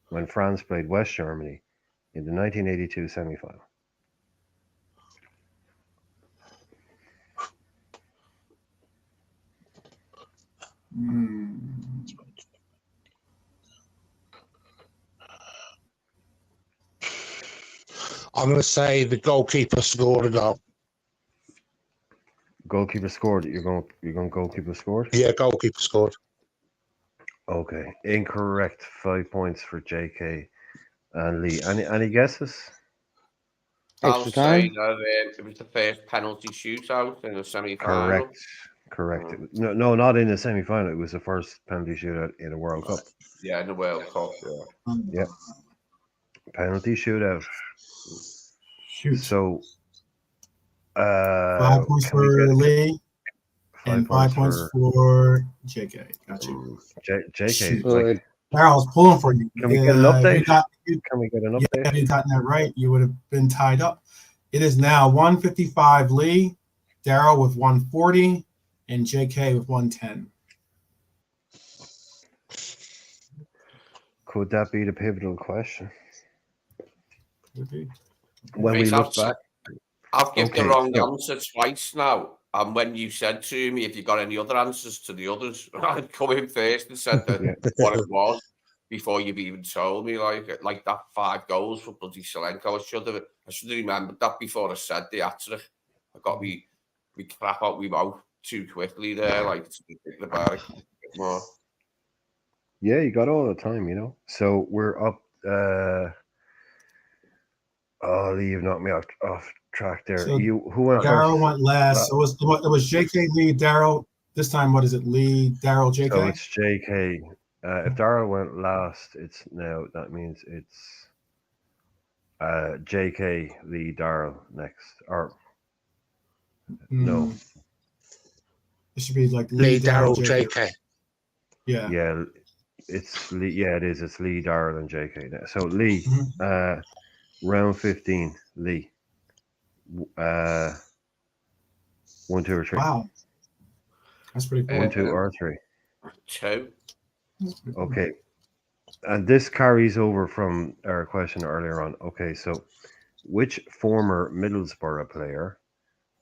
when France played West Germany in the 1982 semi-final? I'm going to say the goalkeeper scored a goal. Goalkeeper scored. You're going goalkeeper scored? Yeah, goalkeeper scored. Okay, incorrect. 5 points for JK and Lee. Any guesses? I'll Extra say time. that it was the first penalty shootout in the semi-final. Correct. No, not in the semi-final. It was the first penalty shootout in a World Cup. Yeah, in the World Cup. Yeah. Yeah, penalty shootout. Shoot. So, 5 points can we for get Lee 5 and 5 points for JK. Got you. JK? Shoot. Like, Daryl's pulling for you. can we get an update? If Can we get an you update? had gotten that right, you would have been tied up. It is now 155 Lee, Daryl with 140, and JK with 110. Could that be the pivotal question? Okay. When we Face look off, back, I've given the Okay, wrong so- answer twice now. And when you said to me, if you got any other answers to the others, I'd come in first and said that Yeah. what it was before you've even told me. Like that 5 goals for bloody Selenko. I should have remembered that before I said the answer. I got me crap out my mouth too quickly there. Like to think about it more. yeah, you got all the time, So we're up. Oh, Lee, you've knocked me off track there. So Who went Daryl first? went last. So it was JK, Lee, Daryl. This time, what is it? Lee, Daryl, JK? So it's JK. If Daryl went last, it's now. That means it's JK, Lee, Daryl next. Or no. It should be like Lee, Lee, Daryl, JK. Yeah. Yeah, it's Lee. Yeah, it is. It's Lee, Daryl, and JK. Now. So Lee, round 15, Lee. 1, 2, or 3. Wow. That's pretty cool. 1, 2, or 3. 2. Okay. And this carries over from our question earlier on. Okay, so which former Middlesbrough player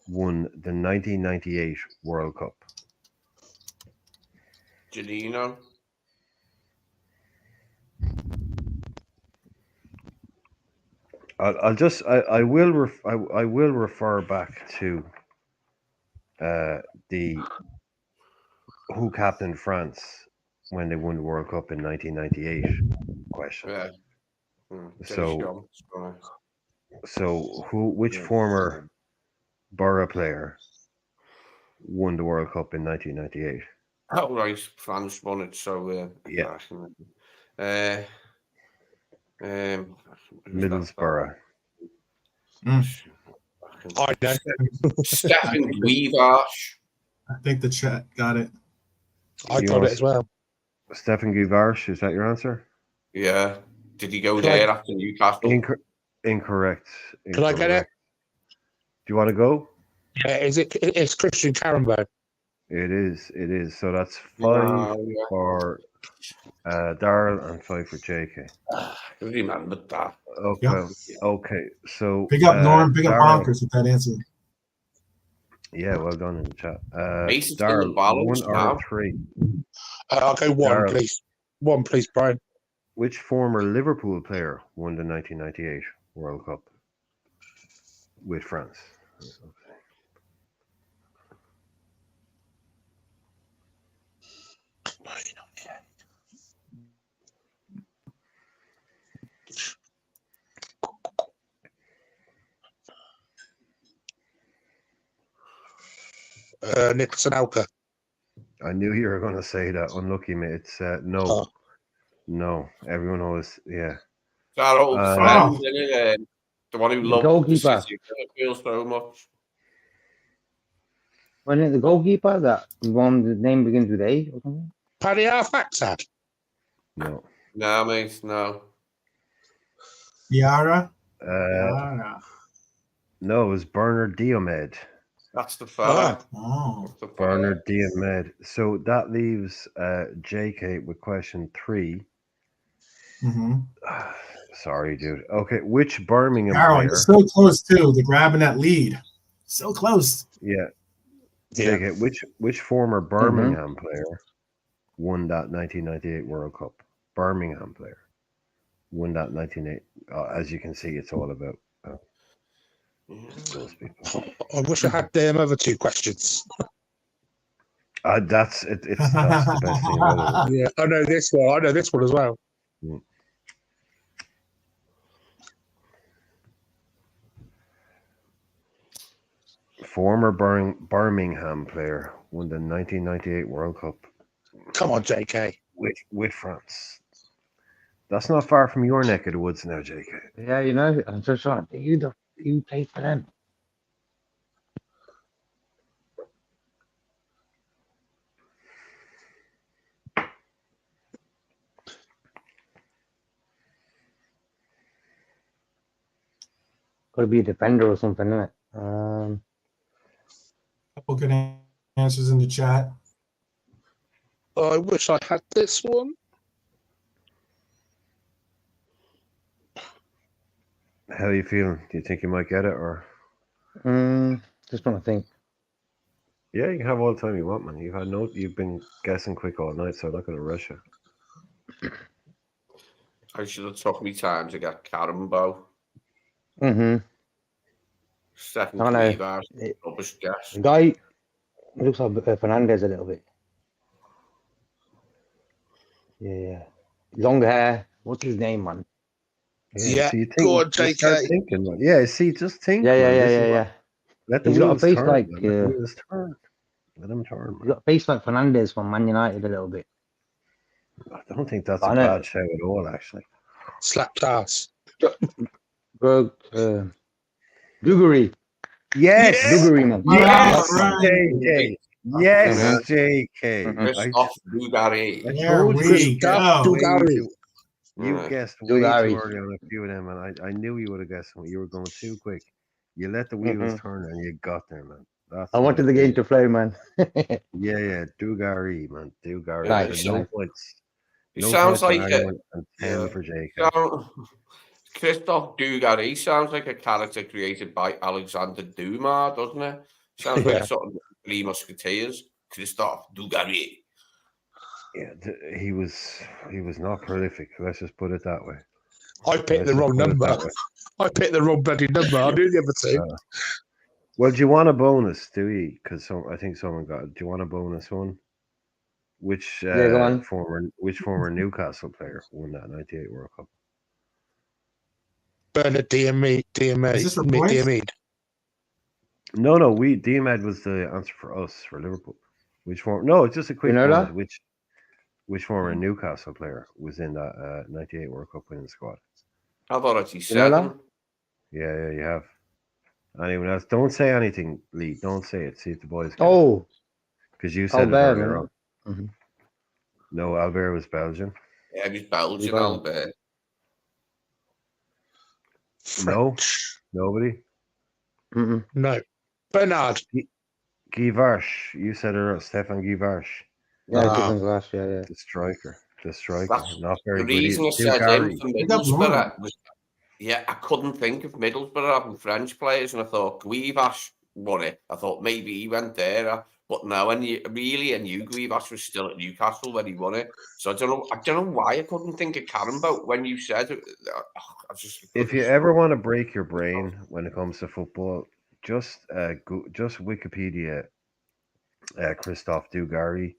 won the 1998 World Cup? Janino. I will refer back to the who captained France when they won the World Cup in 1998 question. Yeah. So which former Borough player won the World Cup in 1998? Oh, right. France won it. So, yeah. Middlesbrough. I know. Stefan Guivarch. I think the chat got it. I got it as well. Stefan Guivarch, is that your answer? Yeah. Did he go there after Newcastle? Incorrect. Can I get it? Do you want to go? Yeah, it's Christian Carambo. It is. So that's 5 for Daryl and 5 for JK. I remembered that. Okay. Yep. Okay. So Big up Norm, big up Daryl, Bonkers with that answer. Yeah, well done in the chat. Daryl, 1 or 3. I'll go 1, Daryl. please. 1, please, Brian. Which former Liverpool player won the 1998 World Cup with France? Nicholson Alka. I knew you were going to say that. Unlucky, mate. It's no. Oh. No. Everyone knows. Yeah. It's our old Oh. friend, isn't it? The one who The loved goalkeeper. the City of Liverpool so much. Wasn't it the goalkeeper that one? The name begins with A or something. Paddy Arfaxad. No. No, mate, no. Yara. No, it was Bernard Diomed. That's the fella. Oh. That's the fella. Bernard Diomed. So that leaves JK with question 3. Mm-hmm. Sorry, dude. Okay, which Birmingham Carol, player? you're so close too. The grabbing that lead. So close. Yeah. Yeah. JK, which former Birmingham player won that 1998 World Cup? Birmingham player won that 1998. As you can see, it's all about those people. I wish I had them other 2 questions. That's it. That's the best thing about it. Yeah, I know this one. I know this one as well. Former Birmingham player won the 1998 World Cup Come on, JK. with France. That's not far from your neck of the woods now, JK. Yeah, you know, I'm just trying to think who played for them. Got to be a defender or something, isn't it? Couple good answers in the chat. I wish I had this one. How are you feeling? Do you think you might get it, or? Just trying to think. Yeah, you can have all the time you want, man. You've been guessing quick all night, so I'm not going to rush you. I should have took me time to get Carambo. Second I know. Cleaver, rubbish guess. The guy looks like Fernandez a little bit. Yeah. Long hair. What's his name, man? Yeah, so you think, go on, you start JK. thinking, man. Yeah, see, just think. Yeah. man. This is what- Let the He's got a wheels face turn. like, man. Let the wheels turn. Let them turn. He's Man. got a face like Fernandez from Man United a little bit. I don't think that's I a know. bad show at all, actually. Slapped ass. Dugarry. Yes, Dugarry, man. yes, right. JK. Yes, Mhm. JK. Mhm. Christophe Dugarry. I There told we you. go. Dugarry. You Yeah. guessed way Dugarry. too early on a few of them, and I knew you would have guessed them. You were going too quick. You let the wheels turn, and you got there, man. That's I wanted the game to flow, man. Yeah, Dugarry, man. Dugarry. Nice, No nice. points. He No sounds points like for anyone, and 10 yeah. for JK. Christophe Dugarry sounds like a character created by Alexander Dumas, doesn't it? Sounds Yeah. like something like Three Musketeers. Christophe Dugarry. Yeah, he was not prolific. Let's just put it that way. I picked the wrong number. I picked the wrong bloody number. I knew the other 2. Well, do you want a bonus, do you? Because I think someone got it. Do you want a bonus one? Which go on. former Newcastle player won that 98 World Cup? Bernard Is this for points? Diamede. No, Diomed was the answer for us, for Liverpool. Which form? No, it's just a quick know bonus. that? Which former Newcastle player was in that 98 World Cup winning squad? I've already You know said that? him. Yeah, you have. Anyone else? Don't say anything, Lee. Don't say it. See if the boys get it. Oh, Because you said it Albert, earlier man. on. Mhm. No, Albert was Belgian. Yeah, he's Belgian, He's Belgian. Albert. No, French. nobody. No. Bernard. Guy Varsh. You said it, Stefan Guy Varsh. Yeah, different class. Yeah. The striker. That's Not very the good. reason I Still said Gary. him for Pick up Middlesbrough one. was, yeah, I couldn't think of Middlesbrough having French players, and I thought Guivash won it. I thought maybe he went there, but no, and I knew Guivash was still at Newcastle when he won it. So I don't know why I couldn't think of Carambo when you said it. If you ever want to break your brain when it comes to football, just Wikipedia Christophe Dugarry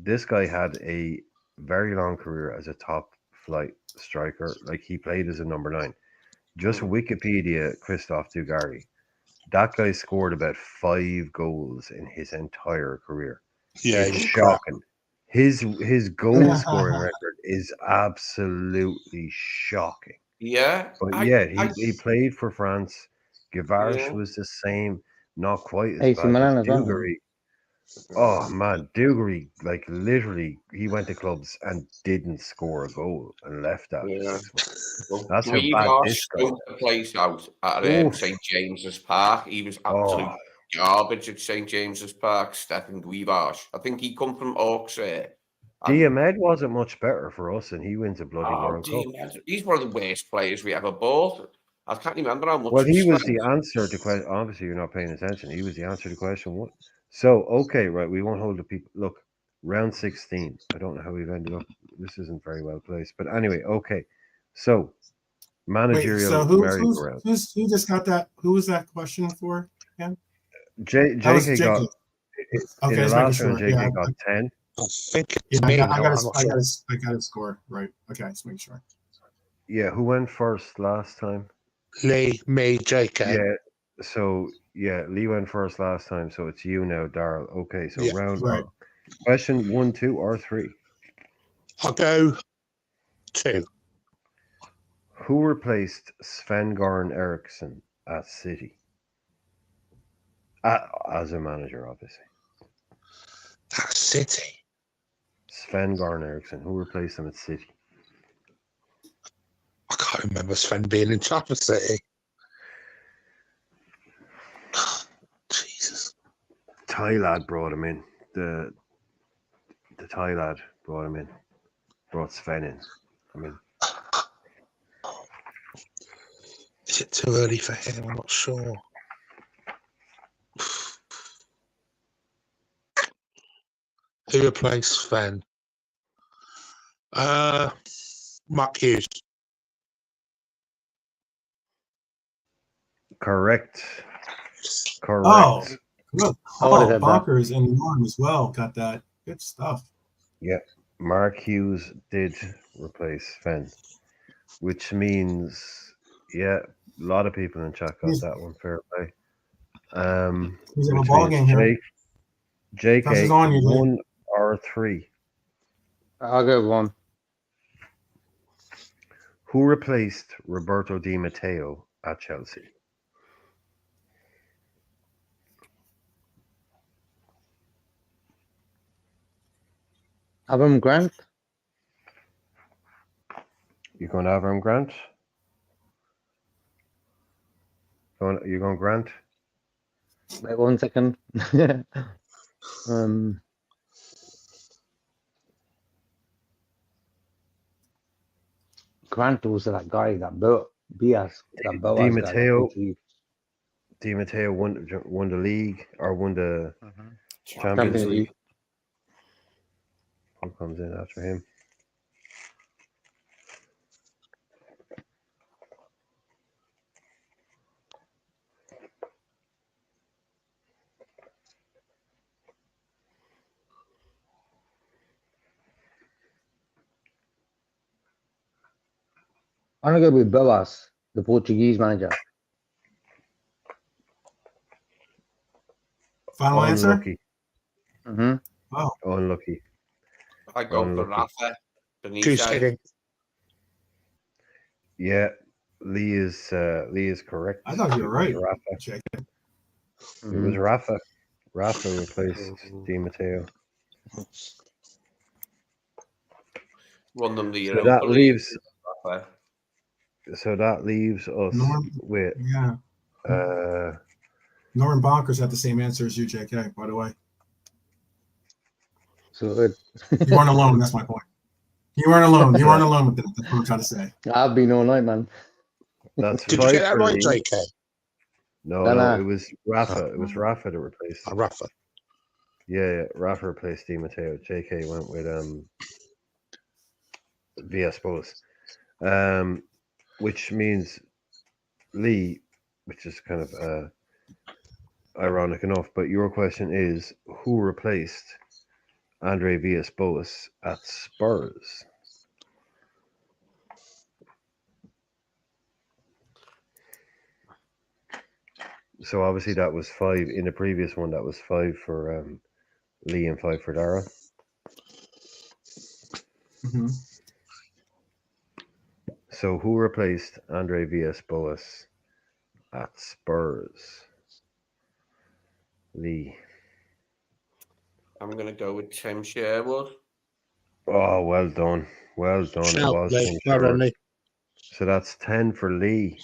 this guy had a very long career as a top flight striker. Like he played as a number 9. Just Wikipedia, Christophe Dugarry. That guy scored about 5 goals in his entire career. Yeah, It's he's crap. shocking. His goal scoring record is absolutely shocking. Yeah, But I, yeah, I, he played for France. Gavarish yeah, was the same, not quite as AC bad, but Milan as well. Dugarry. Oh man, Dugarry, like literally, he went to clubs and didn't score a goal and left after yeah. 6 months. Well, That's how bad Guivarch this guy scoped the was. place out at Oof. St James's Park. He was Oh, absolute garbage at St James's Park. Stephen Guivarch. I think he come from Auxerre. And Diomed wasn't much better for us, and he wins a bloody World Cup. he's one of the worst players we ever bought. I can't remember how much. Well, he was spent. the answer to question. Obviously, you're not paying attention. He was the answer to question 1. So, okay, right, we won't hold the people. Look, round 16. I don't know how we've ended up. This isn't very well placed, but anyway, okay. So, Wait, managerial so merry-go-round. who just got that? Who was that question for again? That was JK got JK. in Okay, the just making last round. sure. JK Yeah, got 10. I think yeah, it's me. I I'm got not sure. I got a score right. Okay, just making sure. Yeah, who went first last time? Lee, me, JK. Yeah, so yeah, Lee went first last time, so it's you now, Daryl. Okay, so Yeah, round right. question 1, 2, or 3. I'll go 2. Who replaced Sven-Goran Eriksson at City? As a manager, obviously. That's City. Sven-Goran Eriksson. Who replaced him at City? I can't remember Sven being in charge of City. Jesus. Thai lad brought him in. The Thai lad brought him in. Brought Sven in. I mean, Is it too early for him? I'm not sure. Who replaced Sven? Mark Hughes. correct. Correct. Oh, good. I would have Oh, said that. Bonkers and Norm as well got that. Good stuff. Yeah, Mark Hughes did replace Sven, which means, yeah, a lot of people in chat got He's that one. Fair play. in a Which ball means game here. Press JK is on you, Lee. 1 or 3. I'll go 1. Who replaced Roberto Di Matteo at Chelsea? Avram Grant. You going to Avram Grant? You going Grant? Wait 1 second. Grant was that guy, that Bias, that Boaz Di guy. Matteo. Portuguese. Di Matteo won the league or won the Champions Champions League. League. Who comes in after him? I'm gonna go with Boas, the Portuguese manager. Final answer? Unlucky. Mm-hmm. Wow. Unlucky. I go for Unlucky. Rafa. Goose Benitez. heading. Yeah, Lee is correct. I thought you were right. It was Rafa. Check it. It was Rafa. Rafa replaced Di Matteo. Won them the So Europa that League. leaves. Rafa. So that leaves us Norm, with. yeah. Norman Bonkers had the same answer as you, JK, by the way. So good. You weren't alone. That's my point. You weren't alone. You weren't alone with that. That's what I'm trying to say. I've been all night, man. That's Did you 5 get that for right, Lee. JK? No, it was Rafa. It was Rafa that replaced. Rafa. Yeah, Rafa replaced Di Matteo. JK went with Villas-Boas. Which means Lee, which is kind of ironic enough, but your question is who replaced Andre Villas-Boas at Spurs. So obviously that was 5 in the previous one. That was 5 for Lee and 5 for Dara. Mhm. So who replaced Andre Villas-Boas at Spurs? Lee. I'm going to go with Tim Sherwood. Oh, well done. Well done. It Shout, was Lee. Tim Well done, Sherwood. Lee. So that's 10 for Lee.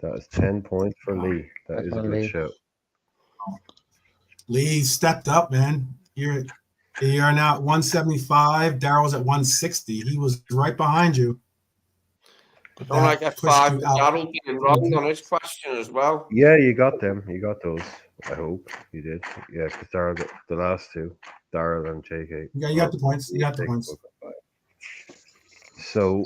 That is 10 points for Lee. That That's is a on good Lee. shout. Lee stepped up, man. You're now at 175. Daryl's at 160. He was right behind you. But Don't I that get pushed 5 you for out. Darryl being wrong on his question as well? Yeah, you got them. You got those. I hope you did. Yeah, because Darryl got the last two. Darryl and JK. Yeah, you got the points. You got the points. So,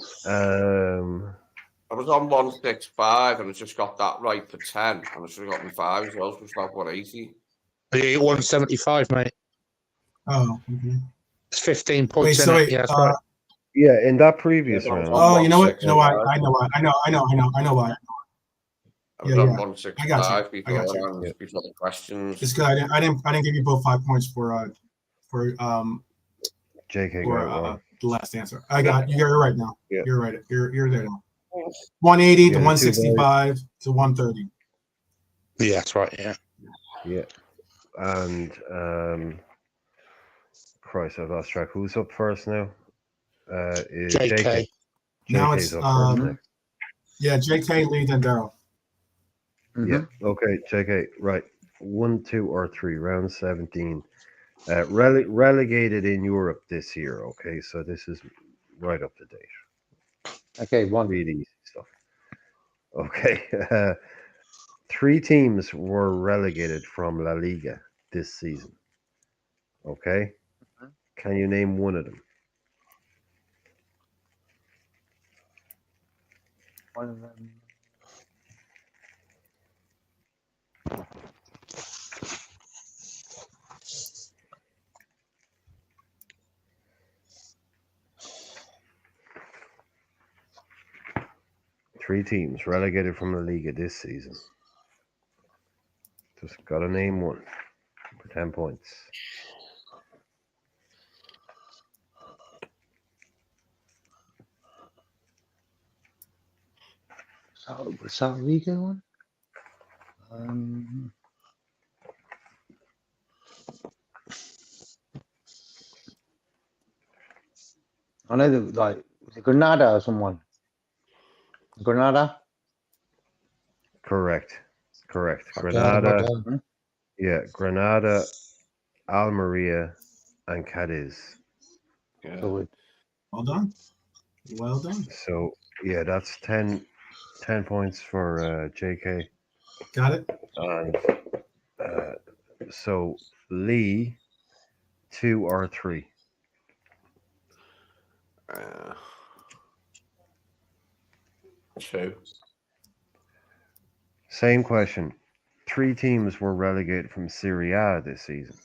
I was on 165 and I just got that right for 10. And I should have got my 5 as well, so it's like 180. Yeah, 175, mate. Oh, okay. It's 15 Wait, points so in wait, it. Yeah, that's right. yeah, in that previous Yeah, round. oh, you know what? 165. I know why. I know why. I was Yeah, on yeah. 165 before, I got you. and before the questions. It's good. I didn't give you both 5 points for JK got it wrong. the last answer. I got you. You're right now. Yeah. You're right. You're there now. 180 Yeah, to the two 165 to 130. Yeah, that's right. Yeah. Yeah. And, Christ, I've lost track. Who's up first now? Is JK. Now JK's it's up first next. yeah, JK, Lee, then Daryl. Yeah. Okay, JK. Right. 1, 2, or 3. Round 17. Relegated in Europe this year. Okay, so this is right up to date. Okay, 1. Really easy stuff. Okay. 3 teams were relegated from La Liga this season. Okay. Can you name one of them? One of them. Three teams relegated from La Liga this season. Just gotta name one for 10 points. South Riga one? I know that, like, was it Granada or someone? Granada? Correct. Well Granada. done. Yeah, Granada, Almeria, and Cadiz. Yeah. So it, Well done. Well done. So yeah, that's 10 points for JK. Got it. And so Lee, 2 or 3. Uh, 2. Same question. 3 teams were relegated from Serie A this season.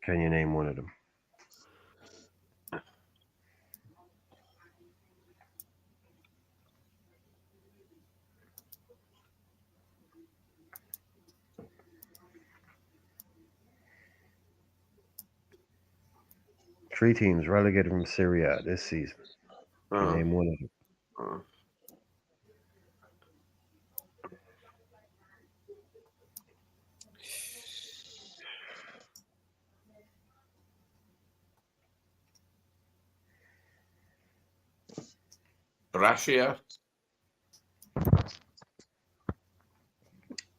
Can you name one of them? Three teams relegated from Serie A this season. Can you name one of them? Brescia.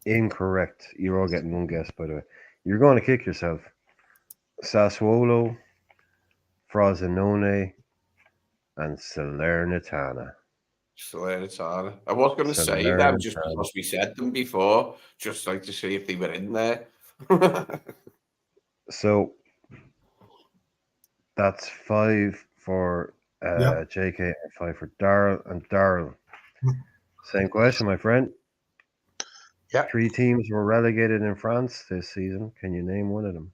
Incorrect. You're all getting one guess, by the way. You're going to kick yourself. Sassuolo, Frosinone, and Salernitana. Salernitana. I was going to say them just because we said them before, just like to see if they were in there. So that's 5 for JK and 5 for Darryl. And Darryl, same question, my friend. Yeah. 3 teams were relegated in France this season. Can you name one of them?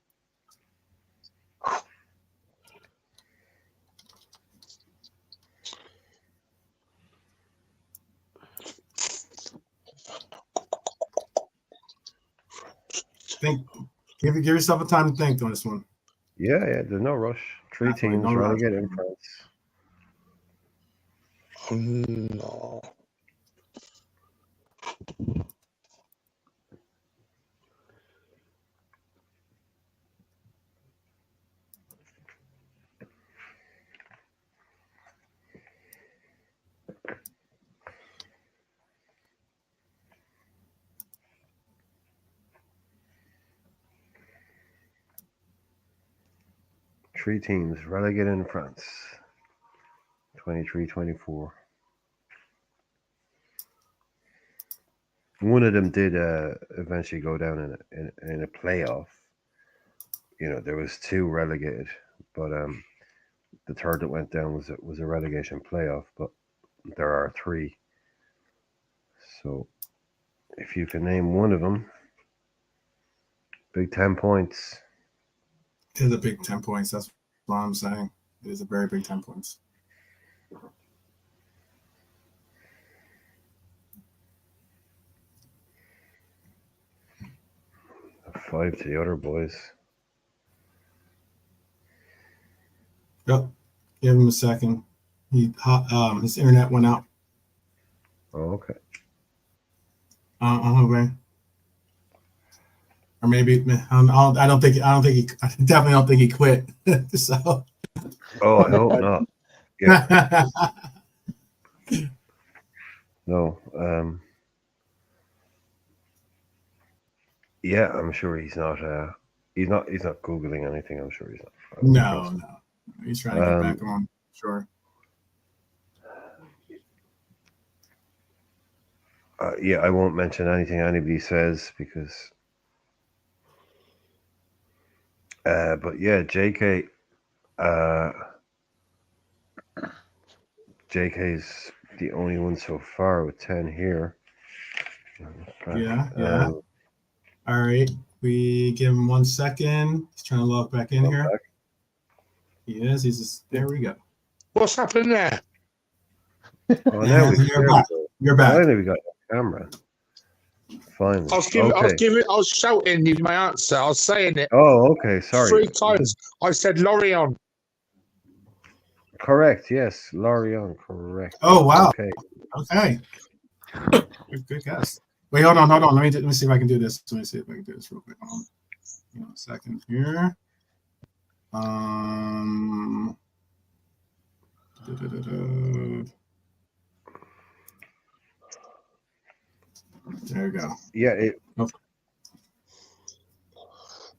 think. Give yourself a time to think on this one. Yeah, there's no rush. Three Exactly, teams no rush. relegated in France. No. Three teams relegated in France. 23-24. One of them did eventually go down in a playoff. You know, there was two relegated, but the third that went down was a relegation playoff. But there are three. So if you can name one of them, big 10 points. It is a big 10 points. That's what I'm saying. It is a very big 10 points. Five to the other boys. Yep. Give him a second. His internet went out. Oh, okay. Okay. Or maybe I don't think he. I definitely don't think he quit. So. Oh, I hope not. Yeah. No. Yeah, I'm sure he's not. He's not googling anything. I'm sure he's not. No. He's trying to get back on. Sure. Yeah, I won't mention anything anybody says because. But yeah, JK. JK's the only one so far with 10 here. Yeah. All right. We give him 1 second. He's trying to log back in here. Back. He is. He's just, there we go. What's happened there? Oh, now You're back. Finally, we got the camera. Finally. I was shouting you my answer. I was saying it. Oh, okay. Sorry. 3 times. I said Lorient. Correct. Yes, Lorient. Correct. Oh wow. Okay. Good guess. Wait, hold on. Let me see if I can do this. Let me see if I can do this real quick. Hold on. A second here. There you go. Yeah.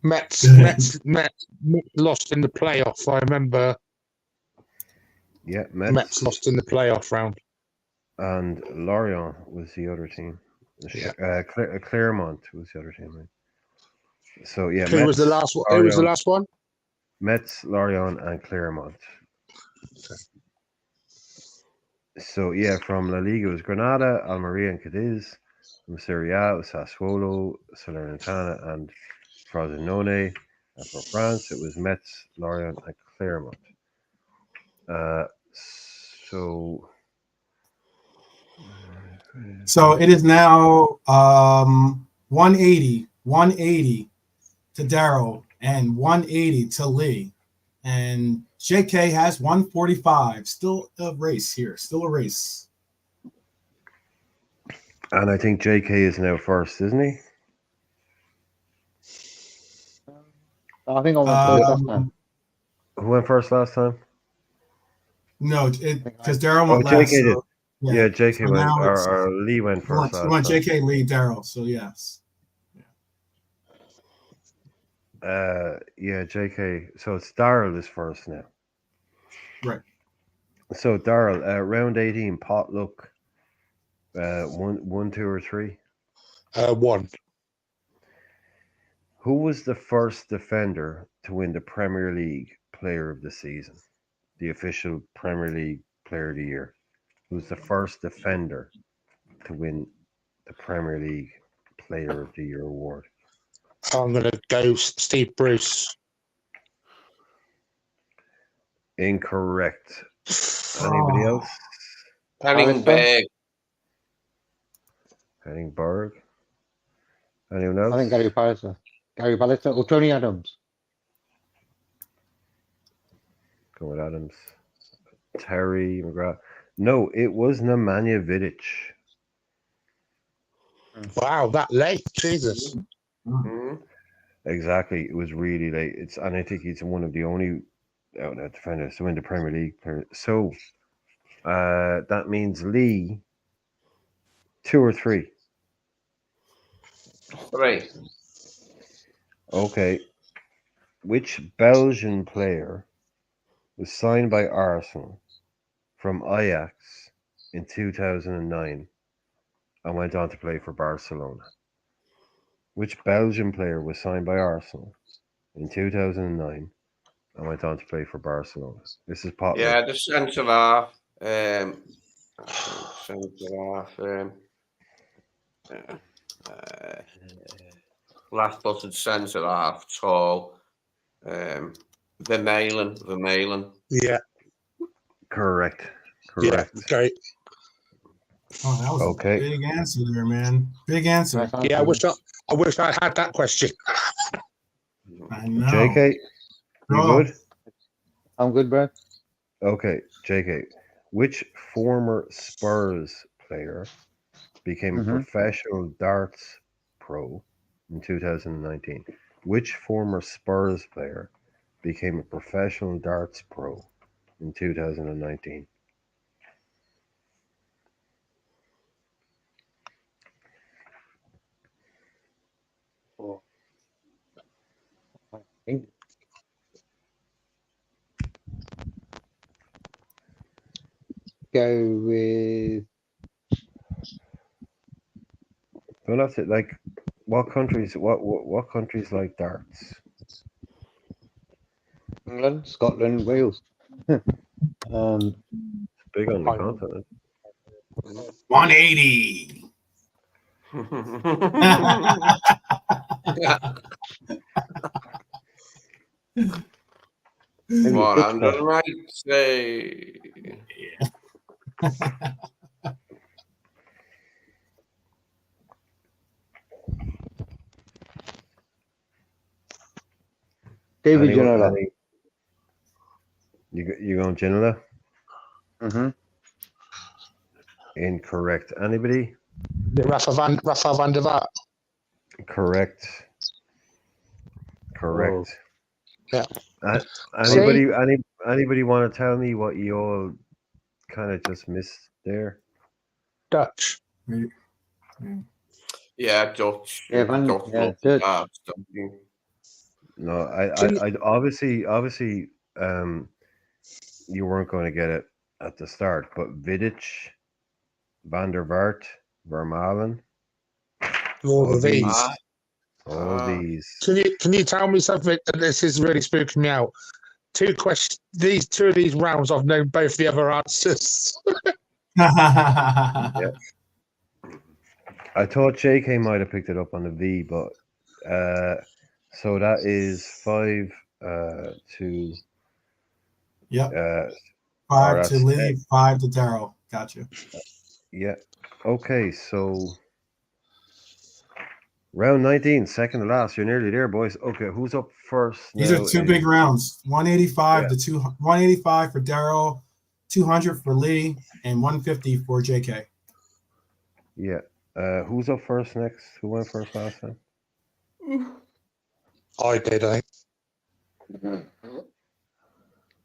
Mets lost in the playoff. I remember. Yeah, Mets lost in the playoff round. And Lorient was the other team. Yeah. Claremont was the other team. Right? So yeah, Who was the last one? Who was the last one? Mets, Lorient, and Claremont. Okay. So yeah, from La Liga it was Granada, Almeria, and Cadiz. From Serie A it was Sassuolo, Salernitana, and Frosinone. And for France it was Metz, Lorient, and Claremont. So it is now 180 to Daryl and 180 to Lee. And JK has 145. Still a race here. Still a race. And I think JK is now first, isn't he? I think I went first last time. Who went first last time? No, because Daryl went last. JK did. So, yeah, JK so went, or Lee went first last We want time. JK, Lee, Daryl. So yes. Yeah, JK. So it's Daryl is first now. Right. So Daryl, round 18, potluck. 1, 2, or 3? 1. Who was the first defender to win the Premier League Player of the Season? The official Premier League Player of the Year. Who was the first defender to win the Premier League Player of the Year award? I'm going to go Steve Bruce. Incorrect. Anybody else? Henningberg. Henningberg. Anyone else? I think Gary Pallister. Gary Pallister or Tony Adams? Go with Adams. Terry McGrath. No, it was Nemanja Vidic. Wow, that late, Jesus. Mm. Exactly. It was really late. And I think he's one of the only defenders to win the Premier League. So that means Lee 2 or 3. 3. Okay. Which Belgian player was signed by Arsenal from Ajax in 2009 and went on to play for Barcelona? Which Belgian player was signed by Arsenal in 2009 and went on to play for Barcelona? This is Potter. Yeah, the centre half. Centre half. Left-footed centre half, tall. Vermaelen. Yeah, Correct. yeah, great. Oh, that was Okay. a big answer there, man. Big answer. Yeah, I wish I had that question. I know. JK, you Oh. good? I'm good, bro. Okay, JK. Which former Spurs player became a professional darts pro in 2019? Which former Spurs player became a professional darts pro in 2019? Go with Don't have to like what countries like darts? England, Scotland, Wales. Big on the continent. 180. What under might say? David Ginola. You going Ginola? Incorrect. Anybody? Rafa van der Vaart. Correct. Oh. Yeah. Anybody want to tell me what you all kind of just missed there? Dutch. Yeah, Dutch. Yeah, Dutch. No, I obviously, you weren't going to get it at the start, but Vidic, Van der Vaart, Vermaelen, All of these. all these. Can you tell me something? This is really spooking me out. Two of these rounds, I've known both the other answers. Yeah. I thought JK might have picked it up on the V, but so that is 5 to. Yep. 5 to Lee, 5 to Daryl. Gotcha. Yeah. Okay, so round 19, second to last. You're nearly there, boys. Okay, who's up first? These are two big rounds. 185 to 185 for Daryl, 200 for Lee, and 150 for JK. Yeah. Who's up first next? Who went first last time? I did,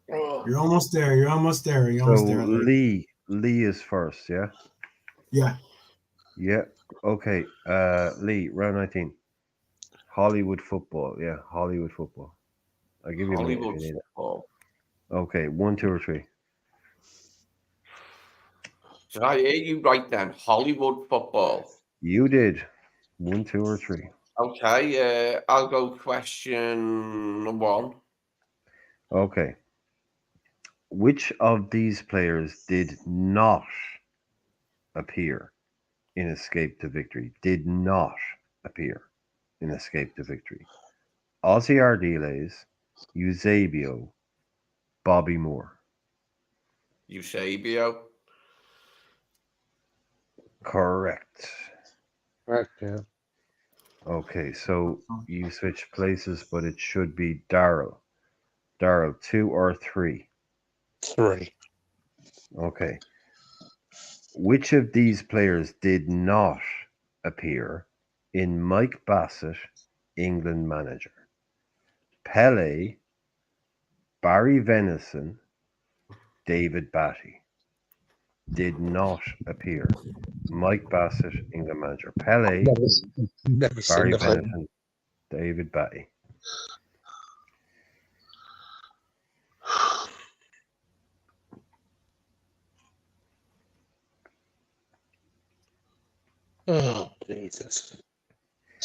You're almost there. You're almost there. Lee is first, yeah? Yeah. Yeah. Okay. Lee, round 19. Hollywood football. Yeah, Hollywood football. I'll give you Hollywood a minute. football. Okay, 1, 2, or 3. Did I hear you right then? Hollywood football. You did. 1, 2, or 3. Okay, I'll go question 1. Okay. Which of these players did not appear in Escape to Victory? Did not appear in Escape to Victory. Ozzy Ardiles, Eusebio, Bobby Moore. Eusebio. Correct. Correct, yeah. Okay, so you switch places, but it should be Daryl. Daryl, 2 or 3? 3. Okay. Which of these players did not appear in Mike Bassett, England manager? Pele, Barry Venison, David Batty. Did not appear. Mike Bassett, England manager. Pele, Never seen Barry the film. Venison, David Batty. Oh, Jesus.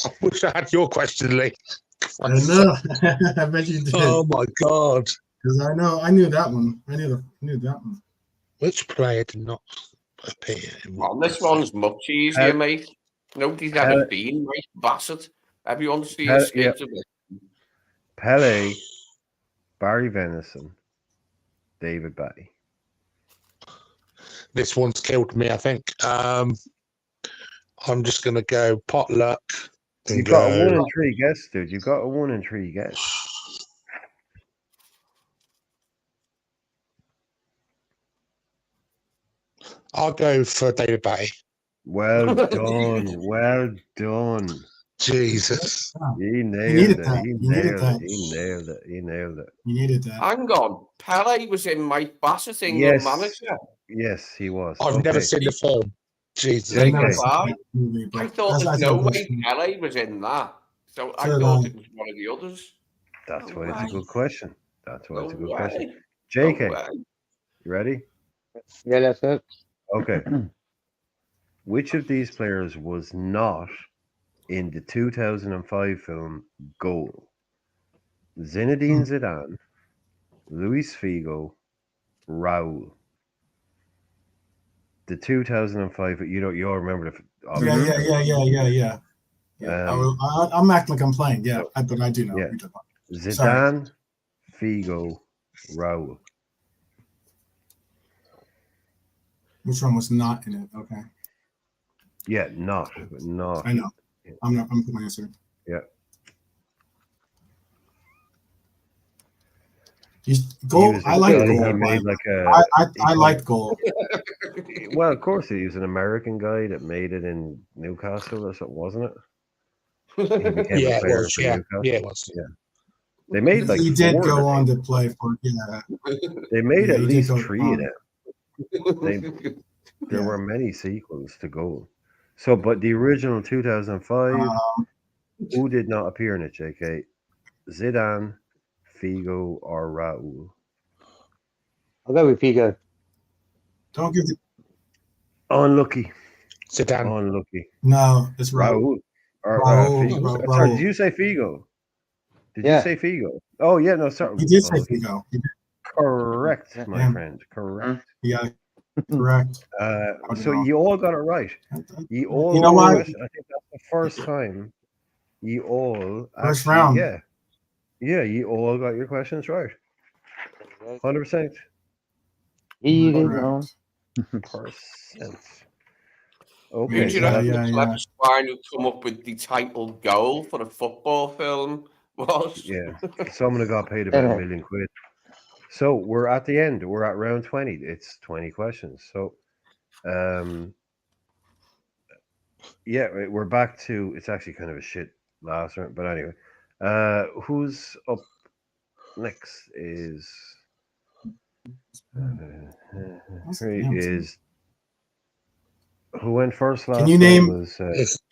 I wish I had your question, Lee. I know. I bet you did. Oh, my God. Because I knew that one. I knew that one. Which player did not appear in Well, this one's much easier, mate. Nobody's ever been Mike Bassett. Everyone's scared of it. Pele, Barry Venison, David Batty. This one's killed me, I think. I'm just going to go potluck. You got a 1 in 3 guess, dude. You got a 1 in 3 guess. I'll go for David Batty. Well done. Well done. Jesus. He nailed it. that. He You needed nailed that. it. He nailed it. He nailed it. You needed that. Hang on. Pele was in Mike Bassett, England manager. Yes, he was. I've never seen the film. Jesus. JK. I've never seen I that movie, but I thought that's- there's I no thought way it Pele was in that. So I So thought did it was one of the others. That's why it's a way. good question. That's why No it's a good way. question. No JK, way. you ready? Yeah, that's it. Okay. Which of these players was not in the 2005 film Goal? Zinedine Zidane, Luis Figo, Raul. The 2005, you all remember the Yeah. I'm acting like I'm playing. Yeah, but I do know. Yeah. You're talking Zidane, Figo, Raul. Which one was not in it? Okay, Yeah, not. I know. I'm putting my answer. Yeah. Goal. I like He Goal. made like I like Goal. Well, of course, he was an American guy that made it in Newcastle or something, wasn't it? He became Yeah, a it player was. for Yeah, Newcastle. yeah, it was. Yeah. They made like He did 4 go of on them. to play for. Yeah, They made Yeah, at he did least go 3 of on. them. There Yeah. were many sequels to Goal. So, but the original 2005, who did not appear in it, JK? Zidane, Figo, or Raul? I'll go with Figo. don't give the Unlucky. Zidane. Unlucky. no. It's Raul. Raul. Or Raul. Sorry, did you say Figo? Did you Yeah. say Figo? Oh, yeah, no, sorry. He did say Unlucky. Figo. He did. Correct, Yeah. my friend. Correct. Yeah, correct. So you all got it right. You all You know got what? the question. I think that's the first time you all First actually, round. Yeah, you all got your questions right. 100%. He did Correct. wrong. Okay. Who do you reckon Yeah. the clever swine who come up with the title Goal for a football film was? Yeah. Someone got paid about £1 million. So we're at the end. We're at round 20. It's 20 questions. So, yeah, we're back to. It's actually kind of a shit last round, but anyway, who's up next? Is who went first last? Can you time name? Was,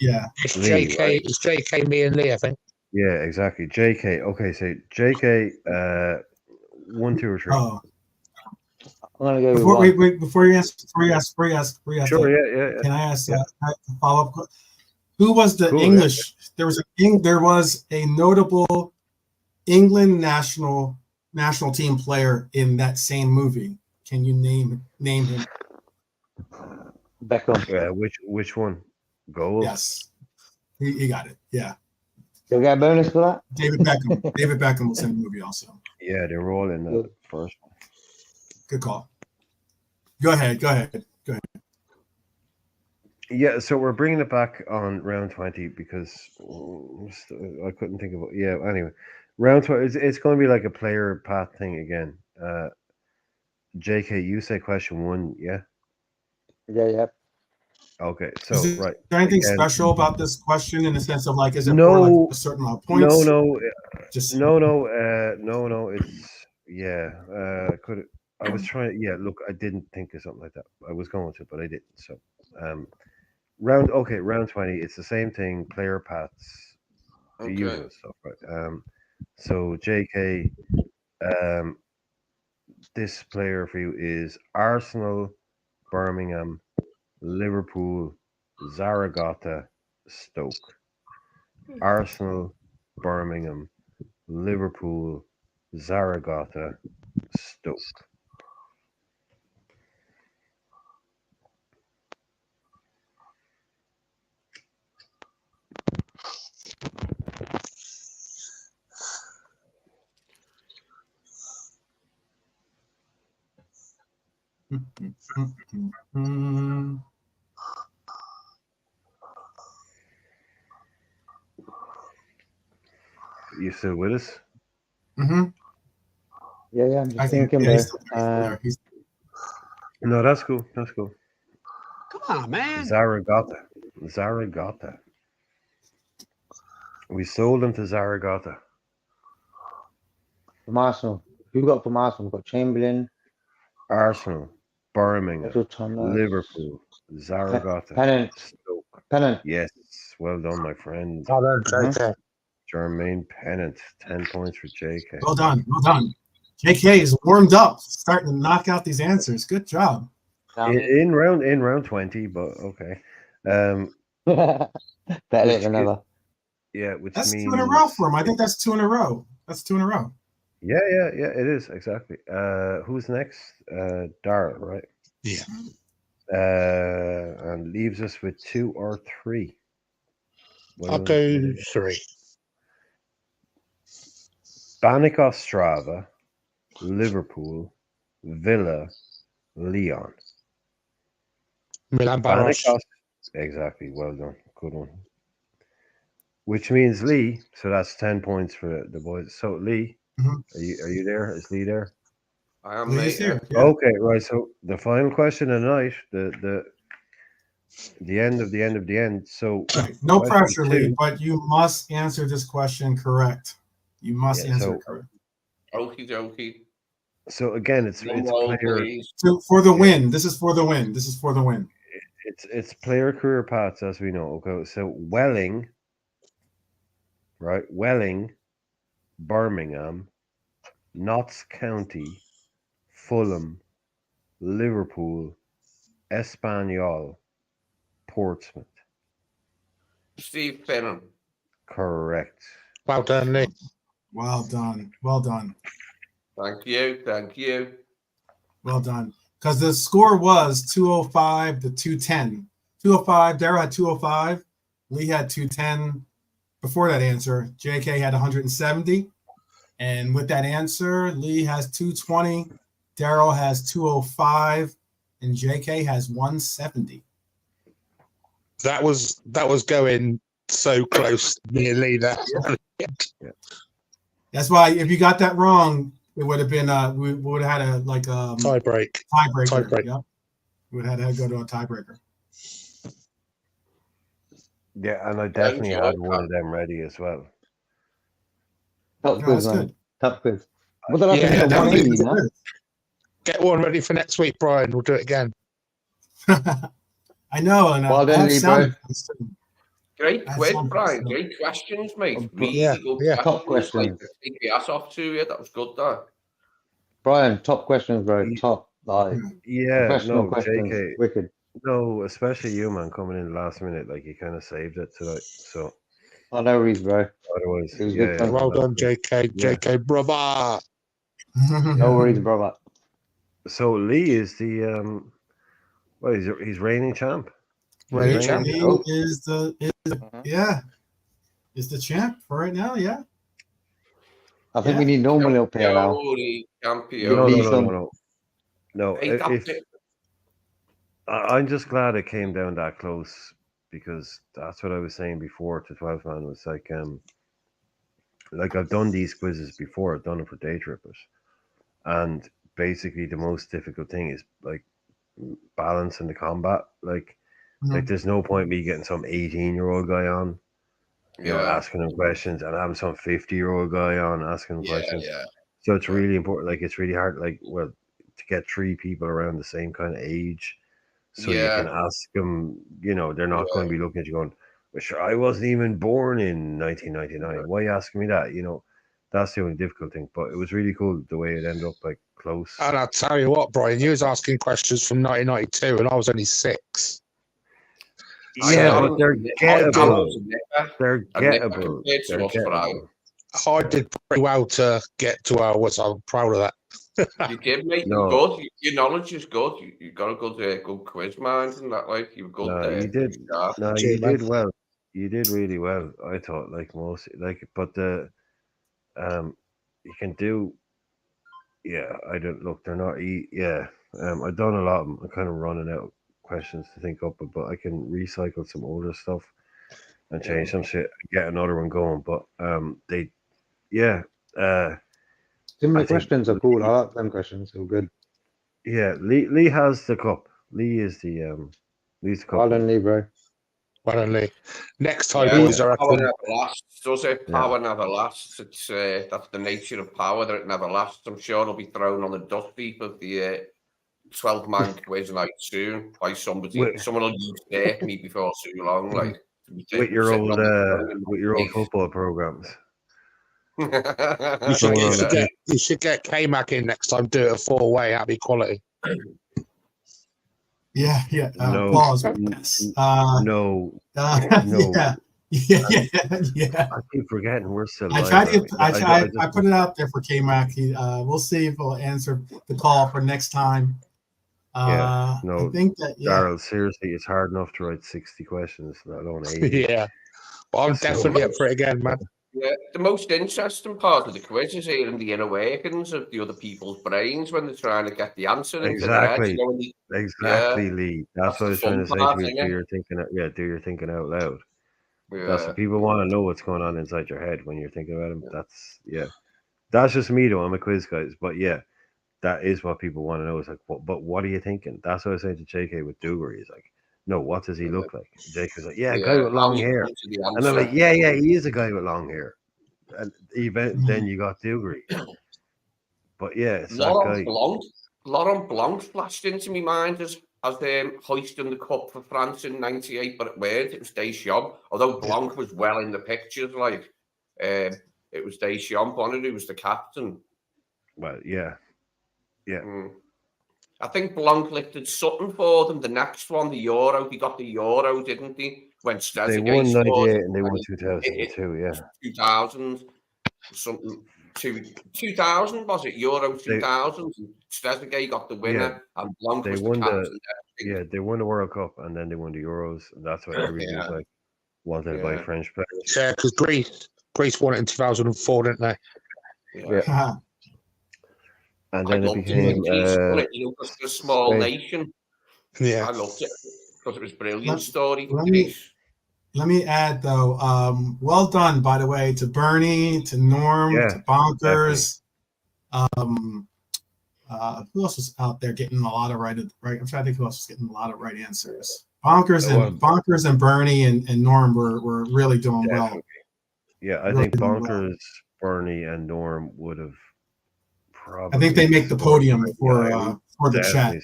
Yeah. It's Lee, JK. right? It's JK, me, and Lee, I think. Yeah, exactly. JK. Okay, so JK. 1, 2, or 3. Oh, I'm gonna go with before one. wait. Before you ask. Sure. that, Yeah. Can I ask Yeah. a follow up? Who was the Cool, English? There was a notable England national team player in that same movie. Can you name him? Beckham. Which one? Goal. Yes, he got it. Yeah, You'll get a bonus for that? David Beckham. David Beckham was in the movie also. Yeah, they were all in the first one. Good call. Go ahead. Yeah, so we're bringing it back on round 20 because I couldn't think of it. Yeah, anyway, round 20, it's going to be like a player path thing again. JK, you say question 1, yeah? Yeah. Okay, Is so, there right. anything Again, special about this question in the sense of like, is it for like no, a certain amount of no, points? no, Just no, it's, yeah, I was trying, yeah, look, I didn't think of something like that. I was going to, but I didn't, so, round 20, it's the same thing, player paths, the Okay. usual stuff, right? So JK, this player for you is Arsenal, Birmingham, Liverpool, Zaragoza, Stoke. Arsenal, Birmingham, Liverpool, Zaragoza, Stoke. mm, You still with us? mhm. Yeah. I'm I just think thinking, yeah, bro. he's still there. He's No, that's cool. That's cool. Come on, man. Zaragoza. We sold him to Zaragoza. From Arsenal. Who got from Arsenal? We've got Chamberlain. Arsenal, Birmingham, That's what Tom knows. Liverpool, Zaragoza, Pennant. Stoke. Pennant. Yes, well done, my friend. I don't Mhm. JK. Jermaine Pennant, 10 points for JK. well done. JK is warmed up, starting to knock out these answers. Good job. In round 20, but okay. Better late than Which- never. Yeah, which That's means 2 in a row for him. I think that's 2 in a row. That's 2 in a row. Yeah, it is exactly. Who's next? Darrell, right? Yeah. And leaves us with 2 or 3. I'll go 3. Banik Ostrava, Liverpool, Villa, Leon. Milan Baros. Exactly. Well done. Good one. Which means Lee. So that's 10 points for the boys. So Lee, Mhm. are you there? Is Lee there? I am, Lee's mate. here. Yeah. Okay, right. So the final question of the night, the end of the end of the end. So Right. No question pressure, Lee, 2. but you must answer this question correct. You must Yeah, answer so- it correct. Okie dokie. So again, it's Drum roll, player please. So for the win. This is for the win. This is for the win. it's player career paths as we know. Okay, so Welling, right? Welling, Birmingham, Notts County, Fulham, Liverpool, Espanyol, Portsmouth. Steve Pennant. Correct. Well done, Lee. Well done. Well done. Thank you. Thank you. Well done. Because the score was 205 to 210. 205, Darrell had 205. Lee had 210 before that answer. JK had 170. And with that answer, Lee has 220. Darrell has 205. And JK has 170. That was going so close, me and Lee. That That's why if you got that wrong, it would have been we would have had a tie break. tiebreaker. Tiebreak. Yep. We would have had to go to a tiebreaker. Yeah, and I definitely had one of them ready as well. Top No, quiz, that's man. good. Top quiz. What did I Yeah, think of definitely. 180, man? Get one ready for next week, Brian. We'll do it again. I know, and Well I done, have Lee, sound bro. effects too. Great That's quiz, something, Brian. so- Great questions, mate. Really Yeah, good yeah. Top questions. questions. Like, take the ass off to you. That was good, that. Brian, top questions, bro. Top, like, Yeah, professional no, questions. JK. Wicked. No, especially you, man, coming in last minute, like you kind of saved it tonight. So Oh, no worries, bro. otherwise, It was yeah, good fun. Well that's done, good. JK. Yeah. JK, brother. No worries, brother. So Lee is the well, he's reigning champ. Reigning He's champ. Lee Oh. is the is the champ for right now. Yeah. I think we Yeah. need normal up here now. Champion. Give No, Lee no, some. no. Hey, If that's it. I'm just glad it came down that close because that's what I was saying before to 12 man was like I've done these quizzes before. I've done it for day trippers, and basically the most difficult thing is like balance in the combat. Like there's no point me getting some 18-year-old guy on, asking him questions, and having some 50-year-old guy on asking him questions. Yeah. So it's really important. Like it's really hard. Like to get three people around the same kind of age, so you can ask them. They're not going to be looking at you going, "Well, sure, I wasn't even born in 1999. Why are you asking me that?" That's the only difficult thing. But it was really cool the way it ended up like close. And I'll tell you what, Brian, you was asking questions from 1992 and I was only 6. Yeah, but they're gettable. They're gettable. I did pretty well to get to where I was. I'm proud of that. You did, mate. You're good. Your knowledge is good. You got a good quiz mind and that. Like you were good. No, you did. No, you did well. You did really well. I thought, like most, but you can do. Yeah, I don't look. They're not. I've done a lot of them. I'm kind of running out of questions to think up, but I can recycle some older stuff and change some shit. Get another one going, but Similar questions are cool. I like them questions. They're good. Yeah, Lee has the cup. Lee is the Lee's the cup. Well done, Lee, bro. Well done, Lee. Next time, boys, I reckon. Does it? Power never lasts. It's that's the nature of power, that it never lasts. I'm sure it'll be thrown on the dust heap of the 12-man quiz night soon by somebody. Someone will use me before too long. Like with your old football programs. You should get K-Mac in next time. Do it a 4-way. That'd be quality. Yeah. No. Pause. No. Yeah. I keep forgetting we're still. I put it out there for K-Mac. We'll see if he'll answer the call for next time. I think that Darryl, seriously, it's hard enough to write 60 questions, let alone 80. Yeah. Well, I'm definitely up for it again, man. Yeah, the most interesting part of the quiz is hearing the inner workings of the other people's brains when they're trying to get the answer. Exactly, Lee. That's what I was trying to say to you. Do your thinking out loud. Yeah. That's what people want to know, what's going on inside your head when you're thinking about them. That's just me though. I'm a quiz guy, but that is what people want to know. It's like, but what are you thinking? That's what I was saying to JK with Dougal. He's like, no, what does he look like? JK's like, a guy with long hair. And I'm like, yeah, he is a guy with long hair. And then you got Dougal. But it's that guy. Laurent Blanc flashed into my mind as hoisting the cup for France in '98, but it was Deschamps. Although Blanc was well in the pictures, it was Deschamps, who was the captain. Well, yeah. I think Blanc lifted Sutton for them. The next one, the Euro, he got the Euro, didn't he? When they won '98 and they won 2002, 2000, something. 2000 was it? Euro 2000. Trezeguet got the winner, and Blanc was the captain. They won the World Cup and then they won the Euros. And that's what everybody wanted by French players. Yeah, because Greece won it in 2004, didn't they? Yeah. And then it became because it's a small nation. Yeah, I loved it because it was a brilliant story. Let me add though, well done by the way to Bernie, to Norm, to Bonkers. Who else was out there getting a lot of right? I'm trying to think who else was getting a lot of right answers. Bonkers and Bernie and Norm were really doing well. Yeah, I think Bonkers, Bernie, and Norm would have. I think they make the podium for the chat.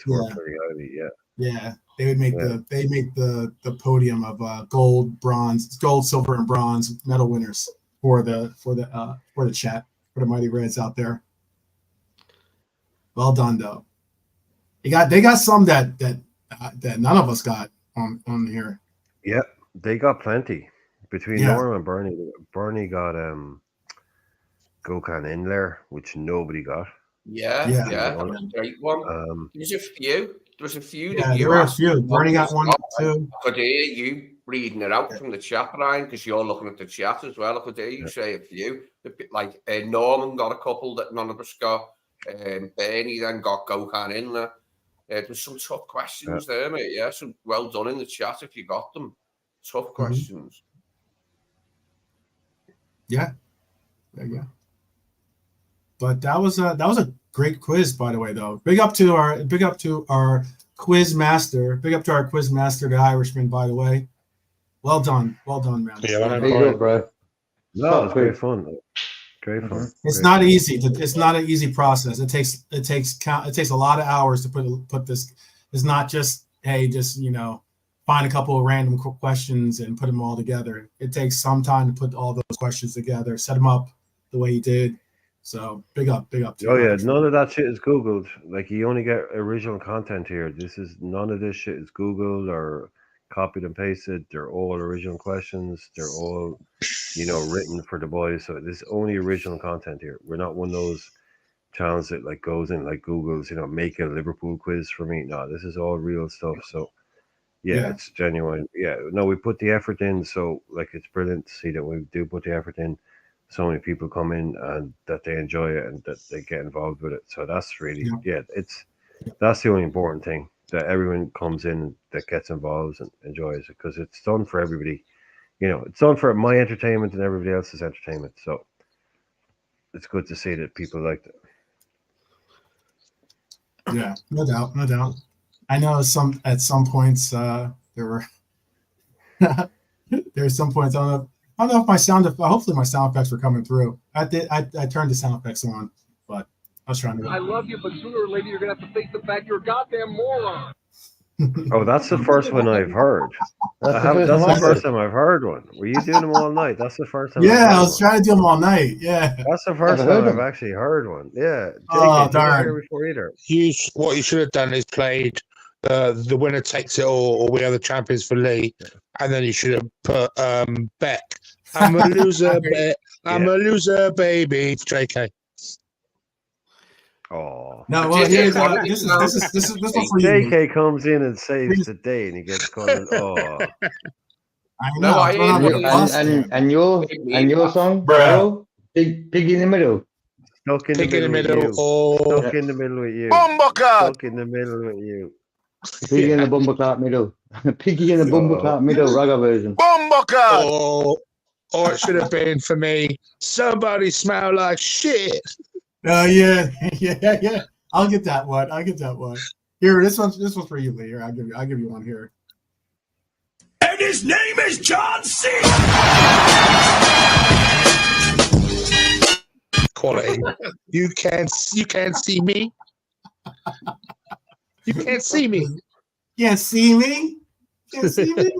Yeah, they would make the podium of gold, silver, and bronze medal winners for the chat, for the Mighty Reds out there. Well done though. They got some that none of us got on here. Yeah, they got plenty between Norm and Bernie. Bernie got Gokhan Inler, which nobody got. Yeah. That was a great one. There was a few. There were a few. Bernie got one too. I could hear you reading it out from the chat, Ryan, because you're looking at the chat as well. I could hear you say a few. Like Norman got a couple that none of us got. Bernie then got Gokhan Inler. There's some tough questions there, mate. Yeah, some well done in the chat if you got them. Tough questions. Yeah. But that was a great quiz, by the way. Though, big up to our quiz master. Big up to our quiz master, the Irishman. By the way, well done, man. Yeah, Big up, bro. No, it was great fun. Great fun. It's Great not fun. easy. It's not an easy process. It takes a lot of hours to put this. It's not just find a couple of random questions and put them all together. It takes some time to put all those questions together, set them up the way he did. So big up to Oh yeah, Irishman. none of that shit is Googled. Like you only get original content here. None of this shit is Googled or copied and pasted. They're all original questions. They're all, written for the boys. So this is only original content here. We're not one of those channels that like goes in like Google's, make a Liverpool quiz for me. No, this is all real stuff. So yeah, it's genuine. Yeah, no, we put the effort in. So like it's brilliant to see that we do put the effort in. So many people come in and that they enjoy it and that they get involved with it. So that's really, that's the only important thing, that everyone comes in that gets involved and enjoys it, because it's done for everybody. It's done for my entertainment and everybody else's entertainment. So it's good to see that people liked it. Yeah, no doubt. I know at some points there were there's some points I don't know if hopefully my sound effects were coming through. I turned the sound effects on, but I was trying to. I love you, but sooner or later you're gonna have to face the fact you're a goddamn moron. Oh, that's the first one I've heard. That's the first time I've heard one. Were you doing them all night? That's the first time. Yeah, I was trying to do them all night. Yeah, that's the first time I've actually heard one. Yeah. Oh, darn. Before either. What you should have done is played the winner takes it all, or we are the champions for Lee, and then you should have put Beck. I'm a loser, Beck. I'm a loser, baby. JK. Oh no! Well, here's this is one for you. JK comes in and saves the day, and he gets called. Oh, I know. And your song, bro, pig in the middle. Stuck in the middle. Stuck in the middle with you. Stuck in the middle with you. Piggy in the bumbleclap middle. Piggy in the bumbleclap middle, ragga version. Or it should have been for me. Somebody smell like shit. Yeah. I'll get that one. Here, this one's for you, Lee. Here, I'll give you one here. And his name is John C. Quality. You can't see me. You can't see me. Can't see me. Can't see me.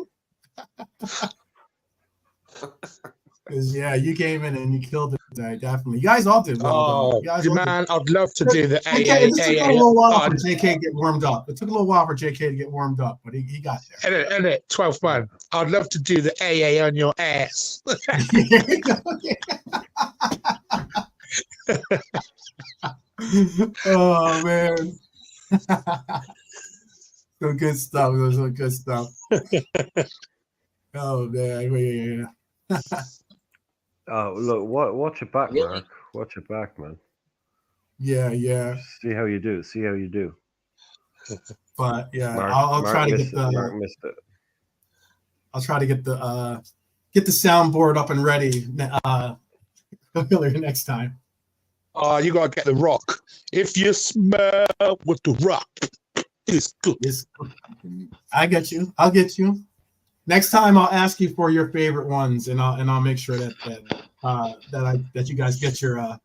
Because you came in and you killed it today, definitely. You guys all did well. Man, I'd love to do the AA. It took a little while for JK to get warmed up. But he got there. And 12th man, I'd love to do the AA on your ass. Oh man. Some good stuff. Those are good stuff. Oh man. Yeah. Oh look! Watch it back, Mark. Watch it back, man. Yeah. See how you do. But yeah, Mark, I'll try to get the. Mark missed it. I'll try to get the soundboard up and ready next time. Oh, you gotta get the rock. If you smell with the rock, it's good. I get you. I'll get you. Next time I'll ask you for your favorite ones, and I'll make sure that you guys get your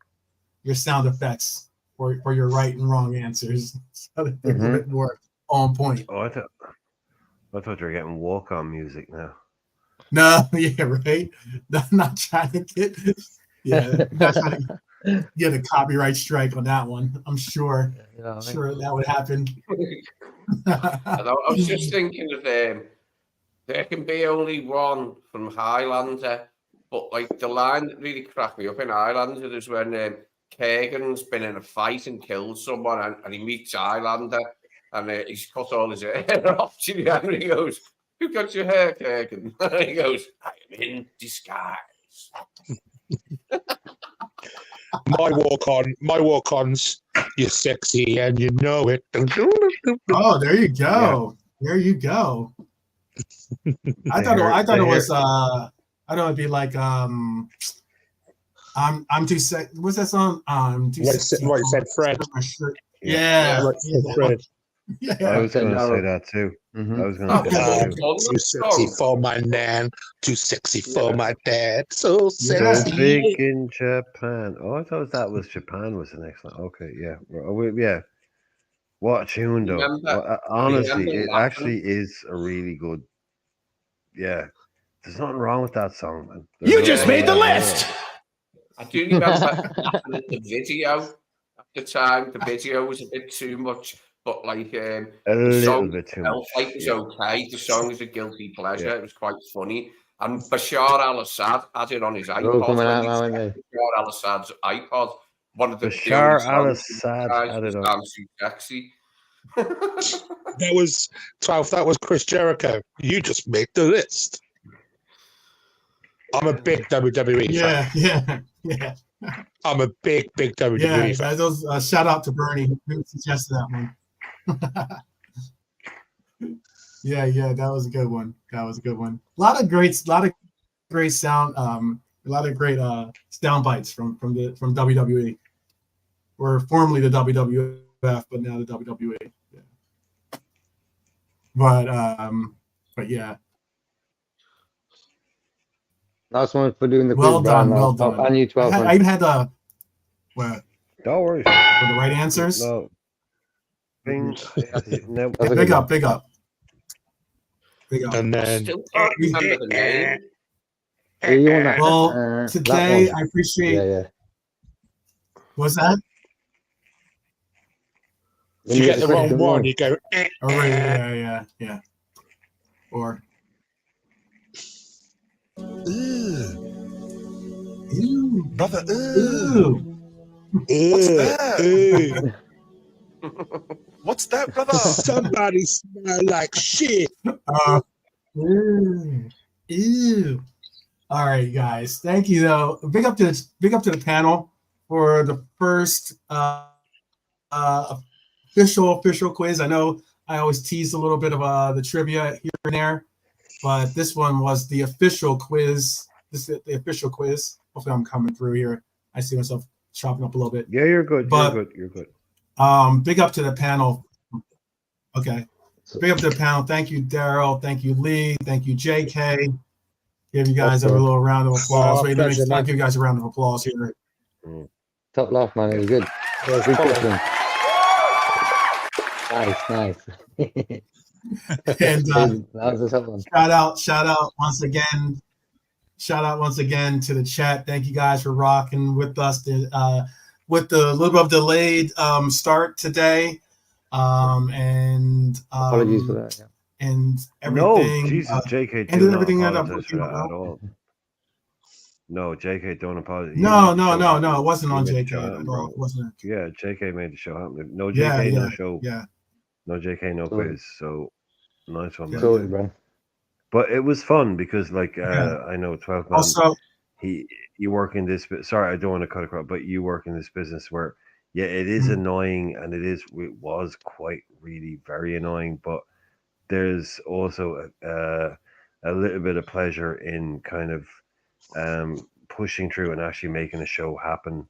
sound effects for your right and wrong answers, so that they're a bit more on point. Oh, I thought you were getting walk-on music now. No, yeah, right. I'm not trying to get a copyright strike on that one. I'm sure. Sure that would happen. I was just thinking of there can be only one from Highlander, but like the line that really cracked me up in Highlander is when Kagan's been in a fight and killed someone, and he meets Highlander, and he's cut all his hair off. And he goes, "Who got your hair, Kagan?" And he goes, "I am in disguise." My walk-ons, you're sexy and you know it. Oh, there you go. There you go. I thought it was I thought it'd be like I'm too sexy. What's that song? I'm too sexy. What said Fred? My shirt. Yeah. What said Fred? Yeah. I was going to say Darryl. that too. Mhm. I was going to say that too. Too sexy for my nan, too sexy for my dad. So So sexy. big in Japan. Oh, I thought that was Japan was the next one. Okay, yeah. Yeah. What a tune, though. Honestly, remember it laughing? actually is a really good. Yeah. There's nothing wrong with that song, man. You just made the list. I do remember laughing at the video at the time. The video was a bit too much, but like A the little song bit too itself, much. like, was Yeah. okay. The song is a guilty pleasure. Yeah. It was quite funny. And Bashar al-Assad had it on his They're all iPod. coming out When now, you aren't they? check Bashar al-Assad's iPod, one of the Bashar only songs al-Assad had it on. I'm too sexy. That was 12. That was Chris Jericho. You just made the list. I'm a big WWE fan. Yeah. I'm a big WWE Yeah, fan. those shout out to Bernie who suggested that one. yeah, that was a good one. A lot of great sound, a lot of great sound bites from WWE, or formerly the WWF, but now the WWE. Yeah. But yeah. Nice one for doing the Well quiz, Brian. done. I knew 12 I even had the Don't worry. the right answers. No. No. That's a Big good up. And then Still can't remember the name. Yeah, you want that? Well, that today one. I appreciate. Yeah. What's that? if you get the wrong one, you go. Oh, right, yeah. Or. Ew. Brother, Ew. What's that? Ew. What's that, brother? Somebody smell like shit. Ew. All right, guys. Thank you, though. Big up to the panel for the first official quiz. I know I always tease a little bit of the trivia here and there, but this one was the official quiz. This is the official quiz. Hopefully, I'm coming through here. I see myself chopping up a little bit. Yeah, you're good. But- You're good. Big up to the panel. Okay. Big up to the panel. Thank you, Daryl. Thank you, Lee. Thank you, JK. Give you guys a little round of applause. Wait, let me give you guys a round of applause here. Top laugh, man. It was good. Good question. Nice. And That was a tough one. shout out once again. Shout out once again to the chat. Thank you guys for rocking with us with the little bit of delayed start today. Apologies for that. Yeah. And No, everything. Jesus, JK, and do not everything ended up apologize for working that out. at all. No, JK, don't apologize. No, You made the show happen. it wasn't You on made the JK show at happen, all. bro. It wasn't. Yeah, JK made the show happen. No Yeah, JK, no yeah, show. yeah. No JK, no Sorry. quiz. So nice one, man. Sorry, bro. But it was fun because, like, Yeah. I know 12 man. Also, You work in this. Sorry, I don't want to cut across, but you work in this business where, yeah, it is annoying, and it was quite really very annoying. But there's also a little bit of pleasure in kind of pushing through and actually making a show happen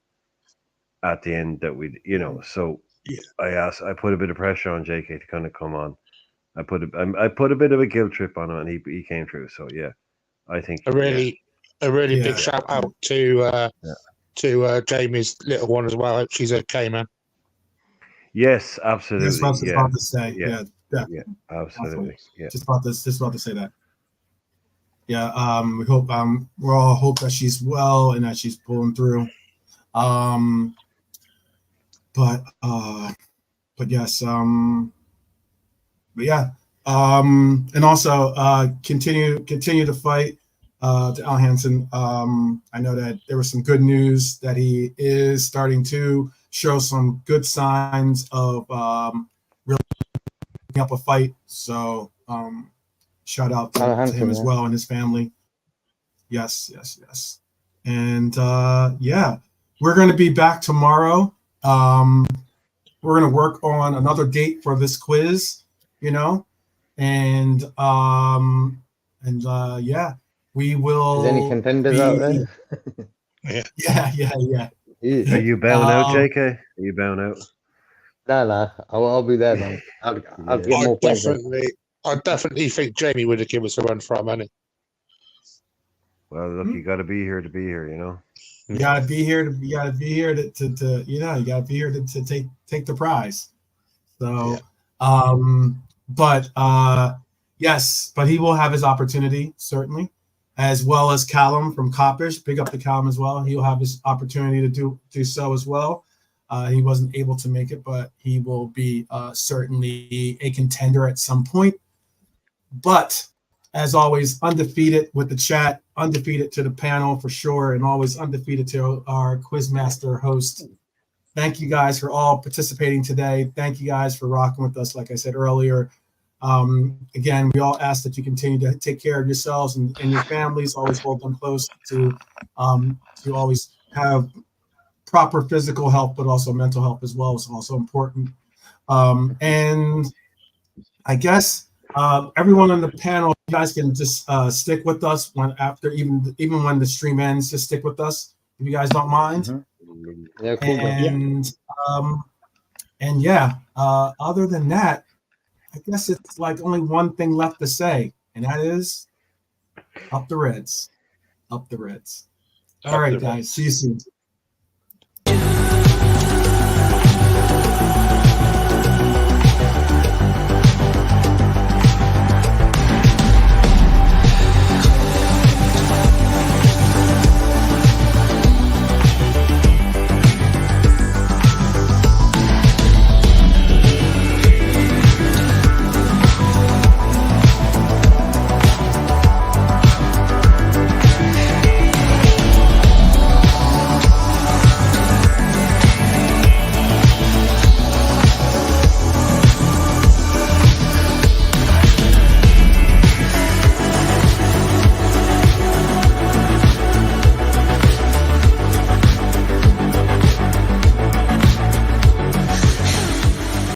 at the end that we, So Yeah. I put a bit of pressure on JK to kind of come on. I put a bit of a guilt trip on him, and he came through. So yeah, I think A really Yeah. big shout out to Jamie's little one as well. Hope she's okay, man. Yes, that's what I absolutely. was about to say. Yeah. Yeah, Absolutely. Yeah. just about to say that. Yeah, we hope we all hope that she's well and that she's pulling through. But yes, but yeah, and also continue to fight to Al Hansen. I know that there was some good news that he is starting to show some good signs of really picking up a fight. So shout out to him as well and his family. Yes. And yeah, we're going to be back tomorrow. We're going to work on another date for this quiz, and yeah, we will. Is there any contenders out there? Yeah. Are you bowing out, JK? Are you bowing out? No, I'll be there, man. I'll get more points. I definitely think Jamie would have given us a run for our money. Well, look, you got to be here to be here, You gotta be here to you gotta be here to you gotta be here to take the prize. So yes, but he will have his opportunity, certainly, as well as Callum from Coppish. Big up to Callum as well. He'll have his opportunity to do so as well. He wasn't able to make it, but he will be certainly a contender at some point. But as always, undefeated with the chat, undefeated to the panel for sure, and always undefeated to our Quizmaster host. Thank you guys for all participating today. Thank you guys for rocking with us, like I said earlier. Again, we all ask that you continue to take care of yourselves and your families. Always hold them close to always have proper physical health, but also mental health as well is also important. And I guess everyone on the panel, you guys can just stick with us even when the stream ends. Just stick with us if you guys don't mind. Mm-hmm. Yeah, cool. Other than that, I guess it's like only one thing left to say, and that is up the Reds. Up the Reds. All right, guys. See you soon.